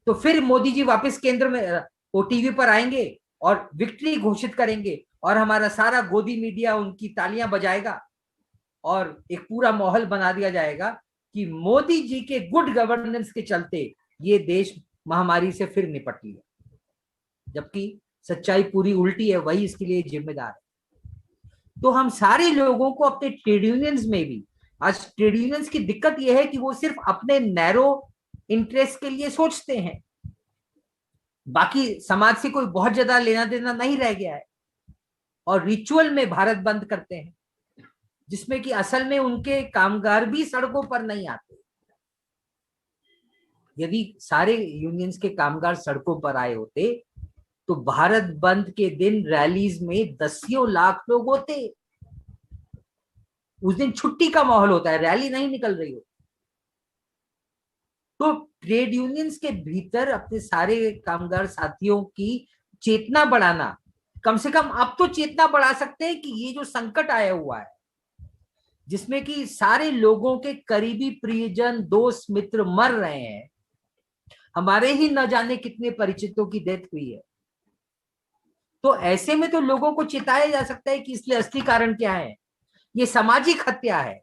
तो फिर मोदी जी वापस केंद्र में ओटीवी पर आएंगे और विक्ट्री घोषित करेंगे, और हमारा सारा गोदी मीडिया उनकी तालियां बजाएगा और एक पूरा माहौल बना दिया जाएगा कि मोदी जी के गुड गवर्नेंस के चलते ये देश महामारी से फिर निपट लिया। जबकि सच्चाई पूरी उल्टी है, वही इसके लिए जिम्मेदार है। तो हम सारे लोगों को अपने ट्रेड यूनियंस में भी, आज ट्रेड यूनियंस की दिक्कत यह है कि वो सिर्फ अपने नैरो इंटरेस्ट के लिए सोचते हैं, बाकी समाज से कोई बहुत ज्यादा लेना देना नहीं रह गया है, और रिचुअल में भारत बंद करते हैं, जिसमें कि असल में उनके कामगार भी सड़कों पर नहीं आते। यदि सारे यूनियंस के कामगार सड़कों पर आए होते तो भारत बंद के दिन रैलीज में 10 लाख लोग होते। उस दिन छुट्टी का माहौल होता है, रैली नहीं निकल रही होती। तो ट्रेड यूनियंस के भीतर अपने सारे कामगार साथियों की चेतना बढ़ाना, कम से कम अब तो चेतना बढ़ा सकते हैं कि ये जो संकट आया हुआ है, जिसमें कि सारे लोगों के करीबी प्रियजन, दोस्त, मित्र मर रहे हैं, हमारे ही न जाने कितने परिचितों की डेथ हुई है, तो ऐसे में तो लोगों को चिताया जा सकता है कि इसलिए असली कारण क्या है। ये सामाजिक हत्या है,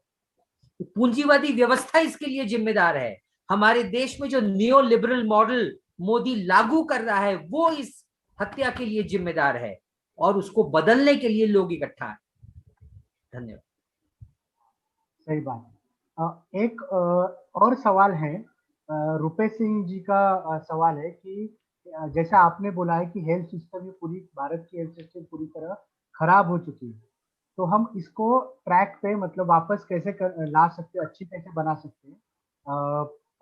पूंजीवादी व्यवस्था इसके लिए जिम्मेदार है। हमारे देश में जो नियो लिबरल मॉडल मोदी लागू कर रहा है, वो इस हत्या के लिए जिम्मेदार है, और उसको बदलने के लिए लोग इकट्ठा हैं। धन्यवाद। सही बात। एक और सवाल है, रुपेश सिंह जी का सवाल है कि जैसा आपने बोला है कि हेल्थ सिस्टम ये पूरी, भारत की हेल्थ सिस्टम पूरी तरह खराब हो चुकी है, तो हम इसको ट्रैक पे मतलब वापस कैसे ला सकते हैं, अच्छी कैसे बना सकते हैं,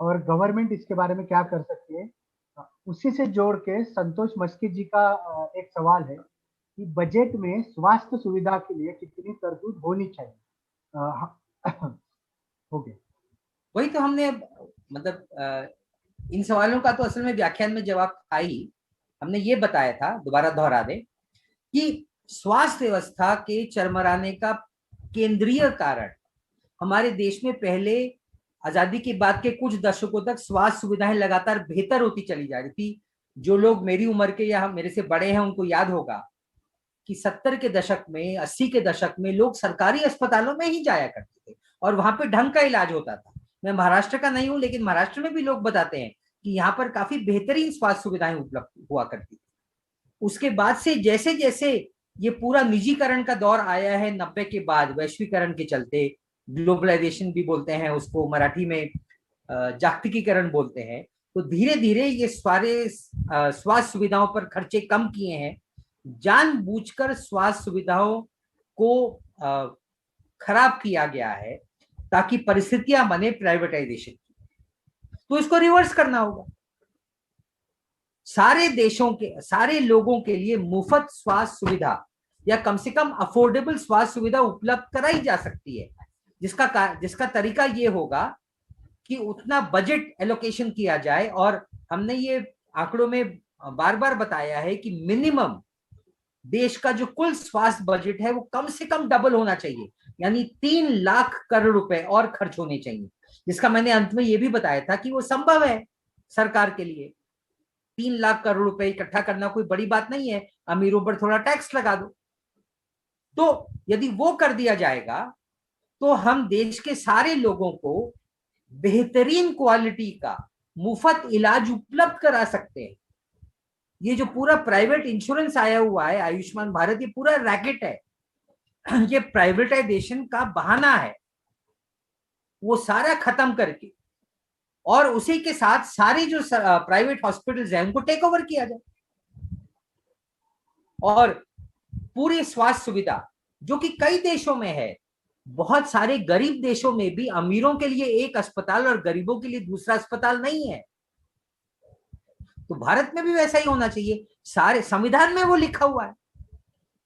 और गवर्नमेंट इसके बारे में क्या कर सकती है। उसी से जोड़ के संतोष मस्की जी का एक सवाल है कि बजट में स्वास्थ्य सुविधा के लिए कितनी तरतूद होनी चाहिए। हो गया। वही तो हमने मतलब इन सवालों का तो असल में व्याख्यान में जवाब था ही। हमने ये बताया था, दोबारा दोहरा दें, कि स्वास्थ्य व्यवस्था के चरमराने का केंद्रीय कारण हमारे देश में पहले आजादी के बाद के कुछ दशकों तक स्वास्थ्य सुविधाएं लगातार बेहतर होती चली जा रही थी। जो लोग मेरी उम्र के या मेरे से बड़े हैं उनको याद होगा कि 70 के दशक में, 80 के दशक में लोग सरकारी अस्पतालों में ही जाया करते थे और वहां पे ढंग का इलाज होता था। मैं महाराष्ट्र का नहीं हूं, लेकिन महाराष्ट्र में भी लोग बताते हैं कि यहाँ पर काफी बेहतरीन स्वास्थ्य सुविधाएं उपलब्ध हुआ करती थी। उसके बाद से जैसे जैसे ये पूरा निजीकरण का दौर आया है 90 के बाद, वैश्वीकरण के चलते, ग्लोबलाइजेशन भी बोलते हैं उसको, मराठी में जागतिकीकरण बोलते हैं, तो धीरे धीरे ये सारे स्वास्थ्य सुविधाओं पर खर्चे कम किए हैं। जानबूझकर स्वास्थ्य सुविधाओं को खराब किया गया है ताकि परिस्थितियां बने प्राइवेटाइजेशन की। तो इसको रिवर्स करना होगा। सारे देशों के सारे लोगों के लिए मुफ्त स्वास्थ्य सुविधा या कम से कम अफोर्डेबल स्वास्थ्य सुविधा उपलब्ध कराई जा सकती है, जिसका तरीका ये होगा कि उतना बजट एलोकेशन किया जाए। और हमने ये आंकड़ों में बार बार बताया है कि मिनिमम देश का जो कुल स्वास्थ्य बजट है वो कम से कम डबल होना चाहिए, यानी 3 लाख करोड़ रुपए और खर्च होने चाहिए, जिसका मैंने अंत में ये भी बताया था कि वो संभव है सरकार के लिए। 3 लाख करोड़ रुपए इकट्ठा करना कोई बड़ी बात नहीं है, अमीरों पर थोड़ा टैक्स लगा दो। तो यदि वो कर दिया जाएगा तो हम देश के सारे लोगों को बेहतरीन क्वालिटी का मुफ्त इलाज उपलब्ध करा सकते हैं। ये जो पूरा प्राइवेट इंश्योरेंस आया हुआ है आयुष्मान भारत, ये पूरा रैकेट है, ये प्राइवेटाइजेशन का बहाना है। वो सारा खत्म करके और उसी के साथ सारे जो प्राइवेट हॉस्पिटल्स हैं उनको टेक ओवर किया जाए, और पूरी स्वास्थ्य सुविधा जो कि कई देशों में है, बहुत सारे गरीब देशों में भी अमीरों के लिए एक अस्पताल और गरीबों के लिए दूसरा अस्पताल नहीं है, तो भारत में भी वैसा ही होना चाहिए। सारे संविधान में वो लिखा हुआ है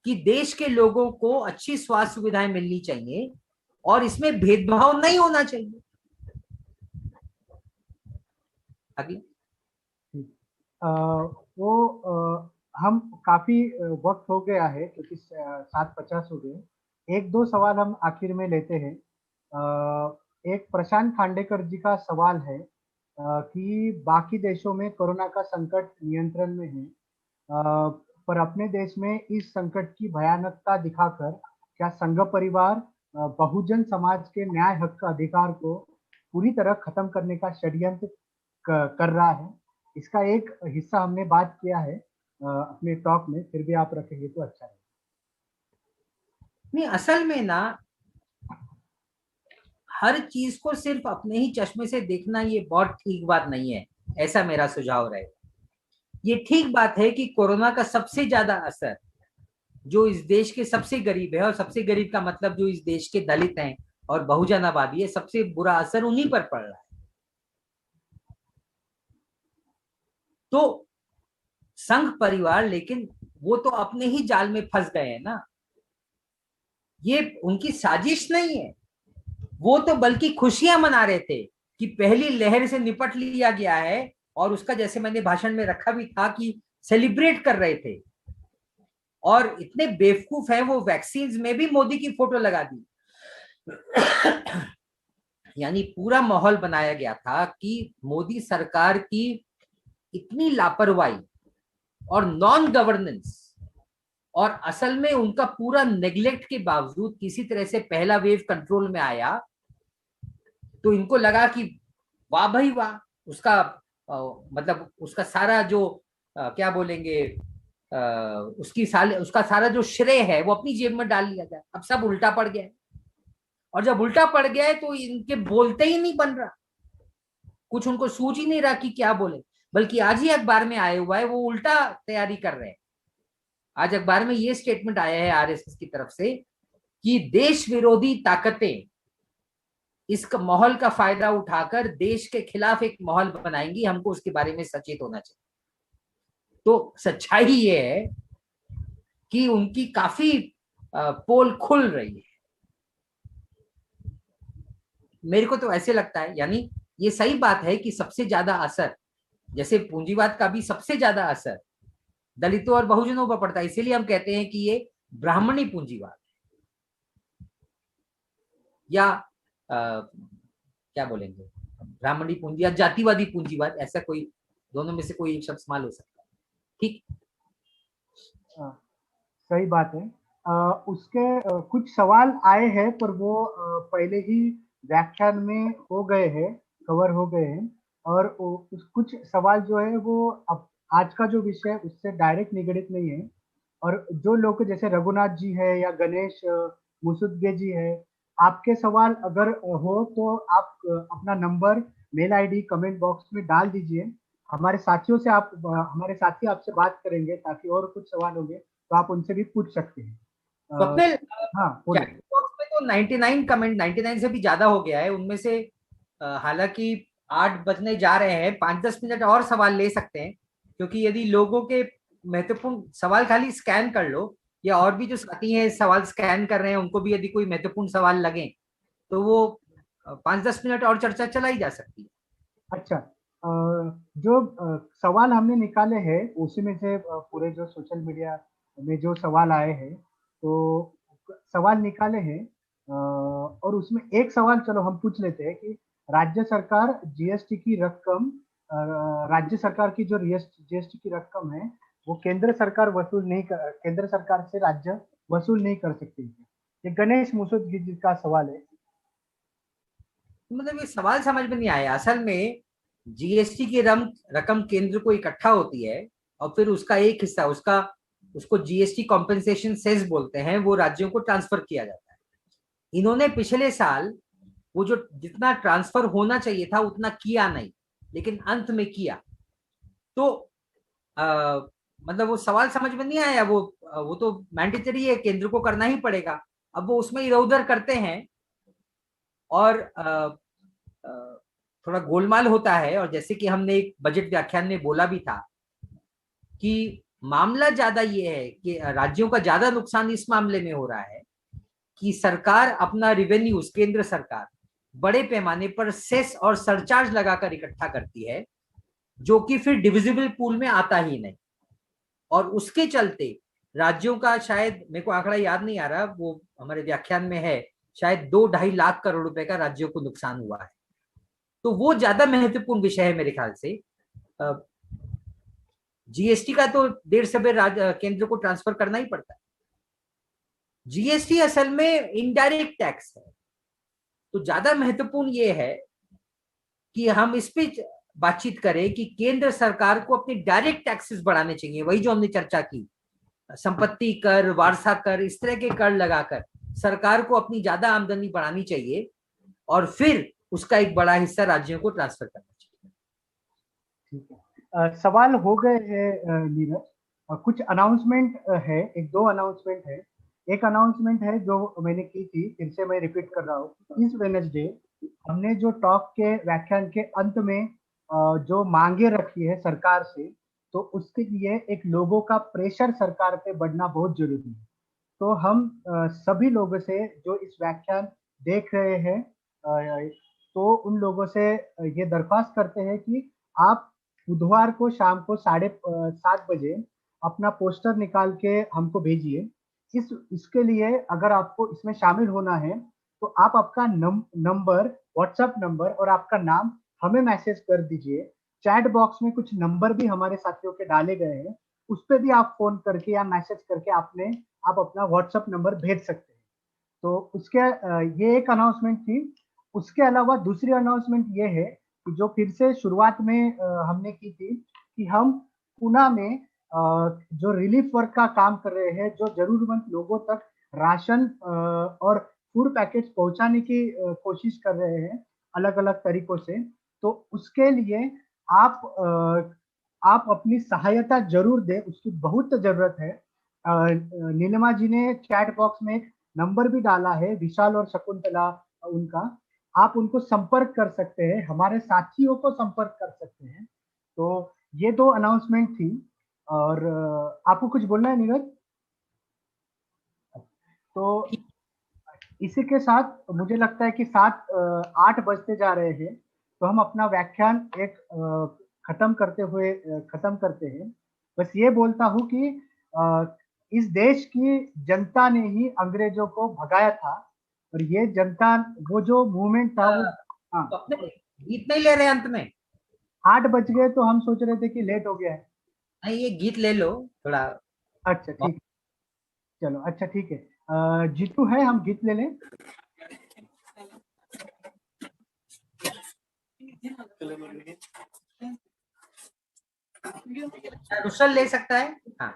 कि देश के लोगों को अच्छी स्वास्थ्य सुविधाएं मिलनी चाहिए और इसमें भेदभाव नहीं होना चाहिए। अगला हम काफी वक्त हो गया है क्योंकि 7:50 हो गए। एक दो सवाल हम आखिर में लेते हैं। एक प्रशांत खांडेकर जी का सवाल है कि बाकी देशों में कोरोना का संकट नियंत्रण में है, पर अपने देश में इस संकट की भयानकता दिखाकर क्या संघ परिवार बहुजन समाज के न्याय हक का अधिकार को पूरी तरह खत्म करने का षड्यंत्र कर रहा है? इसका एक हिस्सा हमने बात किया है अपने टॉक में, फिर भी आप रखेंगे तो अच्छा है। नहीं, असल में ना हर चीज को सिर्फ अपने ही चश्मे से देखना ये बहुत ठीक बात नहीं है, ऐसा मेरा सुझाव रहेगा। ये ठीक बात है कि कोरोना का सबसे ज्यादा असर जो इस देश के सबसे गरीब है, और सबसे गरीब का मतलब जो इस देश के दलित हैं और बहुजन आबादी है, सबसे बुरा असर उन्हीं पर पड़ रहा है। तो संघ परिवार, लेकिन वो तो अपने ही जाल में फंस गए हैं ना, ये उनकी साजिश नहीं है। वो तो बल्कि खुशियां मना रहे थे कि पहली लहर से निपट लिया गया है, और उसका जैसे मैंने भाषण में रखा भी था कि सेलिब्रेट कर रहे थे। और इतने बेवकूफ हैं वो, वैक्सीन में भी मोदी की फोटो लगा दी। यानी पूरा माहौल बनाया गया था कि मोदी सरकार की इतनी लापरवाही और नॉन गवर्नेंस, और असल में उनका पूरा नेग्लेक्ट के बावजूद किसी तरह से पहला वेव कंट्रोल में आया, तो इनको लगा कि वाह भाई वाह, उसका मतलब उसका सारा जो क्या बोलेंगे, उसका सारा जो श्रेय है वो अपनी जेब में डाल लिया जाए। अब सब उल्टा पड़ गया है, और जब उल्टा पड़ गया है तो इनके बोलते ही नहीं बन रहा, कुछ उनको सूझ ही नहीं रहा कि क्या बोले। बल्कि आज ही अखबार में आया हुआ है, वो उल्टा तैयारी कर रहे हैं। आज अखबार में ये स्टेटमेंट आया है आरएसएस की तरफ से कि देश विरोधी ताकतें इस माहौल का फायदा उठाकर देश के खिलाफ एक माहौल बनाएंगी, हमको उसके बारे में सचेत होना चाहिए। तो सच्चाई ये है कि उनकी काफी पोल खुल रही है। मेरे को तो ऐसे लगता है, यानी ये सही बात है कि सबसे ज्यादा असर, जैसे पूंजीवाद का भी सबसे ज्यादा असर दलितों और बहुजनों पर पड़ता है, इसीलिए हम कहते हैं कि ये ब्राह्मणी पूंजीवाद या क्या बोलेंगे, ब्राह्मणी पूंजी या जातिवादी पूंजीवाद, ऐसा कोई दोनों में से कोई एक शब्द इस्तेमाल हो सकता है। ठीक, सही बात है। उसके कुछ सवाल आए हैं पर वो पहले ही व्याख्यान में हो गए हैं, कवर हो गए हैं, और कुछ सवाल जो है वो अब आज का जो विषय है उससे डायरेक्ट निगडित नहीं है। और जो लोग जैसे रघुनाथ जी है या गणेश मुसुदगे जी है, आपके सवाल अगर हो तो आप अपना number, mail ID comment box में डाल दीजिए। हमारे साथियों से हमारे साथी आपसे बात करेंगे, ताकि और कुछ सवाल होंगे तो आप उनसे भी पूछ सकते हैं। स्वप्निल, हाँ, चैट बॉक्स में तो 99 कमेंट, 99 से भी ज्यादा हो गया है। उनमें से हालांकि 8 बजने जा रहे हैं, 5-10 मिनट और सवाल ले सकते हैं, क्योंकि यदि लोगों के महत्वपूर्ण सवाल खाली स्कैन कर लो, या और भी जो साथी हैं सवाल स्कैन कर रहे हैं, उनको भी यदि कोई महत्वपूर्ण सवाल लगे तो वो 5-10 मिनट और चर्चा चलाई जा सकती है। अच्छा, जो सवाल हमने निकाले हैं उसी में से पूरे जो सोशल मीडिया में जो सवाल आए हैं, तो सवाल निकाले हैं और उसमें एक सवाल चलो हम पूछ लेते हैं कि राज्य सरकार जीएसटी की रकम, राज्य सरकार की जो जीएसटी की रकम है वो केंद्र सरकार से राज्य वसूल नहीं कर सकती। ये गणेश मुसोदगी जी का सवाल है। मतलब ये सवाल समझ में नहीं आया। असल में जीएसटी की रकम केंद्र को इकट्ठा होती है और फिर उसका एक हिस्सा उसको जीएसटी कॉम्पेंसेशन सेस बोलते हैं, वो राज्यों को ट्रांसफर किया जाता है। इन्होंने पिछले साल वो जो जितना ट्रांसफर होना चाहिए था उतना किया नहीं, लेकिन अंत में किया। तो मतलब वो सवाल समझ में नहीं आया। वो तो मैंडेटरी है, केंद्र को करना ही पड़ेगा। अब वो उसमें इधर उधर करते हैं और थोड़ा गोलमाल होता है। और जैसे कि हमने एक बजट व्याख्यान में बोला भी था कि मामला ज्यादा ये है कि राज्यों का ज्यादा नुकसान इस मामले में हो रहा है कि सरकार अपना रिवेन्यूज, केंद्र सरकार बड़े पैमाने पर सेस और सरचार्ज लगाकर इकट्ठा करती है, जो कि फिर डिविजिबल पूल में आता ही नहीं। और उसके चलते राज्यों का, शायद मेरे को आंकड़ा याद नहीं आ रहा, वो हमारे व्याख्यान में है, शायद 2-2.5 लाख करोड़ रुपए का राज्यों को नुकसान हुआ है। तो वो ज्यादा महत्वपूर्ण विषय है मेरे ख्याल से। जीएसटी का तो 1.5 से केंद्र को ट्रांसफर करना ही पड़ता है। जीएसटी असल में इनडायरेक्ट टैक्स है, तो ज्यादा महत्वपूर्ण ये है कि हम इस पे बातचीत करें कि केंद्र सरकार को अपने डायरेक्ट टैक्सेस बढ़ाने चाहिए। वही जो हमने चर्चा की, संपत्ति कर, वारसा कर, इस तरह के कर लगाकर सरकार को अपनी ज्यादा आमदनी बढ़ानी चाहिए और फिर उसका एक बड़ा हिस्सा राज्यों को ट्रांसफर करना चाहिए। ठीक है, सवाल हो गए हैं नीरज। कुछ अनाउंसमेंट है, 1-2 अनाउंसमेंट है। एक अनाउंसमेंट है जो मैंने की थी, फिर से मैं रिपीट कर रहा हूँ। इस वेडनेसडे हमने जो टॉक के व्याख्यान के अंत में जो मांगे रखी है सरकार से, तो उसके लिए एक लोगों का प्रेशर सरकार पे बढ़ना बहुत जरूरी है। तो हम सभी लोगों से जो इस व्याख्यान देख रहे हैं, तो उन लोगों से ये दरख्वास्त करते हैं कि आप बुधवार को शाम को 7:30 बजे अपना पोस्टर निकाल के हमको भेजिए। इसके लिए अगर आपको इसमें शामिल होना है तो आप आपका नंबर, व्हाट्सएप नंबर और आपका नाम हमें मैसेज कर दीजिए। चैट बॉक्स में कुछ नंबर भी हमारे साथियों के डाले गए हैं, उस पर भी आप फोन करके या मैसेज करके आप अपना व्हाट्सएप नंबर भेज सकते हैं। तो उसके ये एक अनाउंसमेंट थी। उसके अलावा दूसरी अनाउंसमेंट ये है कि जो फिर से शुरुआत में हमने की थी कि हम पुणे में जो रिलीफ वर्क का काम कर रहे हैं, जो जरूरतमंद लोगों तक राशन और फूड पैकेट पहुंचाने की कोशिश कर रहे हैं अलग अलग तरीकों से। तो उसके लिए आप अपनी सहायता जरूर दें, उसकी बहुत जरूरत है। नीलिमा जी ने चैट बॉक्स में एक नंबर भी डाला है, विशाल और शकुंतला उनका, आप उनको संपर्क कर सकते हैं, हमारे साथियों को संपर्क कर सकते हैं। तो ये 2 अनाउंसमेंट थी। और आपको कुछ बोलना है नीरज? तो इसी के साथ मुझे लगता है कि 8 बजते जा रहे हैं, तो हम अपना व्याख्यान एक खत्म करते हैं। बस ये बोलता हूँ कि इस देश की जनता ने ही अंग्रेजों को भगाया था, और ये जनता, वो जो मूवमेंट था वो, हाँ, तो अपने गीत नहीं ले रहे अंत में? 8 बज गए तो हम सोच रहे थे कि लेट हो गया है। नहीं, ये गीत ले लो थोड़ा। अच्छा ठीक, चलो अच्छा ठीक है। जीतू है, हम गीत ले लें। रुसल ले सकता है, हाँ।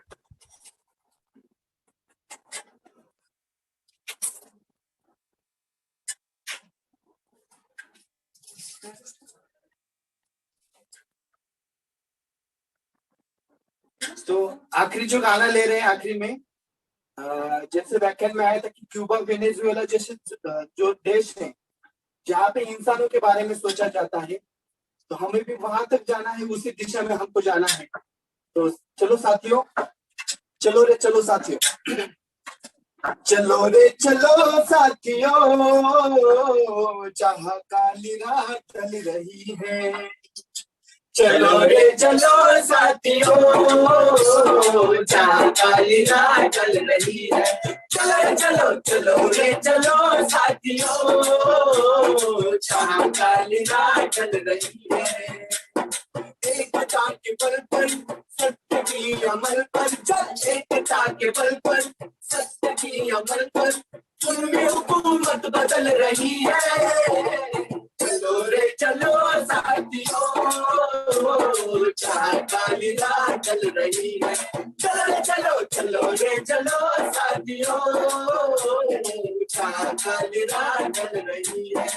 तो आखिरी जो गाना ले रहे हैं, आखिरी में जैसे व्याख्यान में आया था कि क्यूबा, वेनेजुएला जैसे जो देश हैं जहाँ पे इंसानों के बारे में सोचा जाता है, तो हमें भी वहां तक जाना है, उसी दिशा में हमको जाना है। तो चलो साथियों, चलो रे चलो साथियों, चलो रे चलो साथियों, जहाँ काली रात ढल रही है, चलो रे चलो साथियों, जहाँ काली रात चल रही है। चलो चलो चलो रे चलो साथियों, जहाँ काली रात चल रही है। एकता के बल पर सत्य की अमल पर चल, एकता के बल पर सत्य की अमल पर जुल्मी हुकूमत बदल रही है। चलो रे चलो साथियों, जहाँ काली रात चल रही है। चलो चलो चलो रे चलो साथियों, जहाँ काली रात चल रही है।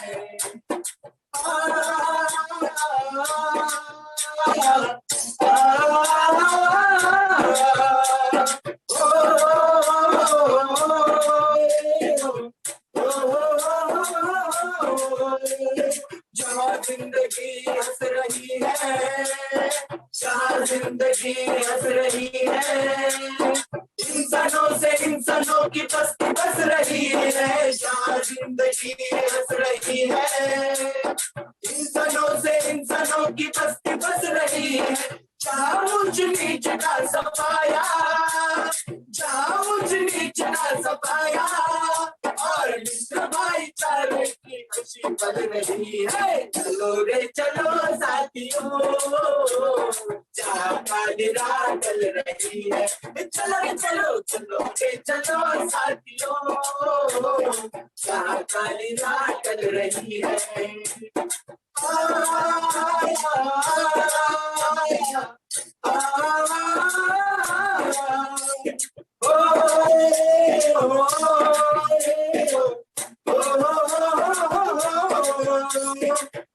जहाँ जिंदगी हंस रही है, जहाँ जिंदगी हंस रही है, इंसानों से इंसानों की बस्ती बस रही है। जहाँ जिंदगी हंस रही है, इंसानों से इंसानों की बस्ती बस रही है। जहाँ ऊंच नीच का सफाया, जहाँ ऊंच नीच का सफाया, और मित्र भाईचारे की खुशी बढ़ रही है। चलो रे चलो साथियों, जहाँ काली रात चल रही है। चलो रे चलो चलो रे चलो साथियों, जहाँ काली रात चल रही है।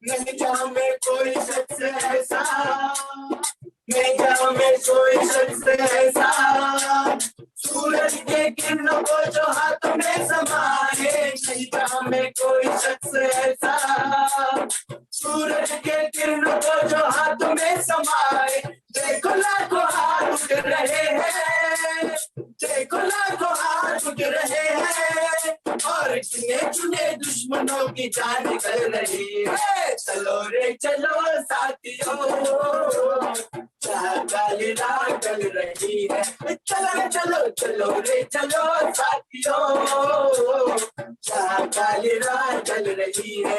नहीं जहाँ में कोई शख्स ऐसा, नहीं जहाँ में कोई शख्स ऐसा, सूरज के किरणों को जो हाथ में समाए। नहीं जहाँ में कोई शख्स ऐसा, सूरज के किरणों को जो हाथ में समाए। देखो लाखों हाथ उठ रहे हैं, देखो लाखों हाथ उठ रहे हैं, और चुने चुने दुश्मनों की जान निकल रही है। चलो रे चलो साथियों, जहाँ काली रात चल रही है। चलो रे चलो चलो रे चलो साथियों, जहाँ काली रात चल रही है।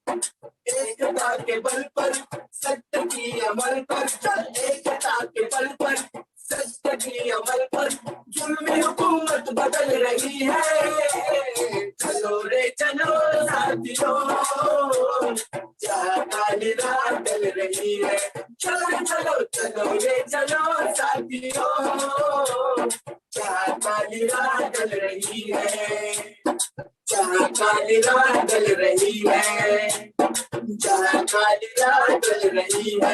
एकता के बल पर सत्य की अमल पर चल, एकता के बल पर सत्य की अमल पर जुल्मी हुकूमत बदल रही है। चलो रे चलो साथियों, जहाँ काली रात चल रही है। चलो रे चलो चलो रे चलो साथियों, जहाँ काली रात चल रही है। जहाँ काली रात चल रही है, जहाँ काली रात चल रही है,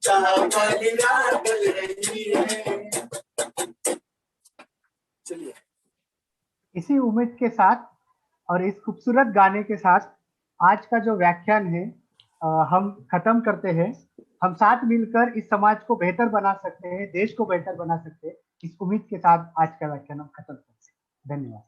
जहाँ काली रात चल रही है। चलिए, इसी उम्मीद के साथ और इस खूबसूरत गाने के साथ आज का जो व्याख्यान है हम खत्म करते हैं। हम साथ मिलकर इस समाज को बेहतर बना सकते हैं, देश को बेहतर बना सकते हैं। इस उम्मीद के साथ आज का व्याख्यान हम खत्म करते हैं। धन्यवाद।